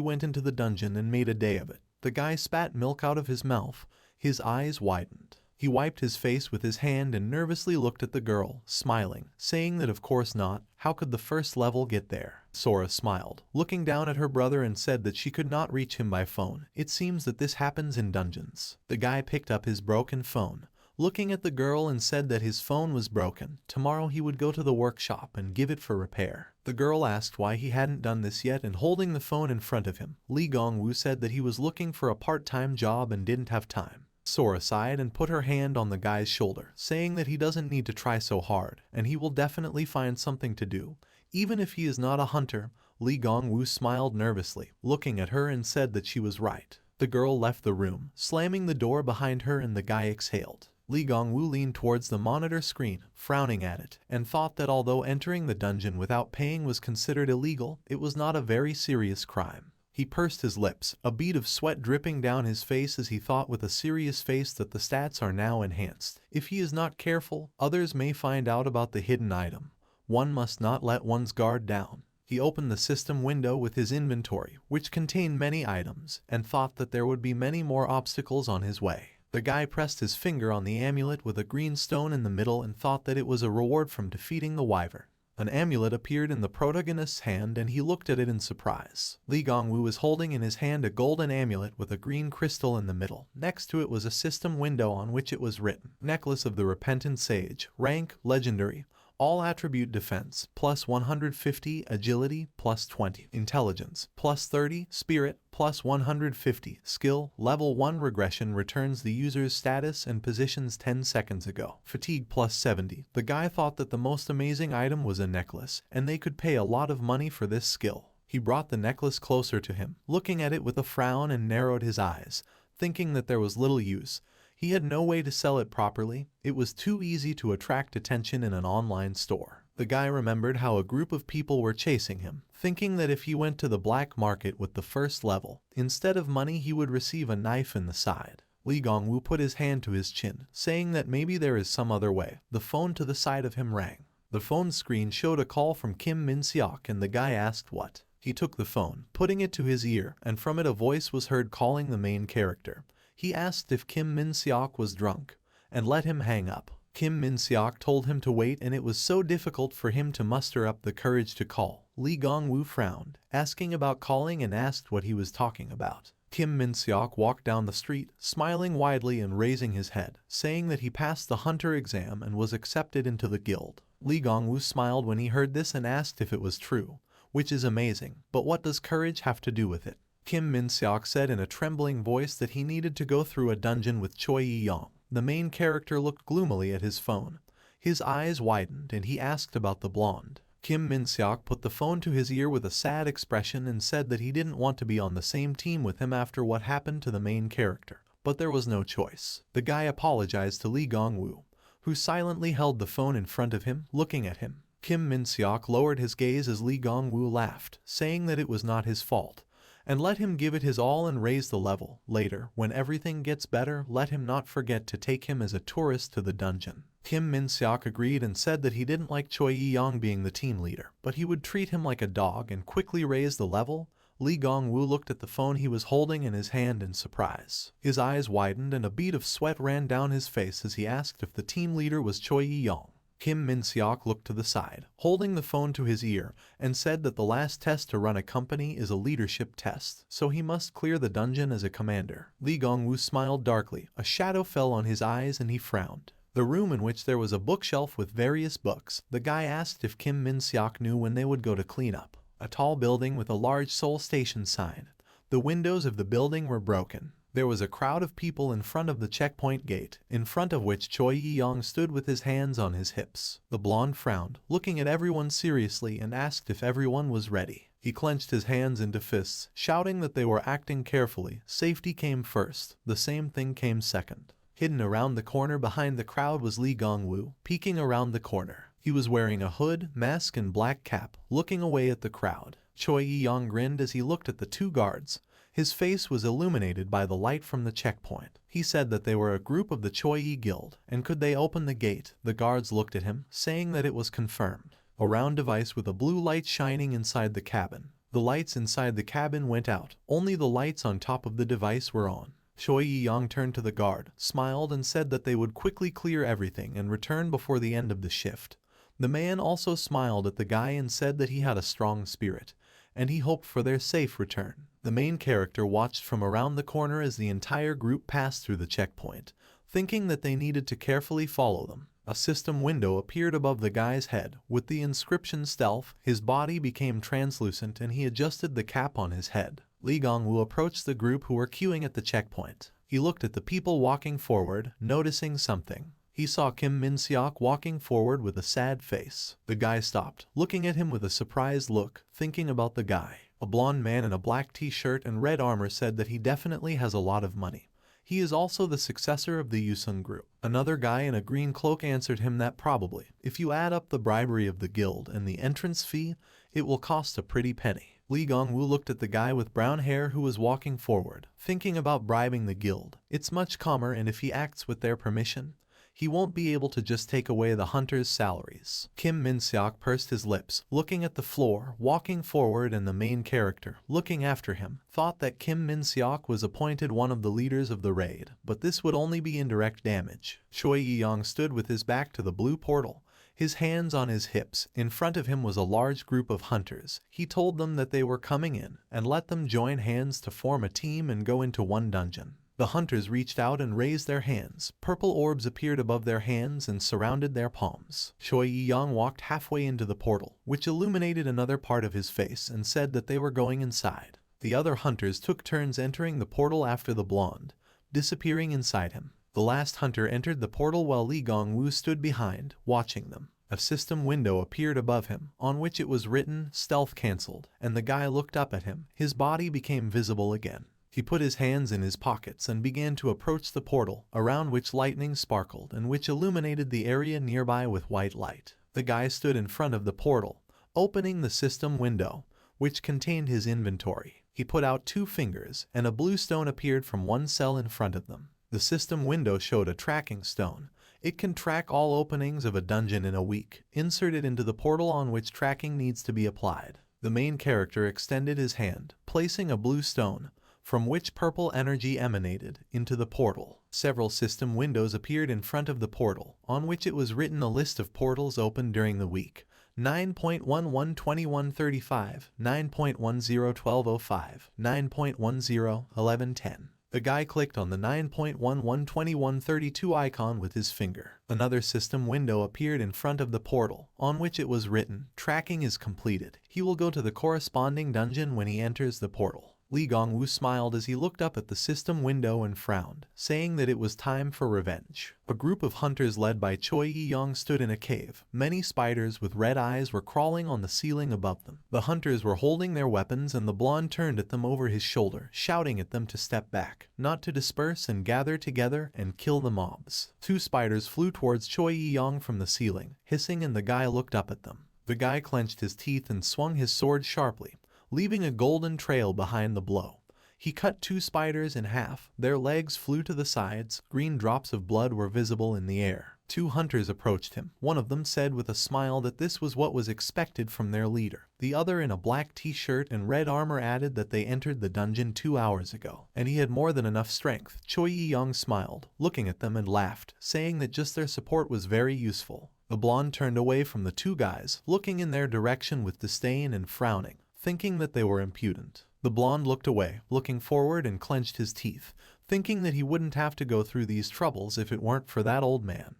went into the dungeon and made a day of it. The guy spat milk out of his mouth. His eyes widened. He wiped his face with his hand and nervously looked at the girl, smiling, saying that of course not, how could the first level get there? Sora smiled, looking down at her brother and said that she could not reach him by phone. It seems that this happens in dungeons. The guy picked up his broken phone, looking at the girl, and said that his phone was broken. Tomorrow he would go to the workshop and give it for repair. The girl asked why he hadn't done this yet, and holding the phone in front of him, Lee Gongwoo said that he was looking for a part-time job and didn't have time. Sora sighed and put her hand on the guy's shoulder, saying that he doesn't need to try so hard, and he will definitely find something to do, even if he is not a hunter. Lee Gongwoo smiled nervously, looking at her, and said that she was right. The girl left the room, slamming the door behind her, and the guy exhaled. Lee Gongwoo leaned towards the monitor screen, frowning at it, and thought that although entering the dungeon without paying was considered illegal, it was not a very serious crime. He pursed his lips, a bead of sweat dripping down his face as he thought with a serious face that the stats are now enhanced. If he is not careful, others may find out about the hidden item. One must not let one's guard down. He opened the system window with his inventory, which contained many items, and thought that there would be many more obstacles on his way. The guy pressed his finger on the amulet with a green stone in the middle and thought that it was a reward from defeating the wyvern. An amulet appeared in the protagonist's hand and he looked at it in surprise. Lee Gongwoo was holding in his hand a golden amulet with a green crystal in the middle. Next to it was a system window on which it was written, Necklace of the Repentant Sage, rank, legendary, all attribute defense, plus 150, agility, plus 20, intelligence, plus 30, spirit, plus 150, skill, level 1 regression returns the user's status and positions 10 seconds ago, fatigue plus 70. The guy thought that the most amazing item was a necklace, and they could pay a lot of money for this skill. He brought the necklace closer to him, looking at it with a frown, and narrowed his eyes, thinking that there was little use. He had no way to sell it properly. It was too easy to attract attention in an online store. The guy remembered how a group of people were chasing him, thinking that if he went to the black market with the first level, instead of money he would receive a knife in the side. Lee Gongwoo put his hand to his chin, saying that maybe there is some other way. The phone to the side of him rang. The phone screen showed a call from Kim Min-seok, and the guy asked what. He took the phone, putting it to his ear, and from it a voice was heard calling the main character. He asked if Kim Min-seok was drunk, and let him hang up. Kim Min-seok told him to wait, and it was so difficult for him to muster up the courage to call. Lee Gongwoo frowned, asking about calling, and asked what he was talking about. Kim Min-seok walked down the street, smiling widely and raising his head, saying that he passed the hunter exam and was accepted into the guild. Lee Gongwoo smiled when he heard this and asked if it was true, which is amazing, but what does courage have to do with it? Kim Min-seok said in a trembling voice that he needed to go through a dungeon with Choi Yi-young. The main character looked gloomily at his phone. His eyes widened and he asked about the blonde. Kim Min-seok put the phone to his ear with a sad expression and said that he didn't want to be on the same team with him after what happened to the main character. But there was no choice. The guy apologized to Lee Gongwoo, who silently held the phone in front of him, looking at him. Kim Min-seok lowered his gaze as Lee Gongwoo laughed, saying that it was not his fault, and let him give it his all and raise the level. Later, when everything gets better, let him not forget to take him as a tourist to the dungeon. Kim Min-seok agreed and said that he didn't like Choi Yi-young being the team leader, but he would treat him like a dog and quickly raise the level. Lee Gongwoo looked at the phone he was holding in his hand in surprise. His eyes widened and a bead of sweat ran down his face as he asked if the team leader was Choi Yi-young. Kim Min-seok looked to the side, holding the phone to his ear, and said that the last test to run a company is a leadership test, so he must clear the dungeon as a commander. Lee Gongwoo smiled darkly. A shadow fell on his eyes and he frowned. The room in which there was a bookshelf with various books. The guy asked if Kim Min-seok knew when they would go to clean up. A tall building with a large Seoul Station sign. The windows of the building were broken. There was a crowd of people in front of the checkpoint gate, in front of which Choi Yi-young stood with his hands on his hips. The blonde frowned, looking at everyone seriously, and asked if everyone was ready. He clenched his hands into fists, shouting that they were acting carefully. Safety came first. The same thing came second. Hidden around the corner behind the crowd was Lee Gongwoo, peeking around the corner. He was wearing a hood, mask, and black cap, looking away at the crowd. Choi Yi-young grinned as he looked at the two guards. His face was illuminated by the light from the checkpoint. He said that they were a group of the Choi Yi Guild, and could they open the gate? The guards looked at him, saying that it was confirmed. A round device with a blue light shining inside the cabin. The lights inside the cabin went out. Only the lights on top of the device were on. Choi Yi-young turned to the guard, smiled and said that they would quickly clear everything and return before the end of the shift. The man also smiled at the guy and said that he had a strong spirit, and he hoped for their safe return. The main character watched from around the corner as the entire group passed through the checkpoint, thinking that they needed to carefully follow them. A system window appeared above the guy's head. With the inscription stealth, his body became translucent and he adjusted the cap on his head. Lee Gong-woo approached the group who were queuing at the checkpoint. He looked at the people walking forward, noticing something. He saw Kim Min-seok walking forward with a sad face. The guy stopped, looking at him with a surprised look, thinking about the guy. A blonde man in a black t-shirt and red armor said that he definitely has a lot of money. He is also the successor of the Yusung group. Another guy in a green cloak answered him that probably, if you add up the bribery of the guild and the entrance fee, it will cost a pretty penny. Lee Gong-woo looked at the guy with brown hair who was walking forward, thinking about bribing the guild. It's much calmer, and if he acts with their permission, he won't be able to just take away the hunters' salaries. Kim Min-seok pursed his lips, looking at the floor, walking forward, and the main character, looking after him, thought that Kim Min-seok was appointed one of the leaders of the raid, but this would only be indirect damage. Choi Yi-young stood with his back to the blue portal, his hands on his hips. In front of him was a large group of hunters. He told them that they were coming in, and let them join hands to form a team and go into one dungeon. The hunters reached out and raised their hands. Purple orbs appeared above their hands and surrounded their palms. Choi Yi-young walked halfway into the portal, which illuminated another part of his face, and said that they were going inside. The other hunters took turns entering the portal after the blonde, disappearing inside him. The last hunter entered the portal while Lee Gong-woo stood behind, watching them. A system window appeared above him, on which it was written, "Stealth cancelled," and the guy looked up at him. His body became visible again. He put his hands in his pockets and began to approach the portal, around which lightning sparkled and which illuminated the area nearby with white light. The guy stood in front of the portal, opening the system window, which contained his inventory. He put out 2 fingers, and a blue stone appeared from one cell in front of them. The system window showed a tracking stone. It can track all openings of a dungeon in a week. Insert it into the portal on which tracking needs to be applied. The main character extended his hand, placing a blue stone, from which purple energy emanated, into the portal. Several system windows appeared in front of the portal, on which it was written a list of portals opened during the week. 9.11-2135, 9.10-1205, 9.10-1110. The guy clicked on the 9.11-2132 icon with his finger. Another system window appeared in front of the portal, on which it was written, "Tracking is completed. He will go to the corresponding dungeon when he enters the portal." Lee Gong-woo smiled as he looked up at the system window and frowned, saying that it was time for revenge. A group of hunters led by Choi Yi-young stood in a cave. Many spiders with red eyes were crawling on the ceiling above them. The hunters were holding their weapons, and the blonde turned at them over his shoulder, shouting at them to step back, not to disperse and gather together and kill the mobs. 2 spiders flew towards Choi Yi-young from the ceiling, hissing, and the guy looked up at them. The guy clenched his teeth and swung his sword sharply, leaving a golden trail behind the blow. He cut 2 spiders in half. Their legs flew to the sides. Green drops of blood were visible in the air. 2 hunters approached him. One of them said with a smile that this was what was expected from their leader. The other, in a black t-shirt and red armor, added that they entered the dungeon 2 hours ago, and he had more than enough strength. Choi Yi-young smiled, looking at them, and laughed, saying that just their support was very useful. The blonde turned away from the 2 guys, looking in their direction with disdain and frowning, thinking that they were impudent. The blonde looked away, looking forward, and clenched his teeth, thinking that he wouldn't have to go through these troubles if it weren't for that old man.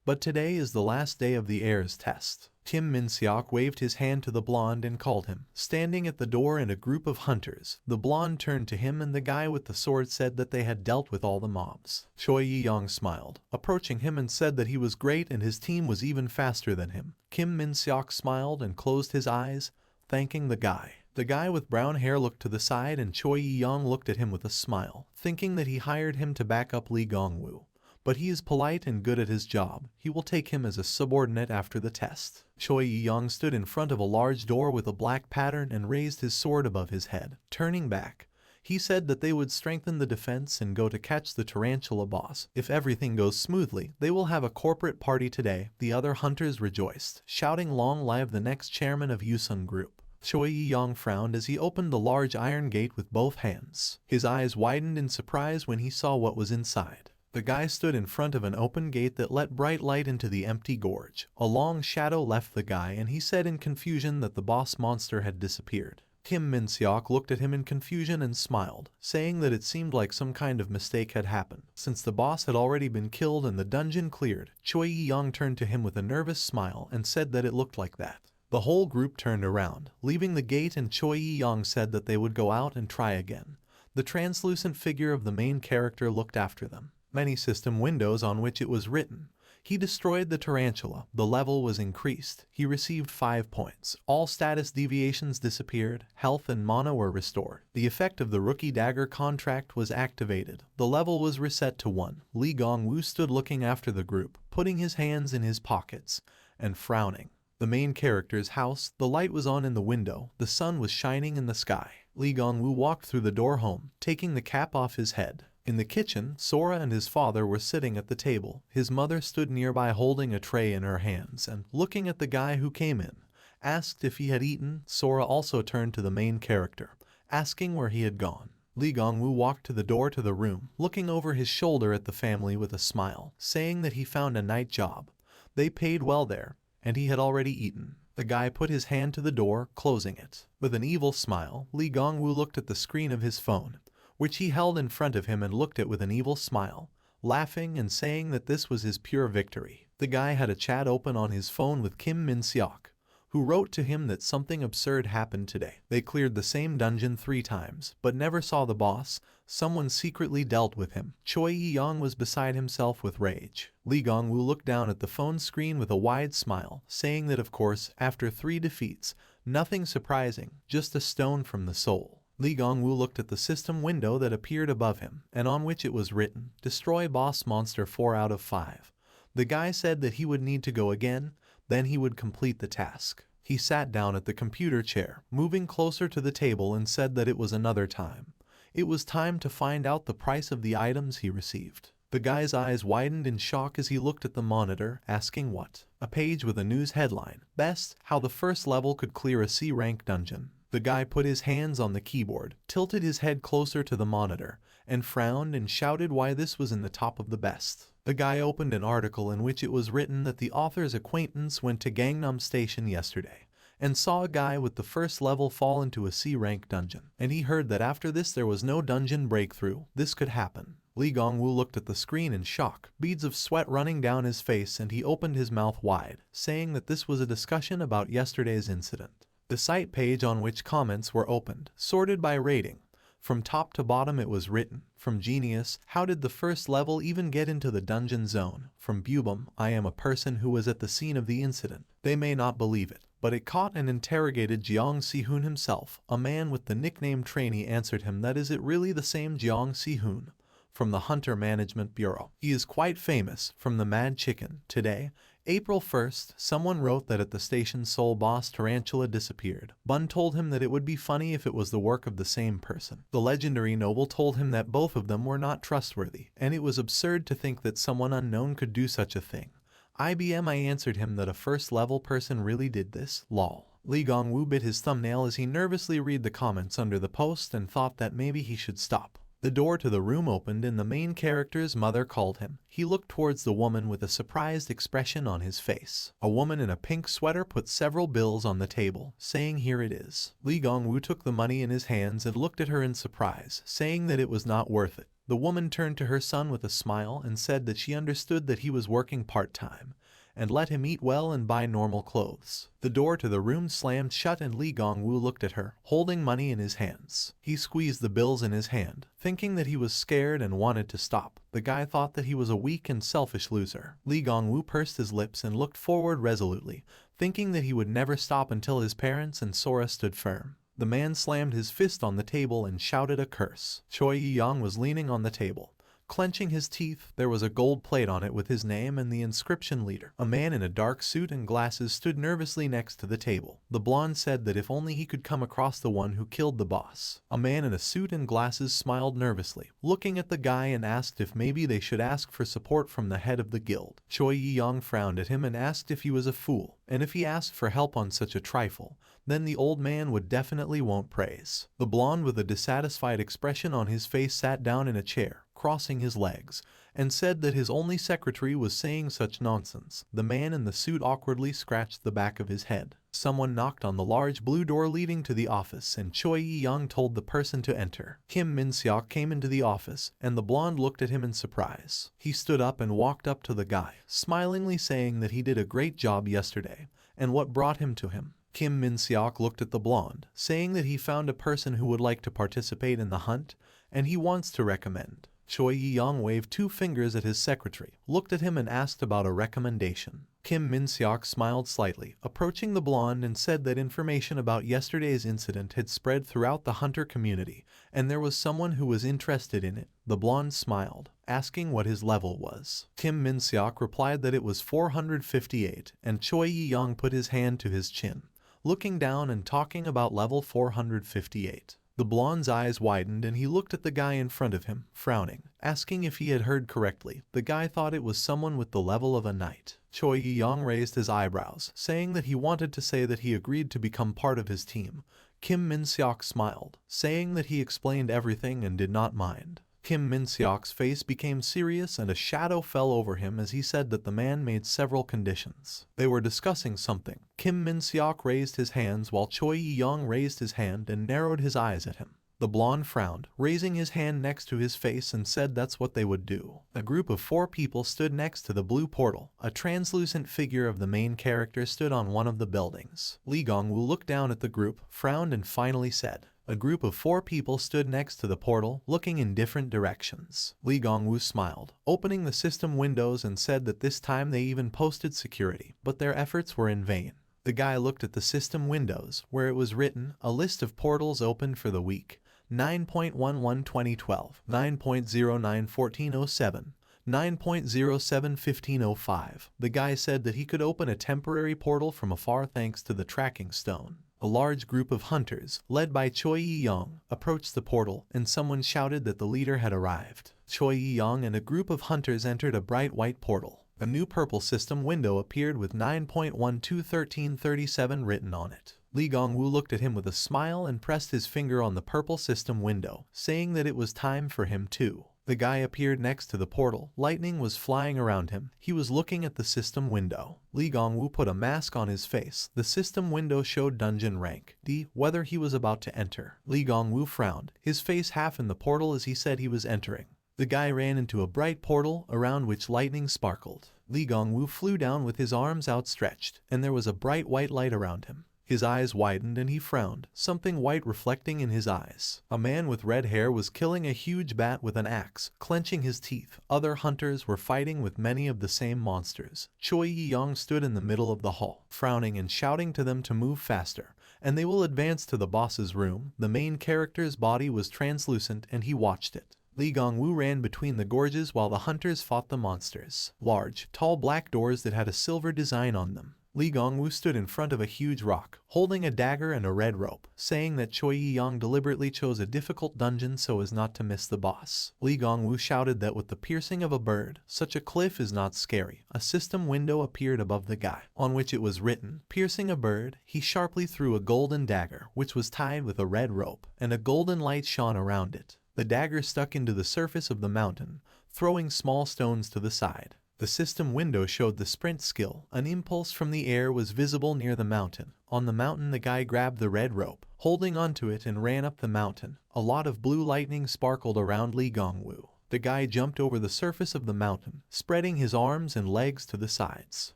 But today is the last day of the heirs test. Kim Min-seok waved his hand to the blonde and called him. Standing at the door in a group of hunters, the blonde turned to him, and the guy with the sword said that they had dealt with all the mobs. Choi Yi-young smiled, approaching him, and said that he was great and his team was even faster than him. Kim Min-seok smiled and closed his eyes, thanking the guy. The guy with brown hair looked to the side, and Choi Yi-young looked at him with a smile, thinking that he hired him to back up Lee Gong-woo. But he is polite and good at his job. He will take him as a subordinate after the test. Choi Yi-young stood in front of a large door with a black pattern and raised his sword above his head. Turning back, he said that they would strengthen the defense and go to catch the tarantula boss. If everything goes smoothly, they will have a corporate party today. The other hunters rejoiced, shouting, "Long live the next chairman of Yusung Group." Choi Yi-young frowned as he opened the large iron gate with both hands. His eyes widened in surprise when he saw what was inside. The guy stood in front of an open gate that let bright light into the empty gorge. A long shadow left the guy and he said in confusion that the boss monster had disappeared. Kim Min-seok looked at him in confusion and smiled, saying that it seemed like some kind of mistake had happened. Since the boss had already been killed and the dungeon cleared, Choi Yi-young turned to him with a nervous smile and said that it looked like that. The whole group turned around, leaving the gate, and Choi Yi-young said that they would go out and try again. The translucent figure of the main character looked after them. Many system windows on which it was written. He destroyed the tarantula. The level was increased. He received 5 points. All status deviations disappeared. Health and mana were restored. The effect of the rookie dagger contract was activated. The level was reset to 1. Lee Gong-woo stood looking after the group, putting his hands in his pockets and frowning. The main character's house, the light was on in the window. The sun was shining in the sky. Lee Gong-woo walked through the door home, taking the cap off his head. In the kitchen, Sora and his father were sitting at the table. His mother stood nearby holding a tray in her hands and, looking at the guy who came in, asked if he had eaten. Sora also turned to the main character, asking where he had gone. Lee Gong-woo walked to the door to the room, looking over his shoulder at the family with a smile, saying that he found a night job. They paid well there, and he had already eaten. The guy put his hand to the door, closing it. With an evil smile, Lee Gong-woo looked at the screen of his phone, which he held in front of him, and looked at with an evil smile, laughing and saying that this was his pure victory. The guy had a chat open on his phone with Kim Min-seok, who wrote to him that something absurd happened today. They cleared the same dungeon 3 times, but never saw the boss. Someone secretly dealt with him. Choi Yi-young was beside himself with rage. Lee Gong-woo looked down at the phone screen with a wide smile, saying that of course, after 3 defeats, nothing surprising, just a stone from the soul. Lee Gong-woo looked at the system window that appeared above him, and on which it was written, "Destroy boss monster 4 out of 5. The guy said that he would need to go again, then he would complete the task. He sat down at the computer chair, moving closer to the table, and said that it was another time. It was time to find out the price of the items he received. The guy's eyes widened in shock as he looked at the monitor, asking what? A page with a news headline, "Best, how the first level could clear a C-rank dungeon." The guy put his hands on the keyboard, tilted his head closer to the monitor, and frowned and shouted why this was in the top of the best. The guy opened an article in which it was written that the author's acquaintance went to Gangnam Station yesterday and saw a guy with the first level fall into a C-rank dungeon, and he heard that after this there was no dungeon breakthrough. This could happen. Lee Gong-woo looked at the screen in shock, beads of sweat running down his face, and he opened his mouth wide, saying that this was a discussion about yesterday's incident. The site page on which comments were opened, sorted by rating. From top to bottom it was written, from Genius, "How did the first level even get into the dungeon zone?" From Bubum, "I am a person who was at the scene of the incident. They may not believe it, but it caught and interrogated Jeong Si-hoon himself. A man with the nickname Trainee answered him, that is it really the same Jeong Si-hoon? From the Hunter Management Bureau. He is quite famous. From the Mad Chicken. Today, April 1st, someone wrote that at the station's sole boss Tarantula disappeared. Bun told him that it would be funny if it was the work of the same person. The legendary noble told him that both of them were not trustworthy, and it was absurd to think that someone unknown could do such a thing. I answered him that a first-level person really did this, lol. Lee Gong-woo bit his thumbnail as he nervously read the comments under the post and thought that maybe he should stop. The door to the room opened and the main character's mother called him. He looked towards the woman with a surprised expression on his face. A woman in a pink sweater put several bills on the table, saying, "Here it is." Lee Gong-woo took the money in his hands and looked at her in surprise, saying that it was not worth it. The woman turned to her son with a smile and said that she understood that he was working part-time, and let him eat well and buy normal clothes. The door to the room slammed shut and Lee Gong-woo looked at her, holding money in his hands. He squeezed the bills in his hand, thinking that he was scared and wanted to stop. The guy thought that he was a weak and selfish loser. Lee Gong-woo pursed his lips and looked forward resolutely, thinking that he would never stop until his parents and Sora stood firm. The man slammed his fist on the table and shouted a curse. Choi Yi-young was leaning on the table, Clenching his teeth, there was a gold plate on it with his name and the inscription leader. A man in a dark suit and glasses stood nervously next to the table. The blonde said that if only he could come across the one who killed the boss. A man in a suit and glasses smiled nervously, looking at the guy, and asked if maybe they should ask for support from the head of the guild. Choi Yi-young frowned at him and asked if he was a fool, and if he asked for help on such a trifle, then the old man would definitely won't praise. The blonde with a dissatisfied expression on his face sat down in a chair, crossing his legs, and said that his only secretary was saying such nonsense. The man in the suit awkwardly scratched the back of his head. Someone knocked on the large blue door leading to the office, and Choi Yi-young told the person to enter. Kim Min-seok came into the office, and the blonde looked at him in surprise. He stood up and walked up to the guy, smilingly saying that he did a great job yesterday, and what brought him to him. Kim Min-seok looked at the blonde, saying that he found a person who would like to participate in the hunt, and he wants to recommend. Choi Yi-young waved 2 fingers at his secretary, looked at him and asked about a recommendation. Kim Min-seok smiled slightly, approaching the blonde, and said that information about yesterday's incident had spread throughout the hunter community, and there was someone who was interested in it. The blonde smiled, asking what his level was. Kim Min-seok replied that it was 458, and Choi Yi-young put his hand to his chin, looking down and talking about level 458. The blonde's eyes widened and he looked at the guy in front of him, frowning, asking if he had heard correctly. The guy thought it was someone with the level of a knight. Choi Yi-young raised his eyebrows, saying that he wanted to say that he agreed to become part of his team. Kim Min-seok smiled, saying that he explained everything and did not mind. Kim Min-seok's face became serious and a shadow fell over him as he said that the man made several conditions. They were discussing something. Kim Min-seok raised his hands while Choi Yi-young raised his hand and narrowed his eyes at him. The blonde frowned, raising his hand next to his face, and said that's what they would do. A group of 4 people stood next to the blue portal. A translucent figure of the main character stood on one of the buildings. Lee Gong-woo looked down at the group, frowned, and finally said, a group of 4 people stood next to the portal, looking in different directions. Lee Gong-woo smiled, opening the system windows, and said that this time they even posted security, but their efforts were in vain. The guy looked at the system windows, where it was written, a list of portals opened for the week, 9.11-2012, 9.09-1407, 9.07-1505. The guy said that he could open a temporary portal from afar thanks to the tracking stone. A large group of hunters, led by Choi Yi-young, approached the portal, and someone shouted that the leader had arrived. Choi Yi-young and a group of hunters entered a bright white portal. A new purple system window appeared with 9.12-1337 written on it. Lee Gong-woo looked at him with a smile and pressed his finger on the purple system window, saying that it was time for him too. The guy appeared next to the portal. Lightning was flying around him. He was looking at the system window. Lee Gong-woo put a mask on his face. The system window showed dungeon rank D, whether he was about to enter. Lee Gong-woo frowned, his face half in the portal as he said he was entering. The guy ran into a bright portal, around which lightning sparkled. Lee Gong-woo flew down with his arms outstretched, and there was a bright white light around him. His eyes widened and he frowned, something white reflecting in his eyes. A man with red hair was killing a huge bat with an axe, clenching his teeth. Other hunters were fighting with many of the same monsters. Choi Yi-young stood in the middle of the hall, frowning and shouting to them to move faster, and they will advance to the boss's room. The main character's body was translucent and he watched it. Lee Gong-woo ran between the gorges while the hunters fought the monsters. Large, tall black doors that had a silver design on them. Lee Gong-woo stood in front of a huge rock, holding a dagger and a red rope, saying that Choi Yi-young deliberately chose a difficult dungeon so as not to miss the boss. Lee Gong-woo shouted that with the piercing of a bird, such a cliff is not scary. A system window appeared above the guy, on which it was written, piercing a bird. He sharply threw a golden dagger, which was tied with a red rope, and a golden light shone around it. The dagger stuck into the surface of the mountain, throwing small stones to the side. The system window showed the sprint skill. An impulse from the air was visible near the mountain. On the mountain, the guy grabbed the red rope, holding onto it, and ran up the mountain. A lot of blue lightning sparkled around Lee Gong-woo. The guy jumped over the surface of the mountain, spreading his arms and legs to the sides.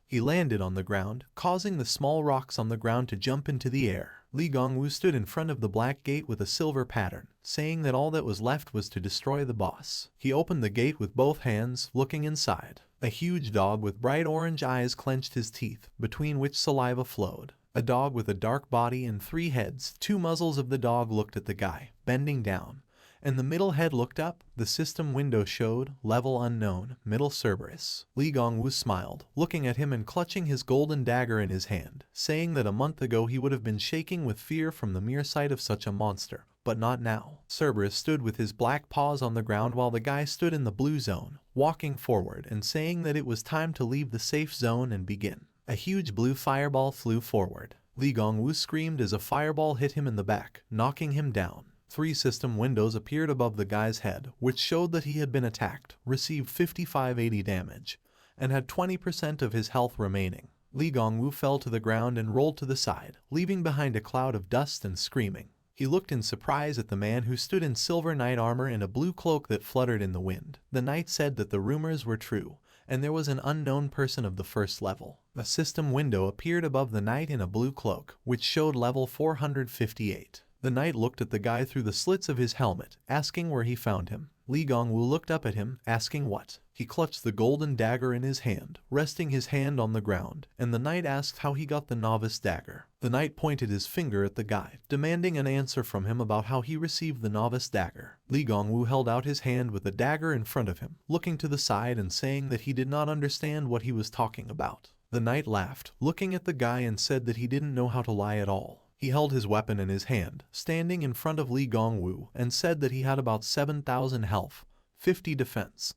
He landed on the ground, causing the small rocks on the ground to jump into the air. Lee Gong-woo stood in front of the black gate with a silver pattern, saying that all that was left was to destroy the boss. He opened the gate with both hands, looking inside. A huge dog with bright orange eyes clenched his teeth, between which saliva flowed. A dog with a dark body and 3 heads. 2 muzzles of the dog looked at the guy, bending down, and the middle head looked up. The system window showed, level unknown, middle Cerberus. Li Gongwu smiled, looking at him and clutching his golden dagger in his hand, saying that a month ago he would have been shaking with fear from the mere sight of such a monster. But not now. Cerberus stood with his black paws on the ground while the guy stood in the blue zone, walking forward and saying that it was time to leave the safe zone and begin. A huge blue fireball flew forward. Li Gongwu screamed as a fireball hit him in the back, knocking him down. 3 system windows appeared above the guy's head, which showed that he had been attacked, received 5580 damage, and had 20% of his health remaining. Li Gongwu fell to the ground and rolled to the side, leaving behind a cloud of dust and screaming. He looked in surprise at the man who stood in silver knight armor and a blue cloak that fluttered in the wind. The knight said that the rumors were true, and there was an unknown person of the first level. A system window appeared above the knight in a blue cloak, which showed level 458. The knight looked at the guy through the slits of his helmet, asking where he found him. Li Gongwu looked up at him, asking what. He clutched the golden dagger in his hand, resting his hand on the ground, and the knight asked how he got the novice dagger. The knight pointed his finger at the guy, demanding an answer from him about how he received the novice dagger. Li Gongwu held out his hand with the dagger in front of him, looking to the side and saying that he did not understand what he was talking about. The knight laughed, looking at the guy, and said that he didn't know how to lie at all. He held his weapon in his hand, standing in front of Li Gongwu, and said that he had about 7,000 health, 50 defense.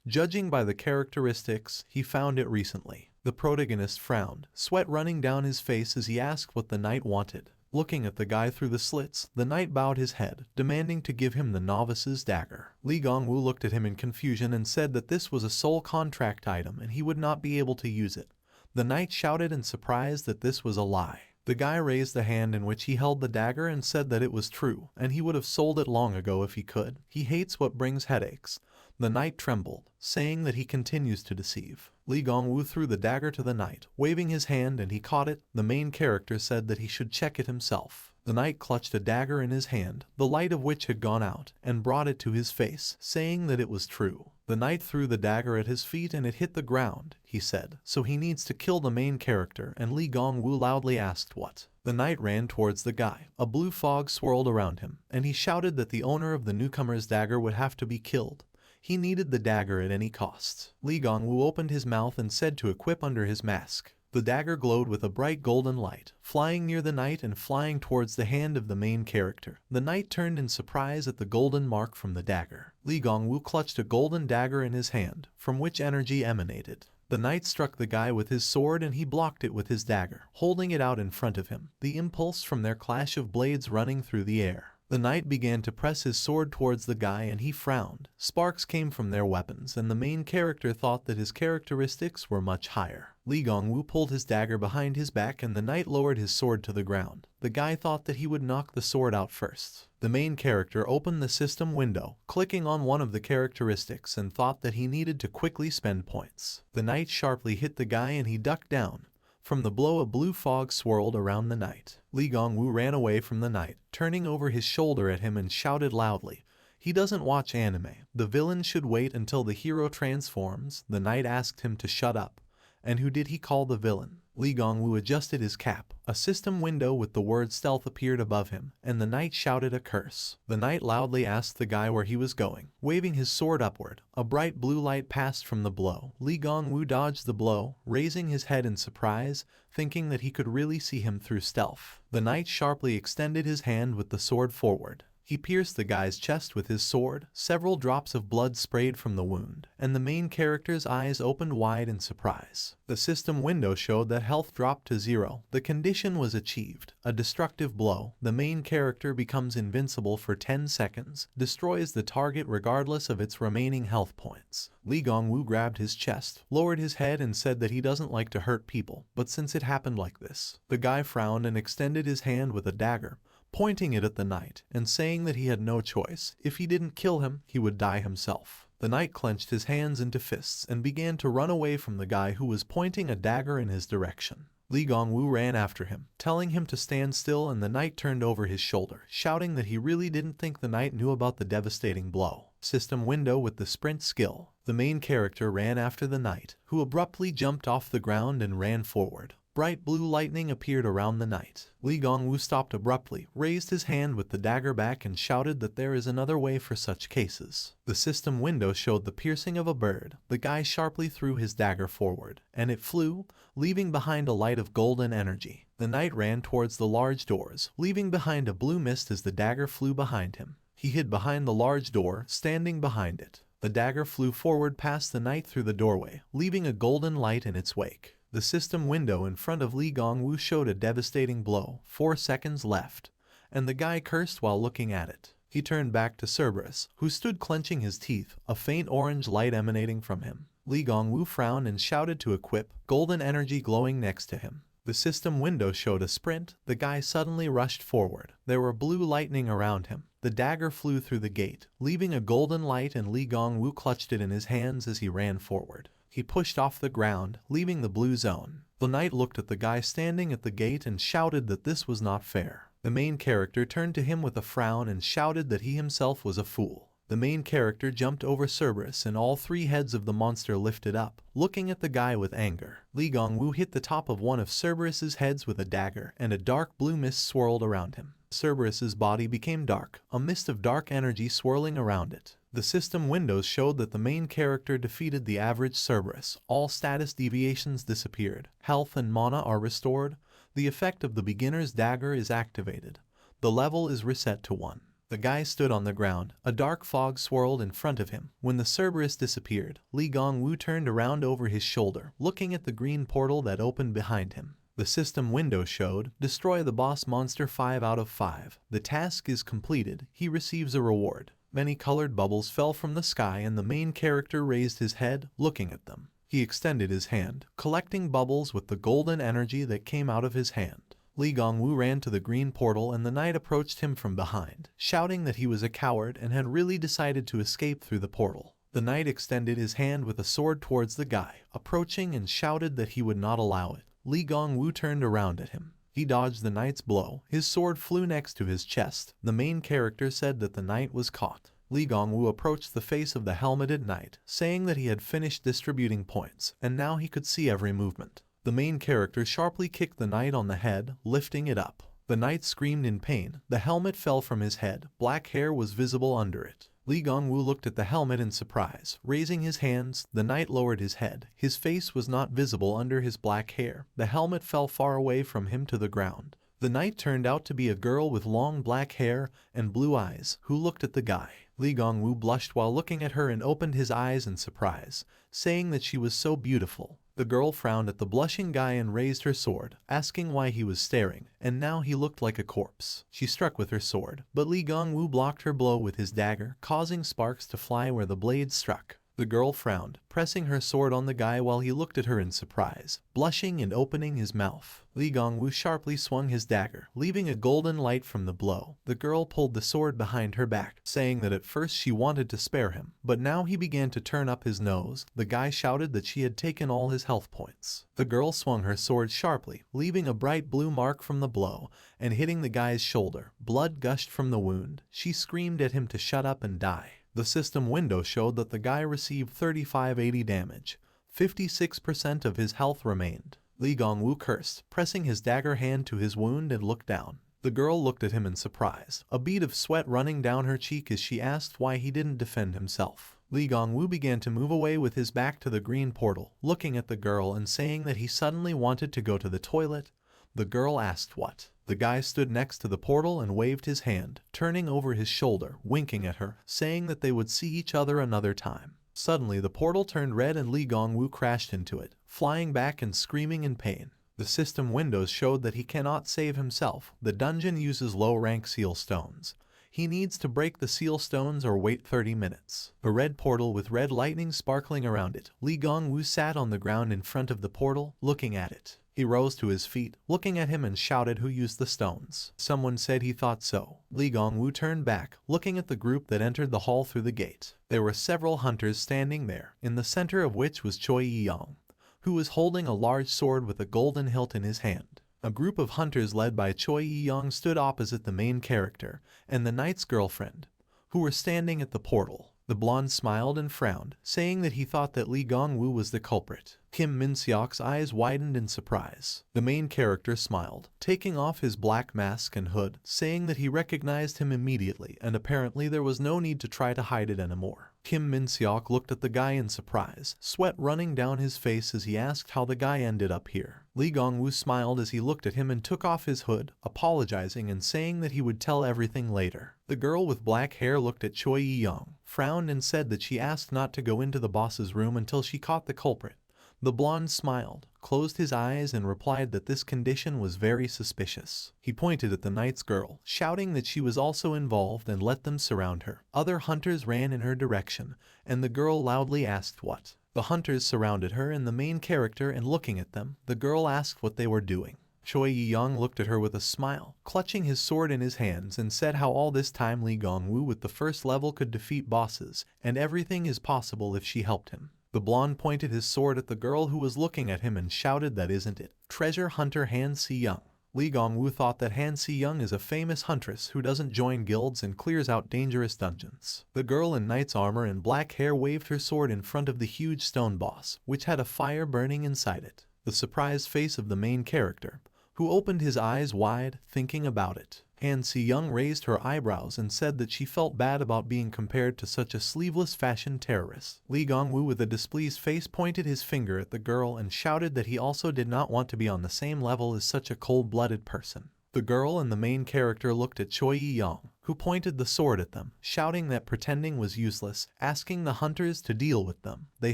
Judging by the characteristics, he found it recently. The protagonist frowned, sweat running down his face as he asked what the knight wanted. Looking at the guy through the slits, the knight bowed his head, demanding to give him the novice's dagger. Li Gongwu looked at him in confusion and said that this was a soul contract item and he would not be able to use it. The knight shouted in surprise that this was a lie. The guy raised the hand in which he held the dagger and said that it was true, and he would have sold it long ago if he could. He hates what brings headaches. The knight trembled, saying that he continues to deceive. Li Gongwu threw the dagger to the knight, waving his hand, and he caught it. The main character said that he should check it himself. The knight clutched a dagger in his hand, the light of which had gone out, and brought it to his face, saying that it was true. The knight threw the dagger at his feet and it hit the ground, he said, so he needs to kill the main character, and Li Gongwu loudly asked what. The knight ran towards the guy. A blue fog swirled around him, and he shouted that the owner of the newcomer's dagger would have to be killed. He needed the dagger at any cost. Li Gongwu opened his mouth and said to equip under his mask. The dagger glowed with a bright golden light, flying near the knight and flying towards the hand of the main character. The knight turned in surprise at the golden mark from the dagger. Li Gongwu clutched a golden dagger in his hand, from which energy emanated. The knight struck the guy with his sword and he blocked it with his dagger, holding it out in front of him, the impulse from their clash of blades running through the air. The knight began to press his sword towards the guy and he frowned. Sparks came from their weapons and the main character thought that his characteristics were much higher. Li Gongwu pulled his dagger behind his back and the knight lowered his sword to the ground. The guy thought that he would knock the sword out first. The main character opened the system window, clicking on one of the characteristics, and thought that he needed to quickly spend points. The knight sharply hit the guy and he ducked down. From the blow, a blue fog swirled around the knight. Li Gongwu ran away from the knight, turning over his shoulder at him and shouted loudly, "He doesn't watch anime. The villain should wait until the hero transforms." The knight asked him to shut up. And who did he call the villain? Li Gongwu adjusted his cap. A system window with the word stealth appeared above him, and the knight shouted a curse. The knight loudly asked the guy where he was going, waving his sword upward. A bright blue light passed from the blow. Li Gongwu dodged the blow, raising his head in surprise, thinking that he could really see him through stealth. The knight sharply extended his hand with the sword forward. He pierced the guy's chest with his sword. Several drops of blood sprayed from the wound, and the main character's eyes opened wide in surprise. The system window showed that health dropped to 0. The condition was achieved. A destructive blow. The main character becomes invincible for 10 seconds, destroys the target regardless of its remaining health points. Li Gongwu grabbed his chest, lowered his head and said that he doesn't like to hurt people, but since it happened like this. The guy frowned and extended his hand with a dagger, pointing it at the knight, and saying that he had no choice. If he didn't kill him, he would die himself. The knight clenched his hands into fists and began to run away from the guy who was pointing a dagger in his direction. Li Gongwu ran after him, telling him to stand still, and the knight turned over his shoulder, shouting that he really didn't think the knight knew about the devastating blow. System window with the sprint skill. The main character ran after the knight, who abruptly jumped off the ground and ran forward. bright blue lightning appeared around the knight. Li Gongwu stopped abruptly, raised his hand with the dagger back and shouted that there is another way for such cases. The system window showed the piercing of a bird. The guy sharply threw his dagger forward, and it flew, leaving behind a light of golden energy. The knight ran towards the large doors, leaving behind a blue mist as the dagger flew behind him. He hid behind the large door, standing behind it. The dagger flew forward past the knight through the doorway, leaving a golden light in its wake. The system window in front of Li Gongwu showed a devastating blow, 4 seconds left, and the guy cursed while looking at it. He turned back to Cerberus, who stood clenching his teeth, a faint orange light emanating from him. Li Gongwu frowned and shouted to equip, golden energy glowing next to him. The system window showed a sprint. The guy suddenly rushed forward. There were blue lightning around him. The dagger flew through the gate, leaving a golden light, and Li Gongwu clutched it in his hands as he ran forward. He pushed off the ground, leaving the blue zone. The knight looked at the guy standing at the gate and shouted that this was not fair. The main character turned to him with a frown and shouted that he himself was a fool. The main character jumped over Cerberus and all 3 heads of the monster lifted up, looking at the guy with anger. Li Gongwu hit the top of one of Cerberus's heads with a dagger, and a dark blue mist swirled around him. Cerberus's body became dark, a mist of dark energy swirling around it. The system windows showed that the main character defeated the average Cerberus. All status deviations disappeared. Health and mana are restored. The effect of the beginner's dagger is activated. The level is reset to 1. The guy stood on the ground. A dark fog swirled in front of him. When the Cerberus disappeared, Li Gongwu turned around over his shoulder, looking at the green portal that opened behind him. The system window showed, destroy the boss monster 5 out of 5. The task is completed. He receives a reward. Many colored bubbles fell from the sky and the main character raised his head, looking at them. He extended his hand, collecting bubbles with the golden energy that came out of his hand. Li Gongwu ran to the green portal and the knight approached him from behind, shouting that he was a coward and had really decided to escape through the portal. The knight extended his hand with a sword towards the guy, approaching and shouted that he would not allow it. Li Gongwu turned around at him. He dodged the knight's blow. His sword flew next to his chest. The main character said that the knight was caught. Li Gongwu approached the face of the helmeted knight, saying that he had finished distributing points, and now he could see every movement. The main character sharply kicked the knight on the head, lifting it up. The knight screamed in pain. The helmet fell from his head. Black hair was visible under it. Li Gongwu looked at the helmet in surprise. Raising his hands, the knight lowered his head. His face was not visible under his black hair. The helmet fell far away from him to the ground. The knight turned out to be a girl with long black hair and blue eyes, who looked at the guy. Li Gongwu blushed while looking at her and opened his eyes in surprise, saying that she was so beautiful. The girl frowned at the blushing guy and raised her sword, asking why he was staring, and now he looked like a corpse. She struck with her sword, but Li Gongwu blocked her blow with his dagger, causing sparks to fly where the blade struck. The girl frowned, pressing her sword on the guy while he looked at her in surprise, blushing and opening his mouth. Li Gongwu sharply swung his dagger, leaving a golden light from the blow. The girl pulled the sword behind her back, saying that at first she wanted to spare him, but now he began to turn up his nose. The guy shouted that she had taken all his health points. The girl swung her sword sharply, leaving a bright blue mark from the blow, and hitting the guy's shoulder. Blood gushed from the wound. She screamed at him to shut up and die. The system window showed that the guy received 3580 damage. 56% of his health remained. Li Gongwu cursed, pressing his dagger hand to his wound and looked down. The girl looked at him in surprise, a bead of sweat running down her cheek as she asked why he didn't defend himself. Li Gongwu began to move away with his back to the green portal, looking at the girl and saying that he suddenly wanted to go to the toilet. The girl asked what. The guy stood next to the portal and waved his hand, turning over his shoulder, winking at her, saying that they would see each other another time. Suddenly the portal turned red and Li Gongwu crashed into it, flying back and screaming in pain. The system windows showed that he cannot save himself. The dungeon uses low-rank seal stones. He needs to break the seal stones or wait 30 minutes. A red portal with red lightning sparkling around it. Li Gongwu sat on the ground in front of the portal, looking at it. He rose to his feet, looking at him and shouted who used the stones. Someone said he thought so. Li Gongwu turned back, looking at the group that entered the hall through the gate. There were several hunters standing there, in the center of which was Choi Yi-yong, who was holding a large sword with a golden hilt in his hand. A group of hunters led by Choi Yi-yong stood opposite the main character and the knight's girlfriend, who were standing at the portal. The blonde smiled and frowned, saying that he thought that Lee Gong-woo was the culprit. Kim Min-seok's eyes widened in surprise. The main character smiled, taking off his black mask and hood, saying that he recognized him immediately and apparently there was no need to try to hide it anymore. Kim Min-seok looked at the guy in surprise, sweat running down his face as he asked how the guy ended up here. Lee Gong-woo smiled as he looked at him and took off his hood, apologizing and saying that he would tell everything later. The girl with black hair looked at Choi Yi-young, frowned and said that she asked not to go into the boss's room until she caught the culprit. The blonde smiled, closed his eyes and replied that this condition was very suspicious. He pointed at the knight's girl, shouting that she was also involved and let them surround her. Other hunters ran in her direction, and the girl loudly asked what. The hunters surrounded her and the main character and looking at them, the girl asked what they were doing. Choi Yi-young looked at her with a smile, clutching his sword in his hands and said how all this time Lee Gong-woo with the first level could defeat bosses, and everything is possible if she helped him. The blonde pointed his sword at the girl who was looking at him and shouted that isn't it treasure hunter Han Si-young. Lee Gong-woo thought that Han Si-young is a famous huntress who doesn't join guilds and clears out dangerous dungeons. The girl in knight's armor and black hair waved her sword in front of the huge stone boss, which had a fire burning inside it. The surprised face of the main character, who opened his eyes wide, thinking about it. Han Si-young raised her eyebrows and said that she felt bad about being compared to such a sleeveless fashion terrorist. Lee Gong-woo with a displeased face pointed his finger at the girl and shouted that he also did not want to be on the same level as such a cold-blooded person. The girl and the main character looked at Choi Yi-young, who pointed the sword at them, shouting that pretending was useless, asking the hunters to deal with them. They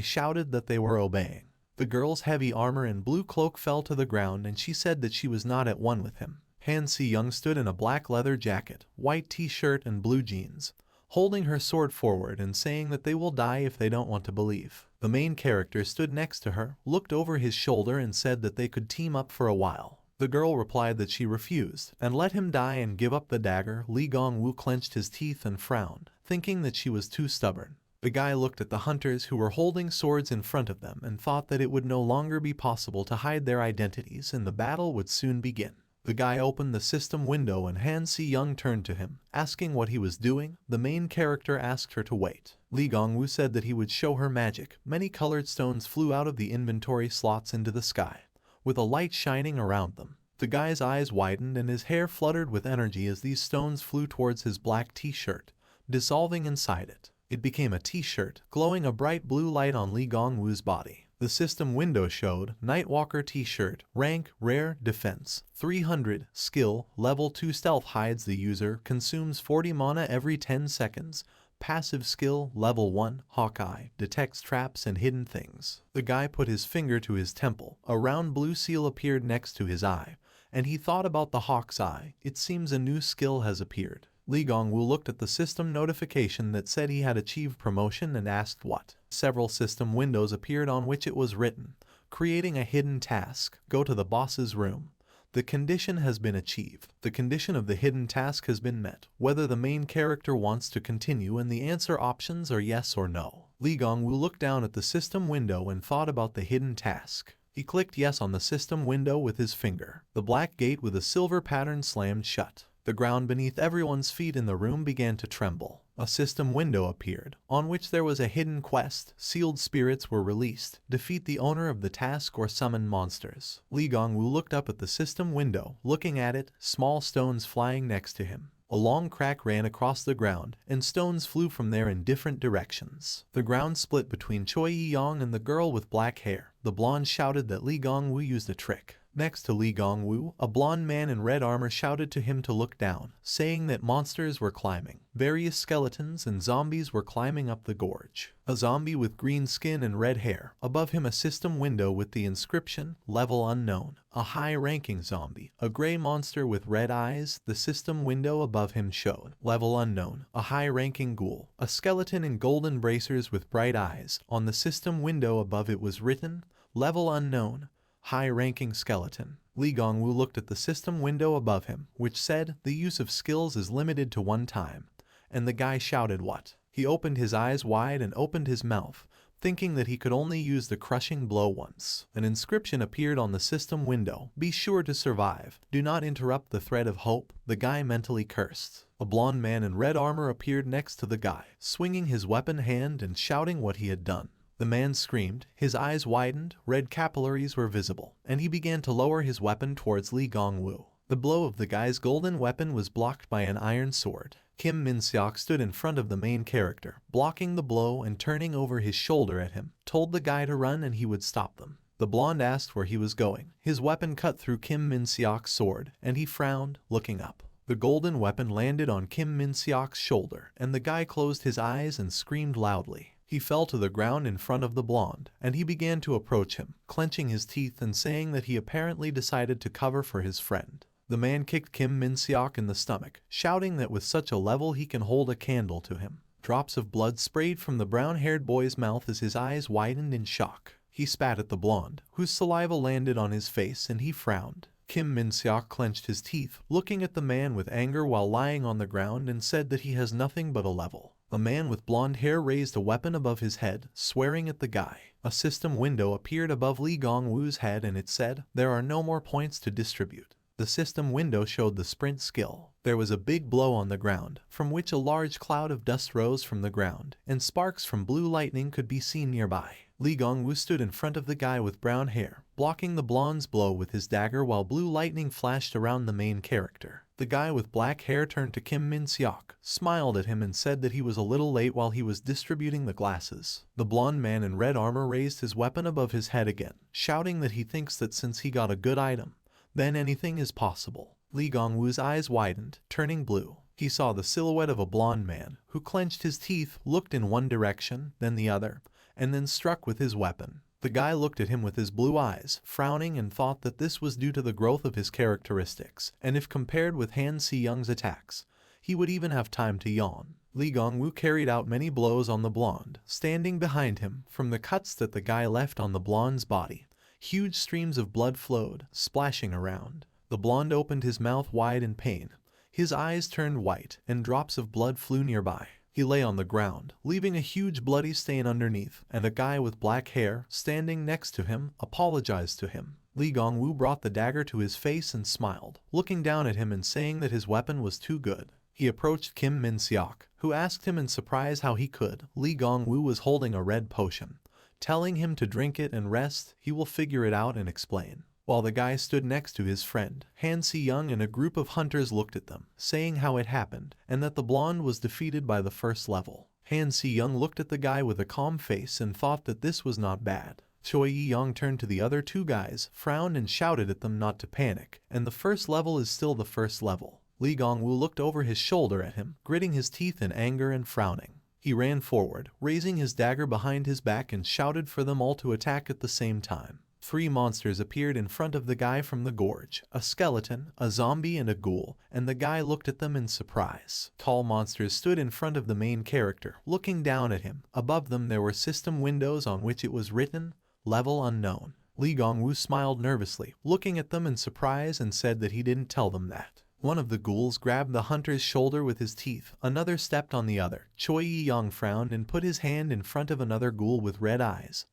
shouted that they were obeying. The girl's heavy armor and blue cloak fell to the ground and she said that she was not at one with him. Han Si-young stood in a black leather jacket, white t-shirt and blue jeans, holding her sword forward and saying that they will die if they don't want to believe. The main character stood next to her, looked over his shoulder and said that they could team up for a while. The girl replied that she refused, and let him die and give up the dagger. Lee Gong-woo clenched his teeth and frowned, thinking that she was too stubborn. The guy looked at the hunters who were holding swords in front of them and thought that it would no longer be possible to hide their identities and the battle would soon begin. The guy opened the system window and Han Si-young turned to him, asking what he was doing. The main character asked her to wait. Lee Gong-woo said that he would show her magic. Many colored stones flew out of the inventory slots into the sky, with a light shining around them. The guy's eyes widened and his hair fluttered with energy as these stones flew towards his black t-shirt, dissolving inside it. It became a t-shirt, glowing a bright blue light on Lee Gong-woo's body. The system window showed Nightwalker t-shirt, rank, rare, defense, 300, skill, level 2 stealth hides the user, consumes 40 mana every 10 seconds, passive skill, level 1, Hawkeye, detects traps and hidden things. The guy put his finger to his temple, a round blue seal appeared next to his eye, and he thought about the hawk's eye. It seems a new skill has appeared. Lee Gong-woo looked at the system notification that said he had achieved promotion and asked what. Several system windows appeared on which it was written, creating a hidden task, go to the boss's room. The condition has been achieved. The condition of the hidden task has been met, whether the main character wants to continue and the answer options are yes or no. Lee Gong-woo looked down at the system window and thought about the hidden task. He clicked yes on the system window with his finger. The black gate with a silver pattern slammed shut. The ground beneath everyone's feet in the room began to tremble. A system window appeared, on which there was a hidden quest. Sealed spirits were released. Defeat the owner of the task or summon monsters. Lee Gong-woo looked up at the system window, looking at it, small stones flying next to him. A long crack ran across the ground, and stones flew from there in different directions. The ground split between Choi Yi-young and the girl with black hair. The blonde shouted that Lee Gong-woo used a trick. Next to Lee Gong-woo, a blonde man in red armor shouted to him to look down, saying that monsters were climbing. Various skeletons and zombies were climbing up the gorge. A zombie with green skin and red hair. Above him a system window with the inscription, Level Unknown. A high-ranking zombie. A gray monster with red eyes. The system window above him showed, Level Unknown. A high-ranking ghoul. A skeleton in golden bracers with bright eyes. On the system window above it was written, Level Unknown. High-ranking skeleton. Lee Gong-woo looked at the system window above him, which said, the use of skills is limited to one time. And the guy shouted what? He opened his eyes wide and opened his mouth, thinking that he could only use the crushing blow once. An inscription appeared on the system window: "Be sure to survive. Do not interrupt the thread of hope." The guy mentally cursed. A blonde man in red armor appeared next to the guy, swinging his weapon hand and shouting what he had done. The man screamed, his eyes widened, red capillaries were visible, and he began to lower his weapon towards Lee Gong-woo. The blow of the guy's golden weapon was blocked by an iron sword. Kim Min-seok stood in front of the main character, blocking the blow and turning over his shoulder at him, told the guy to run and he would stop them. The blonde asked where he was going. His weapon cut through Kim Min-seok's sword, and he frowned, looking up. The golden weapon landed on Kim Min-seok's shoulder, and the guy closed his eyes and screamed loudly. He fell to the ground in front of the blonde, and he began to approach him, clenching his teeth and saying that he apparently decided to cover for his friend. The man kicked Kim Min-seok in the stomach, shouting that with such a level he can hold a candle to him. Drops of blood sprayed from the brown-haired boy's mouth as his eyes widened in shock. He spat at the blonde, whose saliva landed on his face, and he frowned. Kim Min-seok clenched his teeth, looking at the man with anger while lying on the ground, and said that he has nothing but a level. A man with blonde hair raised a weapon above his head, swearing at the guy. A system window appeared above Lee Gong-woo's head and it said, "There are no more points to distribute." The system window showed the sprint skill. There was a big blow on the ground, from which a large cloud of dust rose from the ground, and sparks from blue lightning could be seen nearby. Lee Gong-woo stood in front of the guy with brown hair, blocking the blonde's blow with his dagger while blue lightning flashed around the main character. The guy with black hair turned to Kim Min-seok, smiled at him and said that he was a little late while he was distributing the glasses. The blonde man in red armor raised his weapon above his head again, shouting that he thinks that since he got a good item, then anything is possible. Lee Gong-woo's eyes widened, turning blue. He saw the silhouette of a blonde man, who clenched his teeth, looked in one direction, then the other, and then struck with his weapon. The guy looked at him with his blue eyes, frowning, and thought that this was due to the growth of his characteristics, and if compared with Han Si-young's attacks, he would even have time to yawn. Lee Gong-woo carried out many blows on the blonde, standing behind him. From the cuts that the guy left on the blonde's body, huge streams of blood flowed, splashing around. The blonde opened his mouth wide in pain. His eyes turned white, and drops of blood flew nearby. He lay on the ground, leaving a huge bloody stain underneath, and a guy with black hair, standing next to him, apologized to him. Lee Gong-woo brought the dagger to his face and smiled, looking down at him and saying that his weapon was too good. He approached Kim Min-seok, who asked him in surprise how he could. Lee Gong-woo was holding a red potion, telling him to drink it and rest, he will figure it out and explain. While the guy stood next to his friend, Han Si-young and a group of hunters looked at them, saying how it happened, and that the blonde was defeated by the first level. Han Si-young looked at the guy with a calm face and thought that this was not bad. Choi Yi-young turned to the other two guys, frowned and shouted at them not to panic, and the first level is still the first level. Lee Gong-woo looked over his shoulder at him, gritting his teeth in anger and frowning. He ran forward, raising his dagger behind his back, and shouted for them all to attack at the same time. 3 monsters appeared in front of the guy from the gorge, a skeleton, a zombie, and a ghoul, and the guy looked at them in surprise. Tall monsters stood in front of the main character, looking down at him. Above them there were system windows on which it was written, "Level Unknown." Lee Gong-woo smiled nervously, looking at them in surprise, and said that he didn't tell them that. One of the ghouls grabbed the hunter's shoulder with his teeth, another stepped on the other. Choi Yi-young frowned and put his hand in front of another ghoul with red eyes,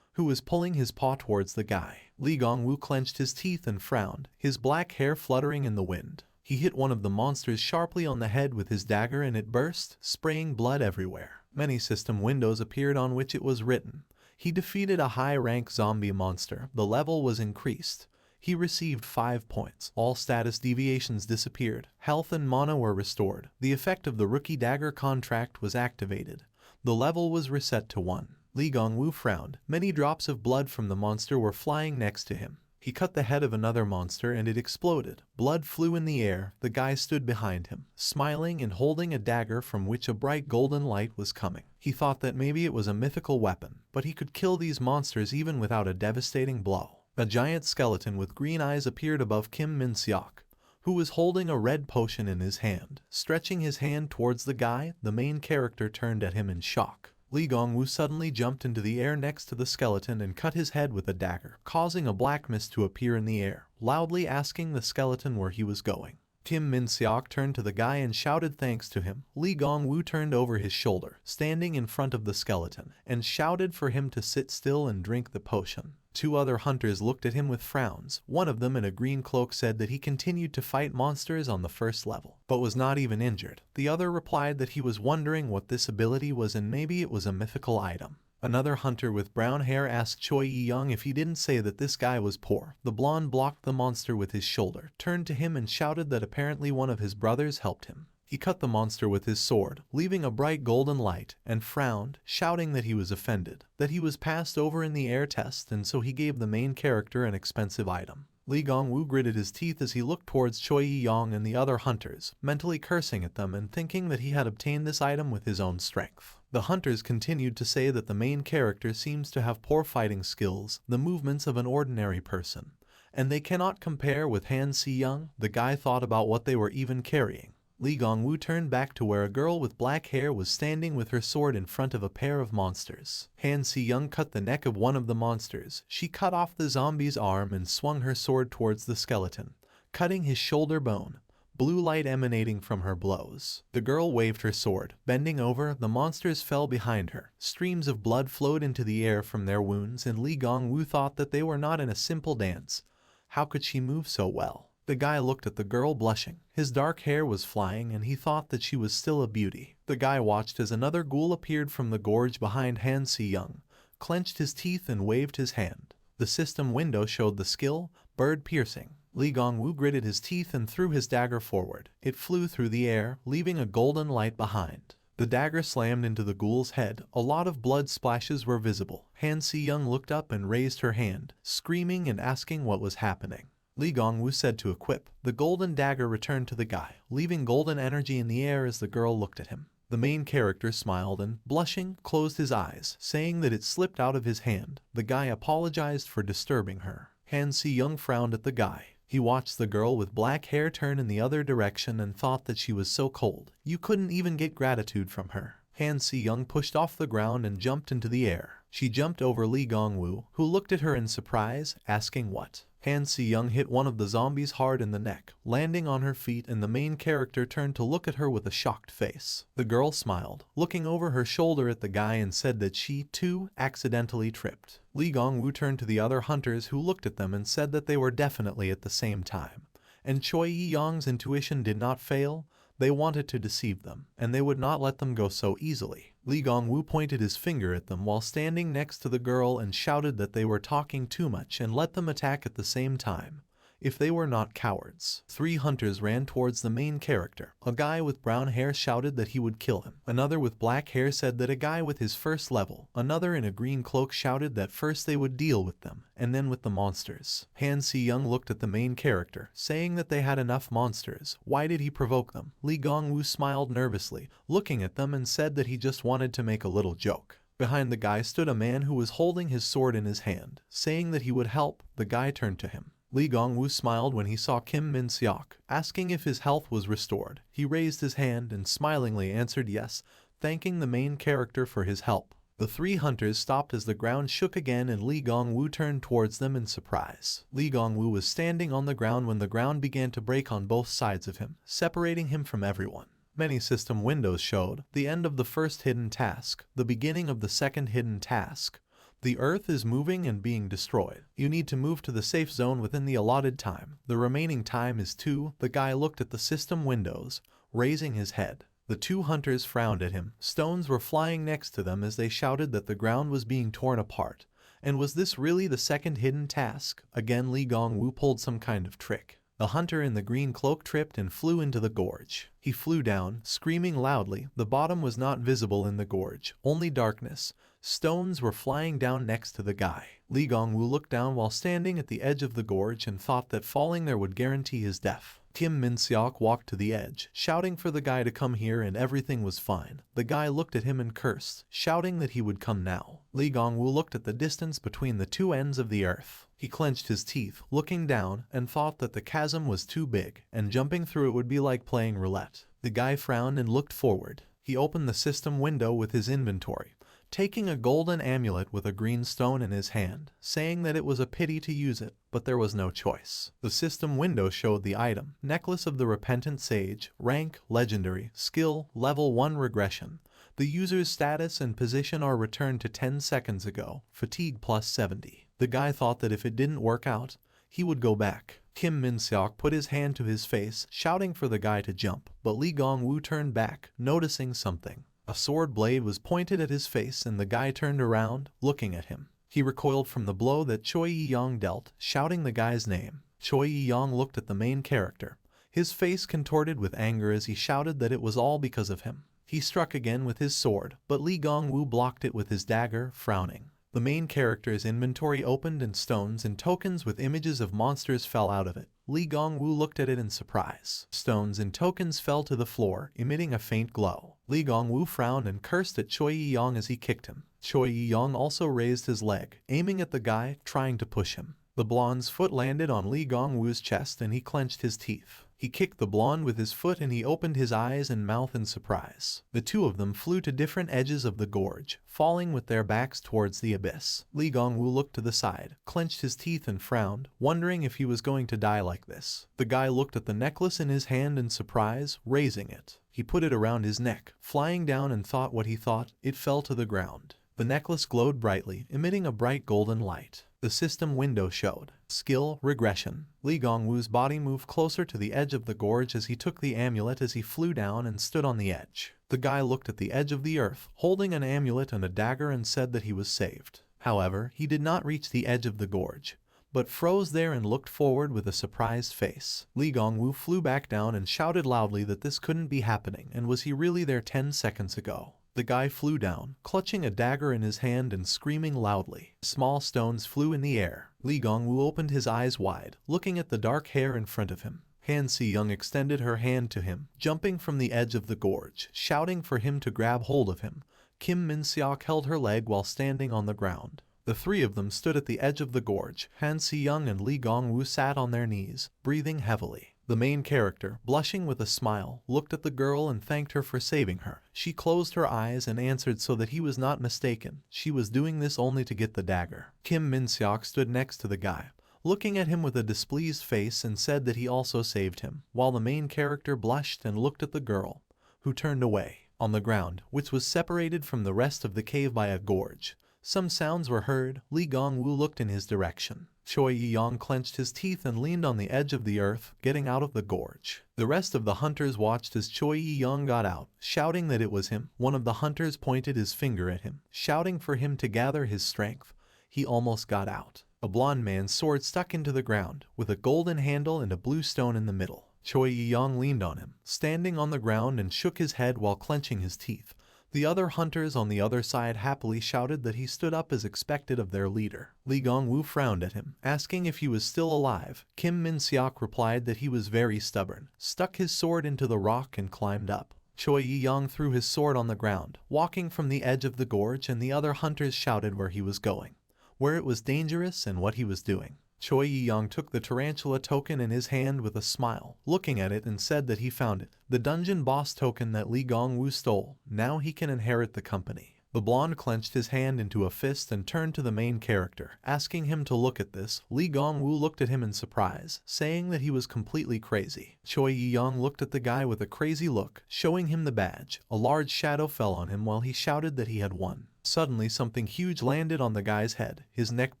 who was pulling his paw towards the guy. Lee Gong-woo clenched his teeth and frowned, his black hair fluttering in the wind. He hit one of the monsters sharply on the head with his dagger and it burst, spraying blood everywhere. Many system windows appeared on which it was written. He defeated a high-rank zombie monster. The level was increased. He received 5 points. All status deviations disappeared. Health and mana were restored. The effect of the rookie dagger contract was activated. The level was reset to 1. Lee Gong-woo frowned. Many drops of blood from the monster were flying next to him. He cut the head of another monster and it exploded. Blood flew in the air. The guy stood behind him, smiling and holding a dagger from which a bright golden light was coming. He thought that maybe it was a mythical weapon, but he could kill these monsters even without a devastating blow. A giant skeleton with green eyes appeared above Kim Min-seok, who was holding a red potion in his hand. Stretching his hand towards the guy, the main character turned at him in shock. Lee Gong-woo suddenly jumped into the air next to the skeleton and cut his head with a dagger, causing a black mist to appear in the air, loudly asking the skeleton where he was going. Kim Min-seok turned to the guy and shouted thanks to him. Lee Gong-woo turned over his shoulder, standing in front of the skeleton, and shouted for him to sit still and drink the potion. Two other hunters looked at him with frowns. One of them in a green cloak said that he continued to fight monsters on the first level, but was not even injured. The other replied that he was wondering what this ability was and maybe it was a mythical item. Another hunter with brown hair asked Choi Yi-young if he didn't say that this guy was poor. The blonde blocked the monster with his shoulder, turned to him and shouted that apparently one of his brothers helped him. He cut the monster with his sword, leaving a bright golden light, and frowned, shouting that he was offended, that he was passed over in the air test and so he gave the main character an expensive item. Lee Gong-woo gritted his teeth as he looked towards Choi Yi-young and the other hunters, mentally cursing at them and thinking that he had obtained this item with his own strength. The hunters continued to say that the main character seems to have poor fighting skills, the movements of an ordinary person, and they cannot compare with Han Si-young. The guy thought about what they were even carrying. Lee Gong-woo turned back to where a girl with black hair was standing with her sword in front of a pair of monsters. Han Si-young cut the neck of one of the monsters. She cut off the zombie's arm and swung her sword towards the skeleton, cutting his shoulder bone, blue light emanating from her blows. The girl waved her sword. Bending over, the monsters fell behind her. Streams of blood flowed into the air from their wounds, and Lee Gong-woo thought that they were not in a simple dance. How could she move so well? The guy looked at the girl blushing. His dark hair was flying and he thought that she was still a beauty. The guy watched as another ghoul appeared from the gorge behind Han Si-young, clenched his teeth and waved his hand. The system window showed the skill, bird piercing. Lee Gong-woo gritted his teeth and threw his dagger forward. It flew through the air, leaving a golden light behind. The dagger slammed into the ghoul's head. A lot of blood splashes were visible. Han Si-young looked up and raised her hand, screaming and asking what was happening. Lee Gong-woo said to equip. The golden dagger returned to the guy, leaving golden energy in the air as the girl looked at him. The main character smiled and, blushing, closed his eyes, saying that it slipped out of his hand. The guy apologized for disturbing her. Han Si-young frowned at the guy. He watched the girl with black hair turn in the other direction and thought that she was so cold. You couldn't even get gratitude from her. Han Si-young pushed off the ground and jumped into the air. She jumped over Lee Gong-woo, who looked at her in surprise, asking what. Han Si-young hit one of the zombies hard in the neck, landing on her feet, and the main character turned to look at her with a shocked face. The girl smiled, looking over her shoulder at the guy, and said that she, too, accidentally tripped. Lee Gong-woo turned to the other hunters who looked at them and said that they were definitely at the same time. And Choi Yi-young's intuition did not fail. They wanted to deceive them, and they would not let them go so easily. Lee Gong-woo pointed his finger at them while standing next to the girl and shouted that they were talking too much and let them attack at the same time, if they were not cowards. 3 hunters ran towards the main character. A guy with brown hair shouted that he would kill him. Another with black hair said that a guy with his first level. Another in a green cloak shouted that first they would deal with them, and then with the monsters. Han Si-young looked at the main character, saying that they had enough monsters. Why did he provoke them? Lee Gong-woo smiled nervously, looking at them, and said that he just wanted to make a little joke. Behind the guy stood a man who was holding his sword in his hand, saying that he would help. The guy turned to him. Lee Gong-woo smiled when he saw Kim Min-seok, asking if his health was restored. He raised his hand and smilingly answered yes, thanking the main character for his help. The 3 hunters stopped as the ground shook again and Lee Gong-woo turned towards them in surprise. Lee Gong-woo was standing on the ground when the ground began to break on both sides of him, separating him from everyone. Many system windows showed the end of the first hidden task, the beginning of the second hidden task. The Earth is moving and being destroyed. You need to move to the safe zone within the allotted time. The remaining time is 2. The guy looked at the system windows, raising his head. The 2 hunters frowned at him. Stones were flying next to them as they shouted that the ground was being torn apart. And was this really the second hidden task? Again Lee Gong-woo pulled some kind of trick. The hunter in the green cloak tripped and flew into the gorge. He flew down, screaming loudly. The bottom was not visible in the gorge, only darkness. Stones were flying down next to the guy. Lee Gong-woo looked down while standing at the edge of the gorge and thought that falling there would guarantee his death. Kim Min-seok walked to the edge, shouting for the guy to come here, and everything was fine. The guy looked at him and cursed, shouting that he would come now. Lee Gong-woo looked at the distance between the 2 ends of the earth. He clenched his teeth, looking down, and thought that the chasm was too big, and jumping through it would be like playing roulette. The guy frowned and looked forward. He opened the system window with his inventory, taking a golden amulet with a green stone in his hand, saying that it was a pity to use it, but there was no choice. The system window showed the item, Necklace of the Repentant Sage, rank, legendary, skill, level 1 regression. The user's status and position are returned to 10 seconds ago, fatigue plus 70. The guy thought that if it didn't work out, he would go back. Kim Min-seok put his hand to his face, shouting for the guy to jump, but Lee Gong-woo turned back, noticing something. A sword blade was pointed at his face and the guy turned around, looking at him. He recoiled from the blow that Choi Yi-young dealt, shouting the guy's name. Choi Yi-young looked at the main character, his face contorted with anger as he shouted that it was all because of him. He struck again with his sword, but Lee Gong-woo blocked it with his dagger, frowning. The main character's inventory opened and stones and tokens with images of monsters fell out of it. Lee Gong-woo looked at it in surprise. Stones and tokens fell to the floor, emitting a faint glow. Lee Gong-woo frowned and cursed at Choi Yi-young as he kicked him. Choi Yi-young also raised his leg, aiming at the guy, trying to push him. The blonde's foot landed on Lee Gong-woo's chest and he clenched his teeth. He kicked the blonde with his foot and he opened his eyes and mouth in surprise. The two of them flew to different edges of the gorge, falling with their backs towards the abyss. Lee Gong-woo looked to the side, clenched his teeth and frowned, wondering if he was going to die like this. The guy looked at the necklace in his hand in surprise, raising it. He put it around his neck, flying down and thought what he thought. It fell to the ground. The necklace glowed brightly, emitting a bright golden light. The system window showed. Skill, regression. Lee Gong-woo's body moved closer to the edge of the gorge as he took the amulet as he flew down and stood on the edge. The guy looked at the edge of the earth, holding an amulet and a dagger and said that he was saved. However, he did not reach the edge of the gorge, but froze there and looked forward with a surprised face. Lee Gong-woo flew back down and shouted loudly that this couldn't be happening, and was he really there 10 seconds ago? The guy flew down, clutching a dagger in his hand and screaming loudly. Small stones flew in the air. Lee Gong-woo opened his eyes wide, looking at the dark hair in front of him. Han Si-young extended her hand to him, jumping from the edge of the gorge, shouting for him to grab hold of him. Kim Min-seok held her leg while standing on the ground. The three of them stood at the edge of the gorge. Han Si-young and Lee Gong-woo sat on their knees, breathing heavily. The main character, blushing with a smile, looked at the girl and thanked her for saving her. She closed her eyes and answered so that he was not mistaken. She was doing this only to get the dagger. Kim Min-seok stood next to the guy, looking at him with a displeased face and said that he also saved him, while the main character blushed and looked at the girl, who turned away. On the ground, which was separated from the rest of the cave by a gorge, some sounds were heard. Lee Gong-woo looked in his direction. Choi Yi-young clenched his teeth and leaned on the edge of the earth, getting out of the gorge. The rest of the hunters watched as Choi Yi-young got out, shouting that it was him. One of the hunters pointed his finger at him, shouting for him to gather his strength. He almost got out. A blonde man's sword stuck into the ground, with a golden handle and a blue stone in the middle. Choi Yi-young leaned on him, standing on the ground, and shook his head while clenching his teeth. The other hunters on the other side happily shouted that he stood up as expected of their leader. Lee Gong-woo frowned at him, asking if he was still alive. Kim Min-seok replied that he was very stubborn, stuck his sword into the rock and climbed up. Choi Yi-young threw his sword on the ground, walking from the edge of the gorge, and the other hunters shouted where he was going, where it was dangerous and what he was doing. Choi Yi-young took the tarantula token in his hand with a smile, looking at it, and said that he found it, the dungeon boss token that Lee Gong-woo stole. Now he can inherit the company. The blonde clenched his hand into a fist and turned to the main character, asking him to look at this. Lee Gong-woo looked at him in surprise, saying that he was completely crazy. Choi Yi-young looked at the guy with a crazy look, showing him the badge. A large shadow fell on him while he shouted that he had won. Suddenly something huge landed on the guy's head. His neck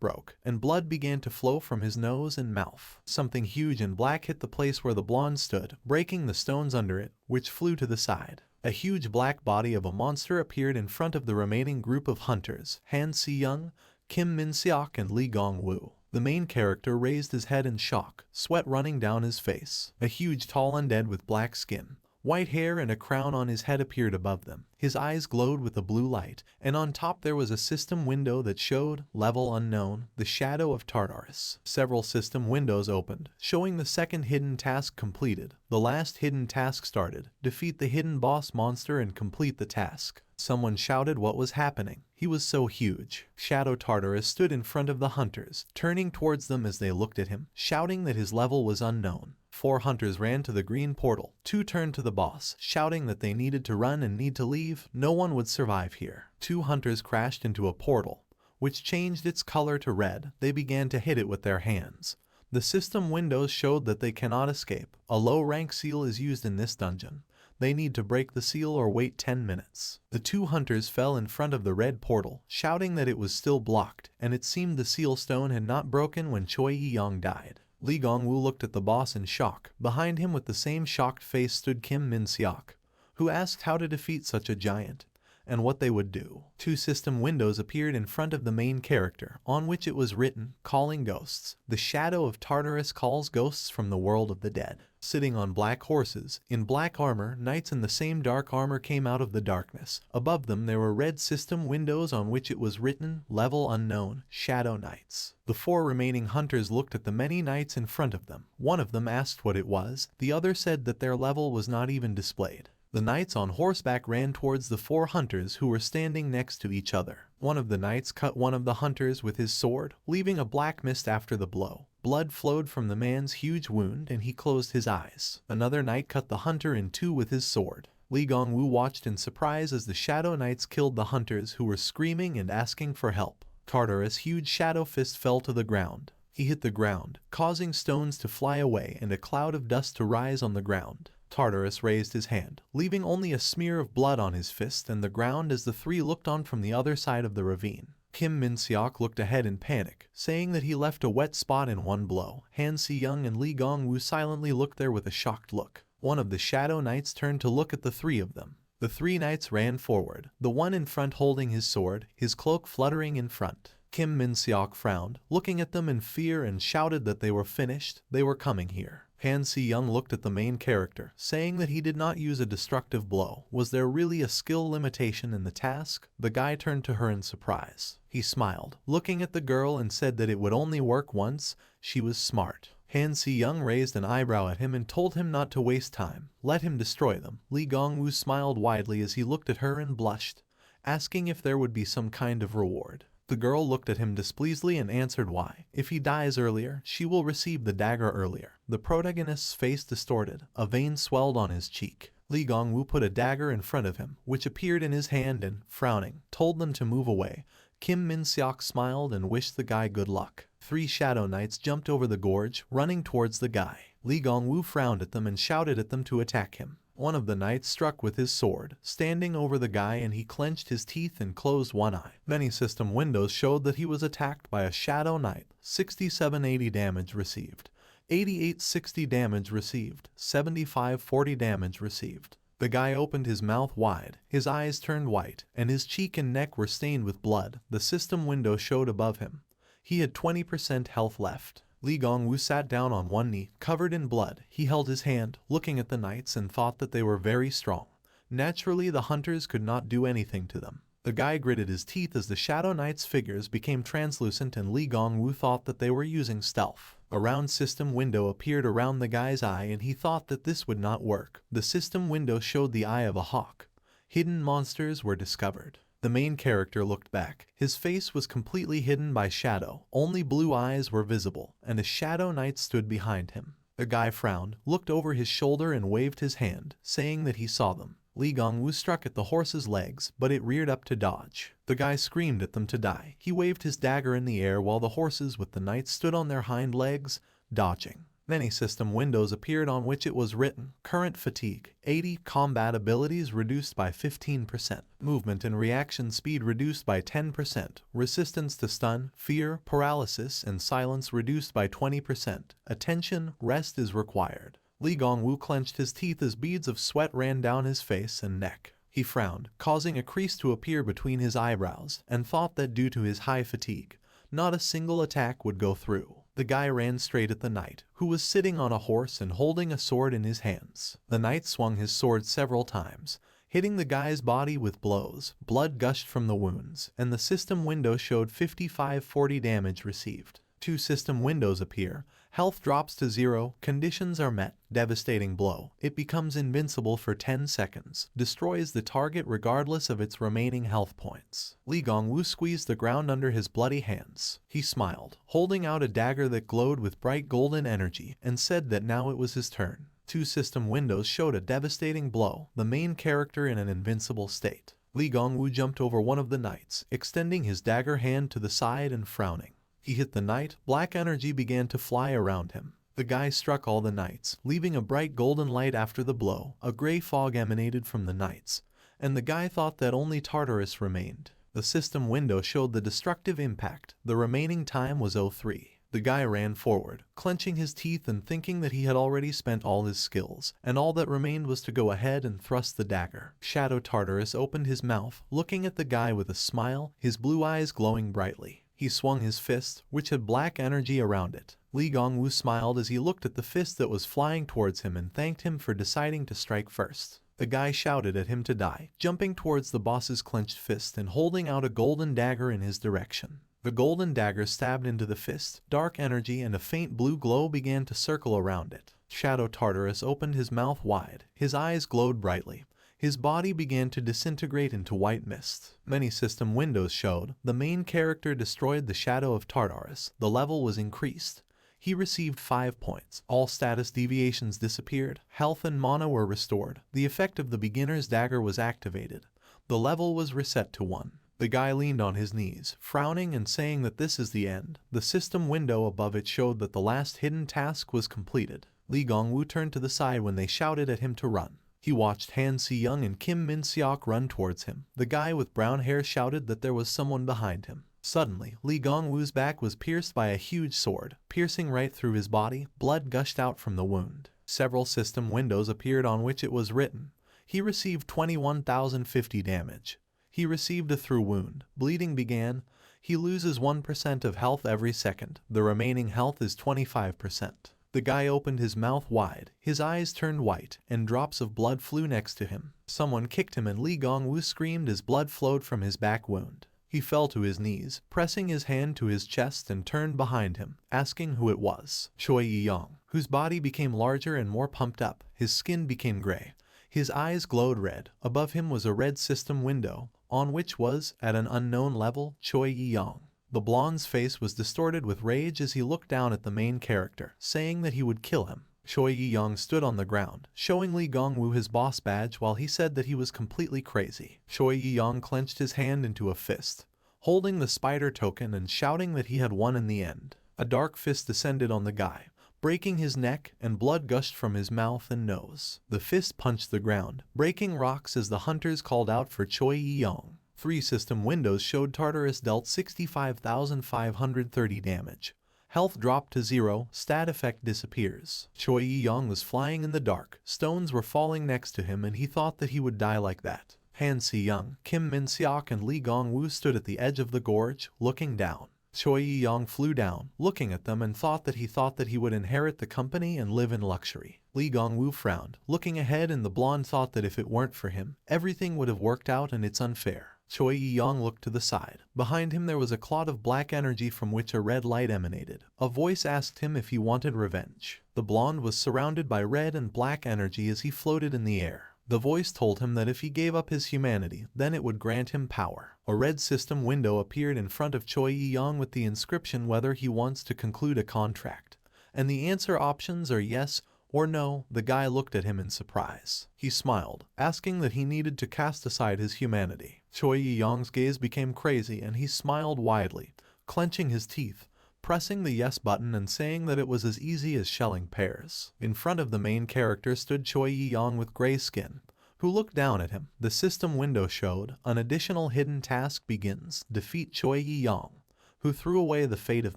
broke, and blood began to flow from his nose and mouth. Something huge and black hit the place where the blonde stood, breaking the stones under it, which flew to the side. A huge black body of a monster appeared in front of the remaining group of hunters, Han Si-young, Kim Min-seok, and Lee Gong-woo. The main character raised his head in shock, sweat running down his face. A huge tall undead with black skin, white hair, and a crown on his head appeared above them. His eyes glowed with a blue light, and on top there was a system window that showed, level unknown, the shadow of Tartarus. Several system windows opened, showing the second hidden task completed. The last hidden task started. Defeat the hidden boss monster and complete the task. Someone shouted what was happening. He was so huge. Shadow Tartarus stood in front of the hunters, turning towards them as they looked at him, shouting that his level was unknown. 4 hunters ran to the green portal. 2 turned to the boss, shouting that they needed to run and need to leave. No one would survive here. 2 hunters crashed into a portal, which changed its color to red. They began to hit it with their hands. The system windows showed that they cannot escape. A low rank seal is used in this dungeon. They need to break the seal or wait 10 minutes. The 2 hunters fell in front of the red portal, shouting that it was still blocked, and it seemed the seal stone had not broken when Choi Yi-young died. Lee Gong-woo looked at the boss in shock. Behind him with the same shocked face stood Kim Min-seok, who asked how to defeat such a giant, and what they would do. 2 system windows appeared in front of the main character, on which it was written, "Calling Ghosts. The shadow of Tartarus calls ghosts from the world of the dead." Sitting on black horses, in black armor, knights in the same dark armor came out of the darkness. Above them there were red system windows on which it was written, "Level Unknown, Shadow Knights." The 4 remaining hunters looked at the many knights in front of them. One of them asked what it was. The other said that their level was not even displayed. The knights on horseback ran towards the 4 hunters who were standing next to each other. One of the knights cut one of the hunters with his sword, leaving a black mist after the blow. Blood flowed from the man's huge wound and he closed his eyes. Another knight cut the hunter in 2 with his sword. Lee Gong-woo watched in surprise as the Shadow Knights killed the hunters who were screaming and asking for help. Tartarus' huge shadow fist fell to the ground. He hit the ground, causing stones to fly away and a cloud of dust to rise on the ground. Tartarus raised his hand, leaving only a smear of blood on his fist and the ground as the 3 looked on from the other side of the ravine. Kim Min-seok looked ahead in panic, saying that he left a wet spot in one blow. Han Si-young and Lee Gong-woo silently looked there with a shocked look. One of the Shadow Knights turned to look at the 3 of them. The 3 knights ran forward, the one in front holding his sword, his cloak fluttering in front. Kim Min-seok frowned, looking at them in fear and shouted that they were finished. They were coming here. Han Si-young looked at the main character, saying that he did not use a destructive blow. Was there really a skill limitation in the task? The guy turned to her in surprise. He smiled, looking at the girl, and said that it would only work once. She was smart. Han Si-young raised an eyebrow at him and told him not to waste time. Let him destroy them. Lee Gong-woo smiled widely as he looked at her and blushed, asking if there would be some kind of reward. The girl looked at him displeasedly and answered why. If he dies earlier, she will receive the dagger earlier. The protagonist's face distorted. A vein swelled on his cheek. Lee Gong-woo put a dagger in front of him, which appeared in his hand and, frowning, told them to move away. Kim Min-seok smiled and wished the guy good luck. 3 Shadow Knights jumped over the gorge, running towards the guy. Lee Gong-woo frowned at them and shouted at them to attack him. One of the knights struck with his sword, standing over the guy, and he clenched his teeth and closed one eye. Many system windows showed that he was attacked by a Shadow Knight. 6780 damage received. 8860 damage received. 7540 damage received. The guy opened his mouth wide, his eyes turned white, and his cheek and neck were stained with blood. The system window showed above him. He had 20% health left. Lee Gong-woo sat down on one knee, covered in blood. He held his hand, looking at the knights, and thought that they were very strong. Naturally, the hunters could not do anything to them. The guy gritted his teeth as the Shadow Knights' figures became translucent, and Lee Gong-woo thought that they were using stealth. A round system window appeared around the guy's eye, and he thought that this would not work. The system window showed the eye of a hawk. Hidden monsters were discovered. The main character looked back. His face was completely hidden by shadow. Only blue eyes were visible, and a Shadow Knight stood behind him. The guy frowned, looked over his shoulder and waved his hand, saying that he saw them. Lee Gong-woo struck at the horse's legs, but it reared up to dodge. The guy screamed at them to die. He waved his dagger in the air while the horses with the knights stood on their hind legs, dodging. Many system windows appeared on which it was written, "Current Fatigue, 80, Combat Abilities reduced by 15%, Movement and Reaction Speed reduced by 10%, Resistance to Stun, Fear, Paralysis, and Silence reduced by 20%, Attention, Rest is required." Lee Gong-woo clenched his teeth as beads of sweat ran down his face and neck. He frowned, causing a crease to appear between his eyebrows, and thought that due to his high fatigue, not a single attack would go through. The guy ran straight at the knight, who was sitting on a horse and holding a sword in his hands. The knight swung his sword several times, hitting the guy's body with blows. Blood gushed from the wounds, and the system window showed 5540 damage received. 2 system windows appear. Health drops to 0, conditions are met. Devastating blow. It becomes invincible for 10 seconds. Destroys the target regardless of its remaining health points. Li Gongwu squeezed the ground under his bloody hands. He smiled, holding out a dagger that glowed with bright golden energy, and said that now it was his turn. 2 system windows showed a devastating blow, the main character in an invincible state. Li Gongwu jumped over one of the knights, extending his dagger hand to the side and frowning. He hit the knight. Black energy began to fly around him. The guy struck all the knights, leaving a bright golden light after the blow. A gray fog emanated from the knights, and the guy thought that only Tartarus remained. The system window showed the destructive impact. The remaining time was 03. The guy ran forward, clenching his teeth and thinking that he had already spent all his skills, and all that remained was to go ahead and thrust the dagger. Shadow Tartarus opened his mouth, looking at the guy with a smile, his blue eyes glowing brightly. He swung his fist, which had black energy around it. Li Gongwu smiled as he looked at the fist that was flying towards him and thanked him for deciding to strike first. The guy shouted at him to die, jumping towards the boss's clenched fist and holding out a golden dagger in his direction. The golden dagger stabbed into the fist. Dark energy and a faint blue glow began to circle around it. Shadow Tartarus opened his mouth wide. His eyes glowed brightly. His body began to disintegrate into white mist. Many system windows showed. The main character destroyed the Shadow of Tartarus. The level was increased. He received 5 points. All status deviations disappeared. Health and mana were restored. The effect of the beginner's dagger was activated. The level was reset to 1. The guy leaned on his knees, frowning and saying that this is the end. The system window above it showed that the last hidden task was completed. Li Gongwu turned to the side when they shouted at him to run. He watched Han Si-young and Kim Min-seok run towards him. The guy with brown hair shouted that there was someone behind him. Suddenly, Li Gongwu's back was pierced by a huge sword, piercing right through his body. Blood gushed out from the wound. Several system windows appeared on which it was written. He received 21,050 damage. He received a through wound. Bleeding began. He loses 1% of health every second. The remaining health is 25%. The guy opened his mouth wide, his eyes turned white, and drops of blood flew next to him. Someone kicked him and Li Gongwu screamed as blood flowed from his back wound. He fell to his knees, pressing his hand to his chest and turned behind him, asking who it was. Choi Yi-young, whose body became larger and more pumped up. His skin became gray. His eyes glowed red. Above him was a red system window, on which was, at an unknown level, Choi Yi-young. The blonde's face was distorted with rage as he looked down at the main character, saying that he would kill him. Choi Yi-young stood on the ground, showing Li Gongwu his boss badge while he said that he was completely crazy. Choi Yi-young clenched his hand into a fist, holding the spider token and shouting that he had won in the end. A dark fist descended on the guy, breaking his neck, and blood gushed from his mouth and nose. The fist punched the ground, breaking rocks as the hunters called out for Choi Yi-young. 3 system windows showed Tartarus dealt 65,530 damage. Health dropped to 0, stat effect disappears. Choi Yi-young was flying in the dark. Stones were falling next to him and he thought that he would die like that. Han Si-young, Kim Min-seok and Li Gongwu stood at the edge of the gorge, looking down. Choi Yi-young flew down, looking at them and thought that he would inherit the company and live in luxury. Li Gongwu frowned, looking ahead, and the blonde thought that if it weren't for him, everything would have worked out and it's unfair. Choi Yi-young looked to the side. Behind him there was a cloud of black energy from which a red light emanated. A voice asked him if he wanted revenge. The blonde was surrounded by red and black energy as he floated in the air. The voice told him that if he gave up his humanity, then it would grant him power. A red system window appeared in front of Choi Yi-young with the inscription whether he wants to conclude a contract. And the answer options are yes or no. The guy looked at him in surprise. He smiled, asking that he needed to cast aside his humanity. Choi Yi-young's gaze became crazy and he smiled widely, clenching his teeth, pressing the yes button and saying that it was as easy as shelling pears. In front of the main character stood Choi Yi-young with gray skin, who looked down at him. The system window showed, an additional hidden task begins. Defeat Choi Yi-young, who threw away the fate of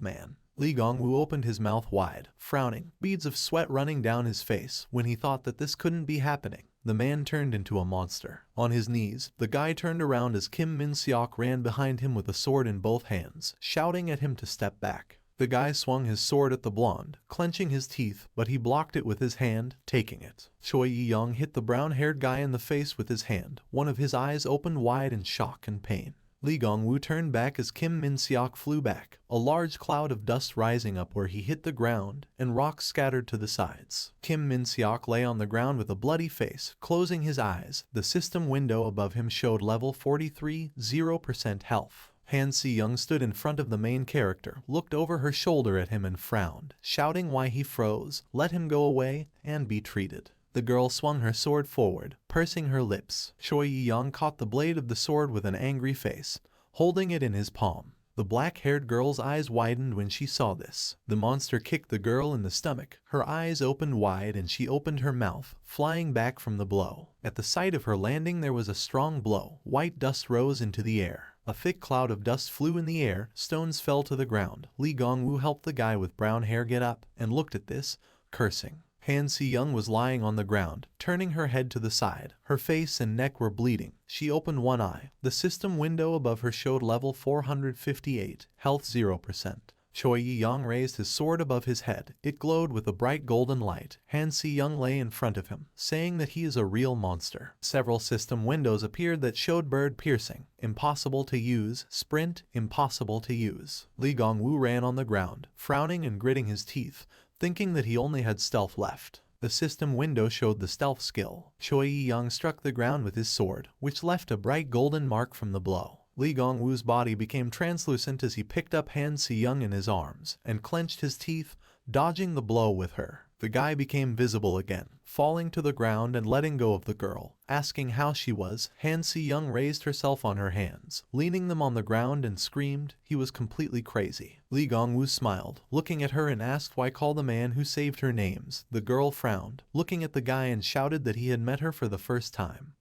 man. Li Gongwu opened his mouth wide, frowning, beads of sweat running down his face when he thought that this couldn't be happening. The man turned into a monster. On his knees, the guy turned around as Kim Min-seok ran behind him with a sword in both hands, shouting at him to step back. The guy swung his sword at the blonde, clenching his teeth, but he blocked it with his hand, taking it. Choi Yi-young hit the brown-haired guy in the face with his hand. One of his eyes opened wide in shock and pain. Lee Gong-woo turned back as Kim Min-seok flew back, a large cloud of dust rising up where he hit the ground, and rocks scattered to the sides. Kim Min-seok lay on the ground with a bloody face, closing his eyes. The system window above him showed level 43, 0% health. Han Si-young stood in front of the main character, looked over her shoulder at him and frowned, shouting why he froze, let him go away, and be treated. The girl swung her sword forward, pursing her lips. Choi Yi-young caught the blade of the sword with an angry face, holding it in his palm. The black-haired girl's eyes widened when she saw this. The monster kicked the girl in the stomach. Her eyes opened wide and she opened her mouth, flying back from the blow. At the sight of her landing there was a strong blow. White dust rose into the air. A thick cloud of dust flew in the air. Stones fell to the ground. Lee Gong-woo helped the guy with brown hair get up and looked at this, cursing. Han Si-young was lying on the ground, turning her head to the side. Her face and neck were bleeding. She opened one eye. The system window above her showed level 458, health 0%. Choi Yi-young raised his sword above his head. It glowed with a bright golden light. Han Si-young lay in front of him, saying that he is a real monster. Several system windows appeared that showed bird piercing. Impossible to use. Sprint. Impossible to use. Lee Gong-woo ran on the ground, frowning and gritting his teeth, thinking that he only had stealth left. The system window showed the stealth skill. Choi Yi-young struck the ground with his sword, which left a bright golden mark from the blow. Lee Gong-woo's body became translucent as he picked up Han Si-young in his arms and clenched his teeth, dodging the blow with her. The guy became visible again, falling to the ground and letting go of the girl, asking how she was. Han Si-young raised herself on her hands, leaning them on the ground, and screamed. He was completely crazy. Lee Gong-woo smiled, looking at her, and asked why call the man who saved her names. The girl frowned, looking at the guy, and shouted that he had met her for the first time,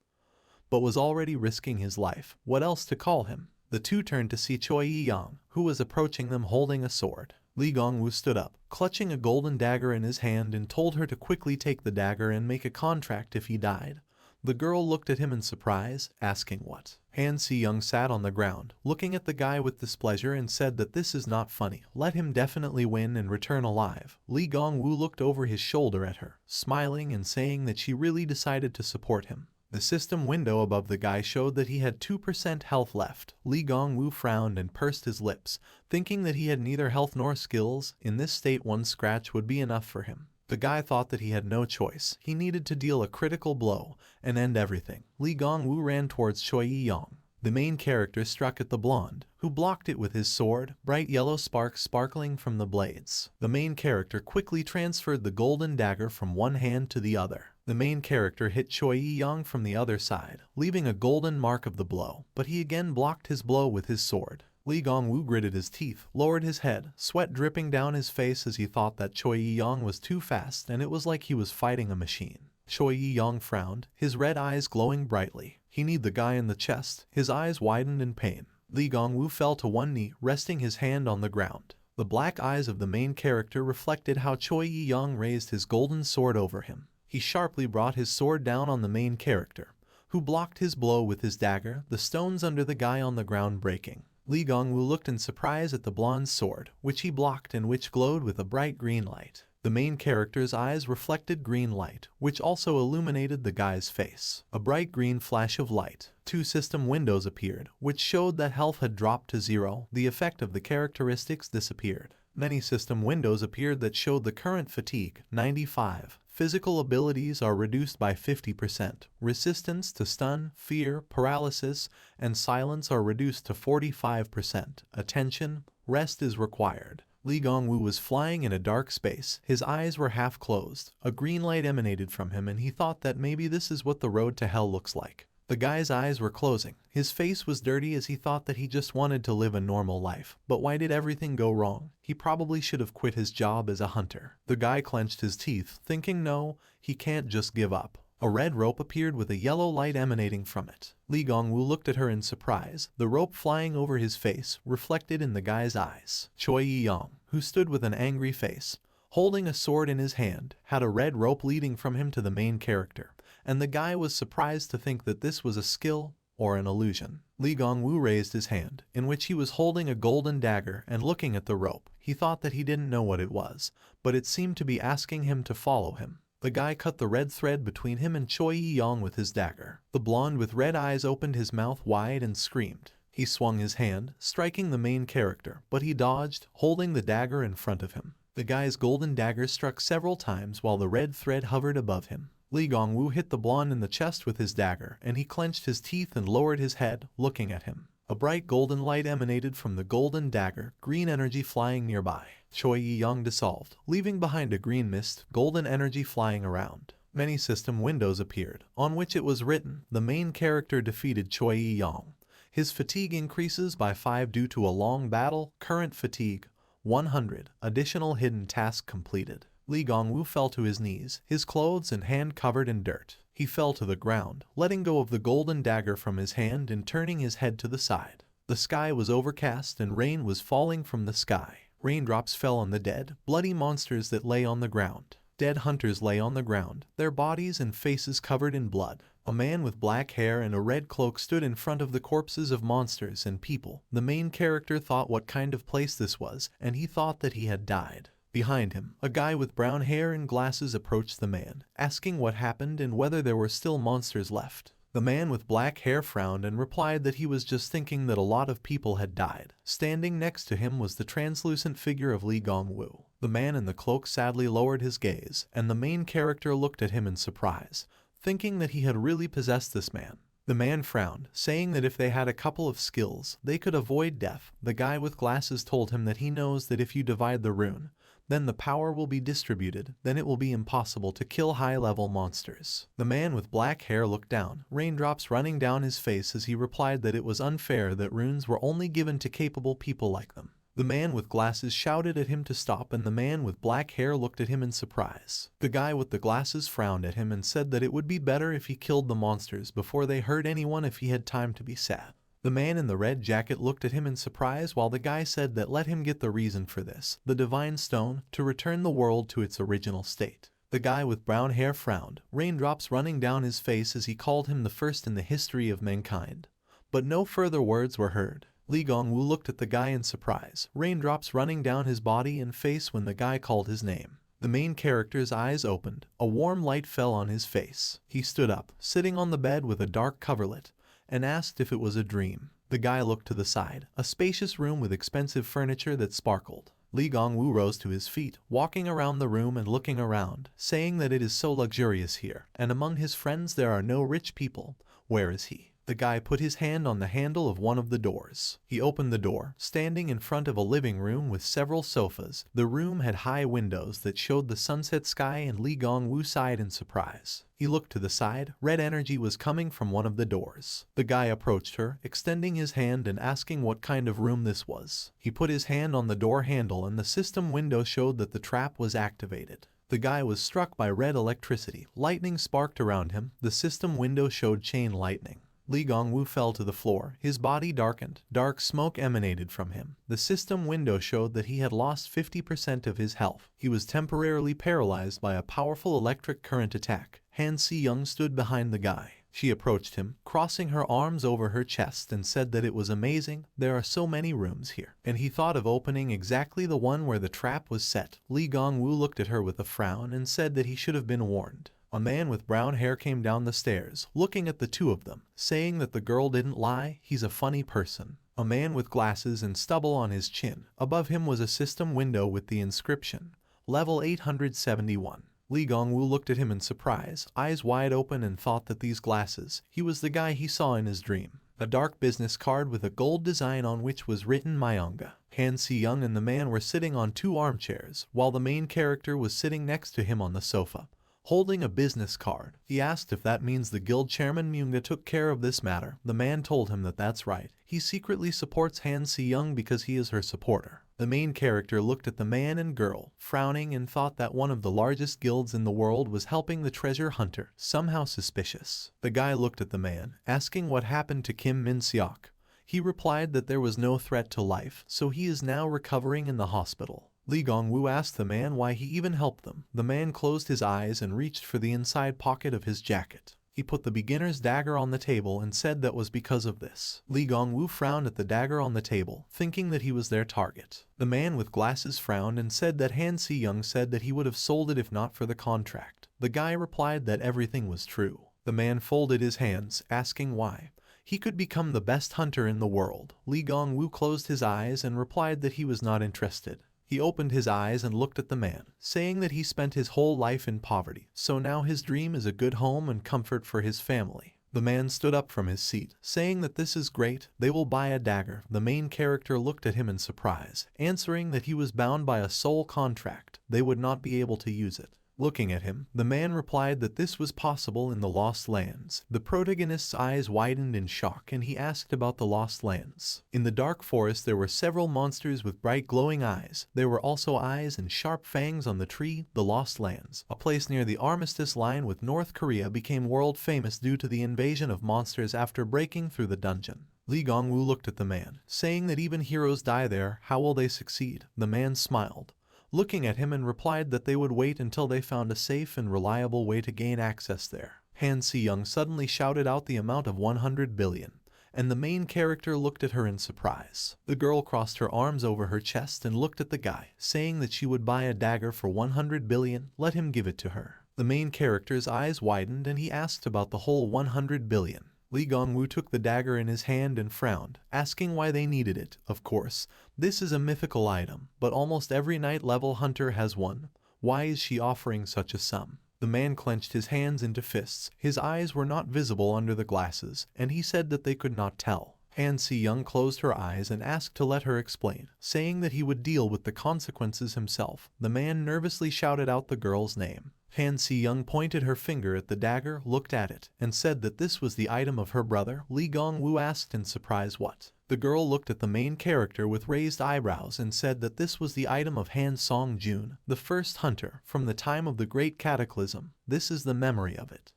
but was already risking his life. What else to call him? The two turned to see Choi Yi-young, who was approaching them holding a sword. Lee Gong-woo stood up, clutching a golden dagger in his hand, and told her to quickly take the dagger and make a contract if he died. The girl looked at him in surprise, asking what. Han Si-young sat on the ground, looking at the guy with displeasure, and said that this is not funny. Let him definitely win and return alive. Lee Gong-woo looked over his shoulder at her, smiling and saying that she really decided to support him. The system window above the guy showed that he had 2% health left. Lee Gong-woo frowned and pursed his lips, thinking that he had neither health nor skills. In this state, one scratch would be enough for him. The guy thought that he had no choice. He needed to deal a critical blow and end everything. Lee Gong-woo ran towards Choi Yi-young. The main character struck at the blonde, who blocked it with his sword, bright yellow sparks sparkling from the blades. The main character quickly transferred the golden dagger from one hand to the other. The main character hit Choi Yi-young from the other side, leaving a golden mark of the blow, but he again blocked his blow with his sword. Lee Gong-woo gritted his teeth, lowered his head, sweat dripping down his face as he thought that Choi Yi-young was too fast, and it was like he was fighting a machine. Choi Yi-young frowned, his red eyes glowing brightly. He kneed the guy in the chest. His eyes widened in pain. Lee Gong-woo fell to one knee, resting his hand on the ground. The black eyes of the main character reflected how Choi Yi-young raised his golden sword over him. He sharply brought his sword down on the main character, who blocked his blow with his dagger, the stones under the guy on the ground breaking. Lee Gong-woo looked in surprise at the blonde's sword, which he blocked and which glowed with a bright green light. The main character's eyes reflected green light, which also illuminated the guy's face. A bright green flash of light. Two system windows appeared, which showed that health had dropped to 0. The effect of the characteristics disappeared. Many system windows appeared that showed the current fatigue, 95. Physical abilities are reduced by 50%. Resistance to stun, fear, paralysis, and silence are reduced to 45%. Attention, rest is required. Lee Gong-woo was flying in a dark space. His eyes were half closed. A green light emanated from him, and he thought that maybe this is what the road to hell looks like. The guy's eyes were closing. His face was dirty as he thought that he just wanted to live a normal life. But why did everything go wrong? He probably should have quit his job as a hunter. The guy clenched his teeth, thinking no, he can't just give up. A red rope appeared with a yellow light emanating from it. Lee Gong-woo looked at her in surprise, the rope flying over his face, reflected in the guy's eyes. Choi Yi-young, who stood with an angry face, holding a sword in his hand, had a red rope leading from him to the main character, and the guy was surprised to think that this was a skill or an illusion. Lee Gong-woo raised his hand, in which he was holding a golden dagger, and looking at the rope. He thought that he didn't know what it was, but it seemed to be asking him to follow him. The guy cut the red thread between him and Choi Yi-young with his dagger. The blonde with red eyes opened his mouth wide and screamed. He swung his hand, striking the main character, but he dodged, holding the dagger in front of him. The guy's golden dagger struck several times while the red thread hovered above him. Lee Gong-woo hit the blonde in the chest with his dagger, and he clenched his teeth and lowered his head, looking at him. A bright golden light emanated from the golden dagger, green energy flying nearby. Choi Yi-young dissolved, leaving behind a green mist, golden energy flying around. Many system windows appeared, on which it was written, "The main character defeated Choi Yi-young. His fatigue increases by 5 due to a long battle, current fatigue, 100, additional hidden task completed." Lee Gong-woo fell to his knees, his clothes and hand covered in dirt. He fell to the ground, letting go of the golden dagger from his hand and turning his head to the side. The sky was overcast and rain was falling from the sky. Raindrops fell on the dead, bloody monsters that lay on the ground. Dead hunters lay on the ground, their bodies and faces covered in blood. A man with black hair and a red cloak stood in front of the corpses of monsters and people. The main character thought what kind of place this was, and he thought that he had died. Behind him, a guy with brown hair and glasses approached the man, asking what happened and whether there were still monsters left. The man with black hair frowned and replied that he was just thinking that a lot of people had died. Standing next to him was the translucent figure of Lee Gong-woo. The man in the cloak sadly lowered his gaze, and the main character looked at him in surprise, thinking that he had really possessed this man. The man frowned, saying that if they had a couple of skills, they could avoid death. The guy with glasses told him that he knows that if you divide the rune, then the power will be distributed, then it will be impossible to kill high-level monsters. The man with black hair looked down, raindrops running down his face as he replied that it was unfair that runes were only given to capable people like them. The man with glasses shouted at him to stop, and the man with black hair looked at him in surprise. The guy with the glasses frowned at him and said that it would be better if he killed the monsters before they hurt anyone if he had time to be sad. The man in the red jacket looked at him in surprise while the guy said that let him get the reason for this, the divine stone, to return the world to its original state. The guy with brown hair frowned, raindrops running down his face as he called him the first in the history of mankind. But no further words were heard. Lee Gong-woo looked at the guy in surprise, raindrops running down his body and face when the guy called his name. The main character's eyes opened, a warm light fell on his face. He stood up, sitting on the bed with a dark coverlet, and asked if it was a dream. The guy looked to the side, a spacious room with expensive furniture that sparkled. Lee Gong-woo rose to his feet, walking around the room and looking around, saying that it is so luxurious here, and among his friends there are no rich people. Where is he? The guy put his hand on the handle of one of the doors. He opened the door, standing in front of a living room with several sofas. The room had high windows that showed the sunset sky, and Lee Gong-woo sighed in surprise. He looked to the side. Red energy was coming from one of the doors. The guy approached her, extending his hand and asking what kind of room this was. He put his hand on the door handle and the system window showed that the trap was activated. The guy was struck by red electricity. Lightning sparked around him. The system window showed chain lightning. Lee Gong-woo fell to the floor, his body darkened, dark smoke emanated from him. The system window showed that he had lost 50% of his health. He was temporarily paralyzed by a powerful electric current attack. Han Si-young stood behind the guy. She approached him, crossing her arms over her chest and said that it was amazing, there are so many rooms here. And he thought of opening exactly the one where the trap was set. Lee Gong-woo looked at her with a frown and said that he should have been warned. A man with brown hair came down the stairs, looking at the two of them, saying that the girl didn't lie, he's a funny person. A man with glasses and stubble on his chin. Above him was a system window with the inscription, Level 871. Lee Gong-woo looked at him in surprise, eyes wide open, and thought that these glasses, he was the guy he saw in his dream. A dark business card with a gold design on which was written Manga. Han Si-young and the man were sitting on two armchairs, while the main character was sitting next to him on the sofa, holding a business card. He asked if that means the guild chairman Manga took care of this matter. The man told him that that's right. He secretly supports Han Si-young because he is her supporter. The main character looked at the man and girl, frowning, and thought that one of the largest guilds in the world was helping the treasure hunter, somehow suspicious. The guy looked at the man, asking what happened to Kim Min-seok. He replied that there was no threat to life, so he is now recovering in the hospital. Lee Gong-woo asked the man why he even helped them. The man closed his eyes and reached for the inside pocket of his jacket. He put the beginner's dagger on the table and said that was because of this. Lee Gong-woo frowned at the dagger on the table, thinking that he was their target. The man with glasses frowned and said that Han Si-young said that he would have sold it if not for the contract. The guy replied that everything was true. The man folded his hands, asking why. He could become the best hunter in the world. Li Gongwu closed his eyes and replied that he was not interested. He opened his eyes and looked at the man, saying that he spent his whole life in poverty, so now his dream is a good home and comfort for his family. The man stood up from his seat, saying that this is great, they will buy a dagger. The main character looked at him in surprise, answering that he was bound by a soul contract, they would not be able to use it. Looking at him, the man replied that this was possible in the Lost Lands. The protagonist's eyes widened in shock and he asked about the Lost Lands. In the dark forest there were several monsters with bright glowing eyes. There were also eyes and sharp fangs on the tree. The Lost Lands, a place near the armistice line with North Korea, became world famous due to the invasion of monsters after breaking through the dungeon. Li Gongwu looked at the man, saying that even heroes die there, how will they succeed? The man smiled, looking at him, and replied that they would wait until they found a safe and reliable way to gain access there. Han Si-young suddenly shouted out the amount of 100 billion, and the main character looked at her in surprise. The girl crossed her arms over her chest and looked at the guy, saying that she would buy a dagger for 100 billion, let him give it to her. The main character's eyes widened and he asked about the whole 100 billion. Li Gongwu took the dagger in his hand and frowned, asking why they needed it. Of course, this is a mythical item, but almost every night-level hunter has one. Why is she offering such a sum? The man clenched his hands into fists. His eyes were not visible under the glasses, and he said that they could not tell. Han Si-young closed her eyes and asked to let her explain, saying that he would deal with the consequences himself. The man nervously shouted out the girl's name. Han Si-young pointed her finger at the dagger, looked at it, and said that this was the item of her brother. Li Gongwu asked in surprise what. The girl looked at the main character with raised eyebrows and said that this was the item of Han Song-jun, the first hunter, from the time of the Great Cataclysm. This is the memory of it.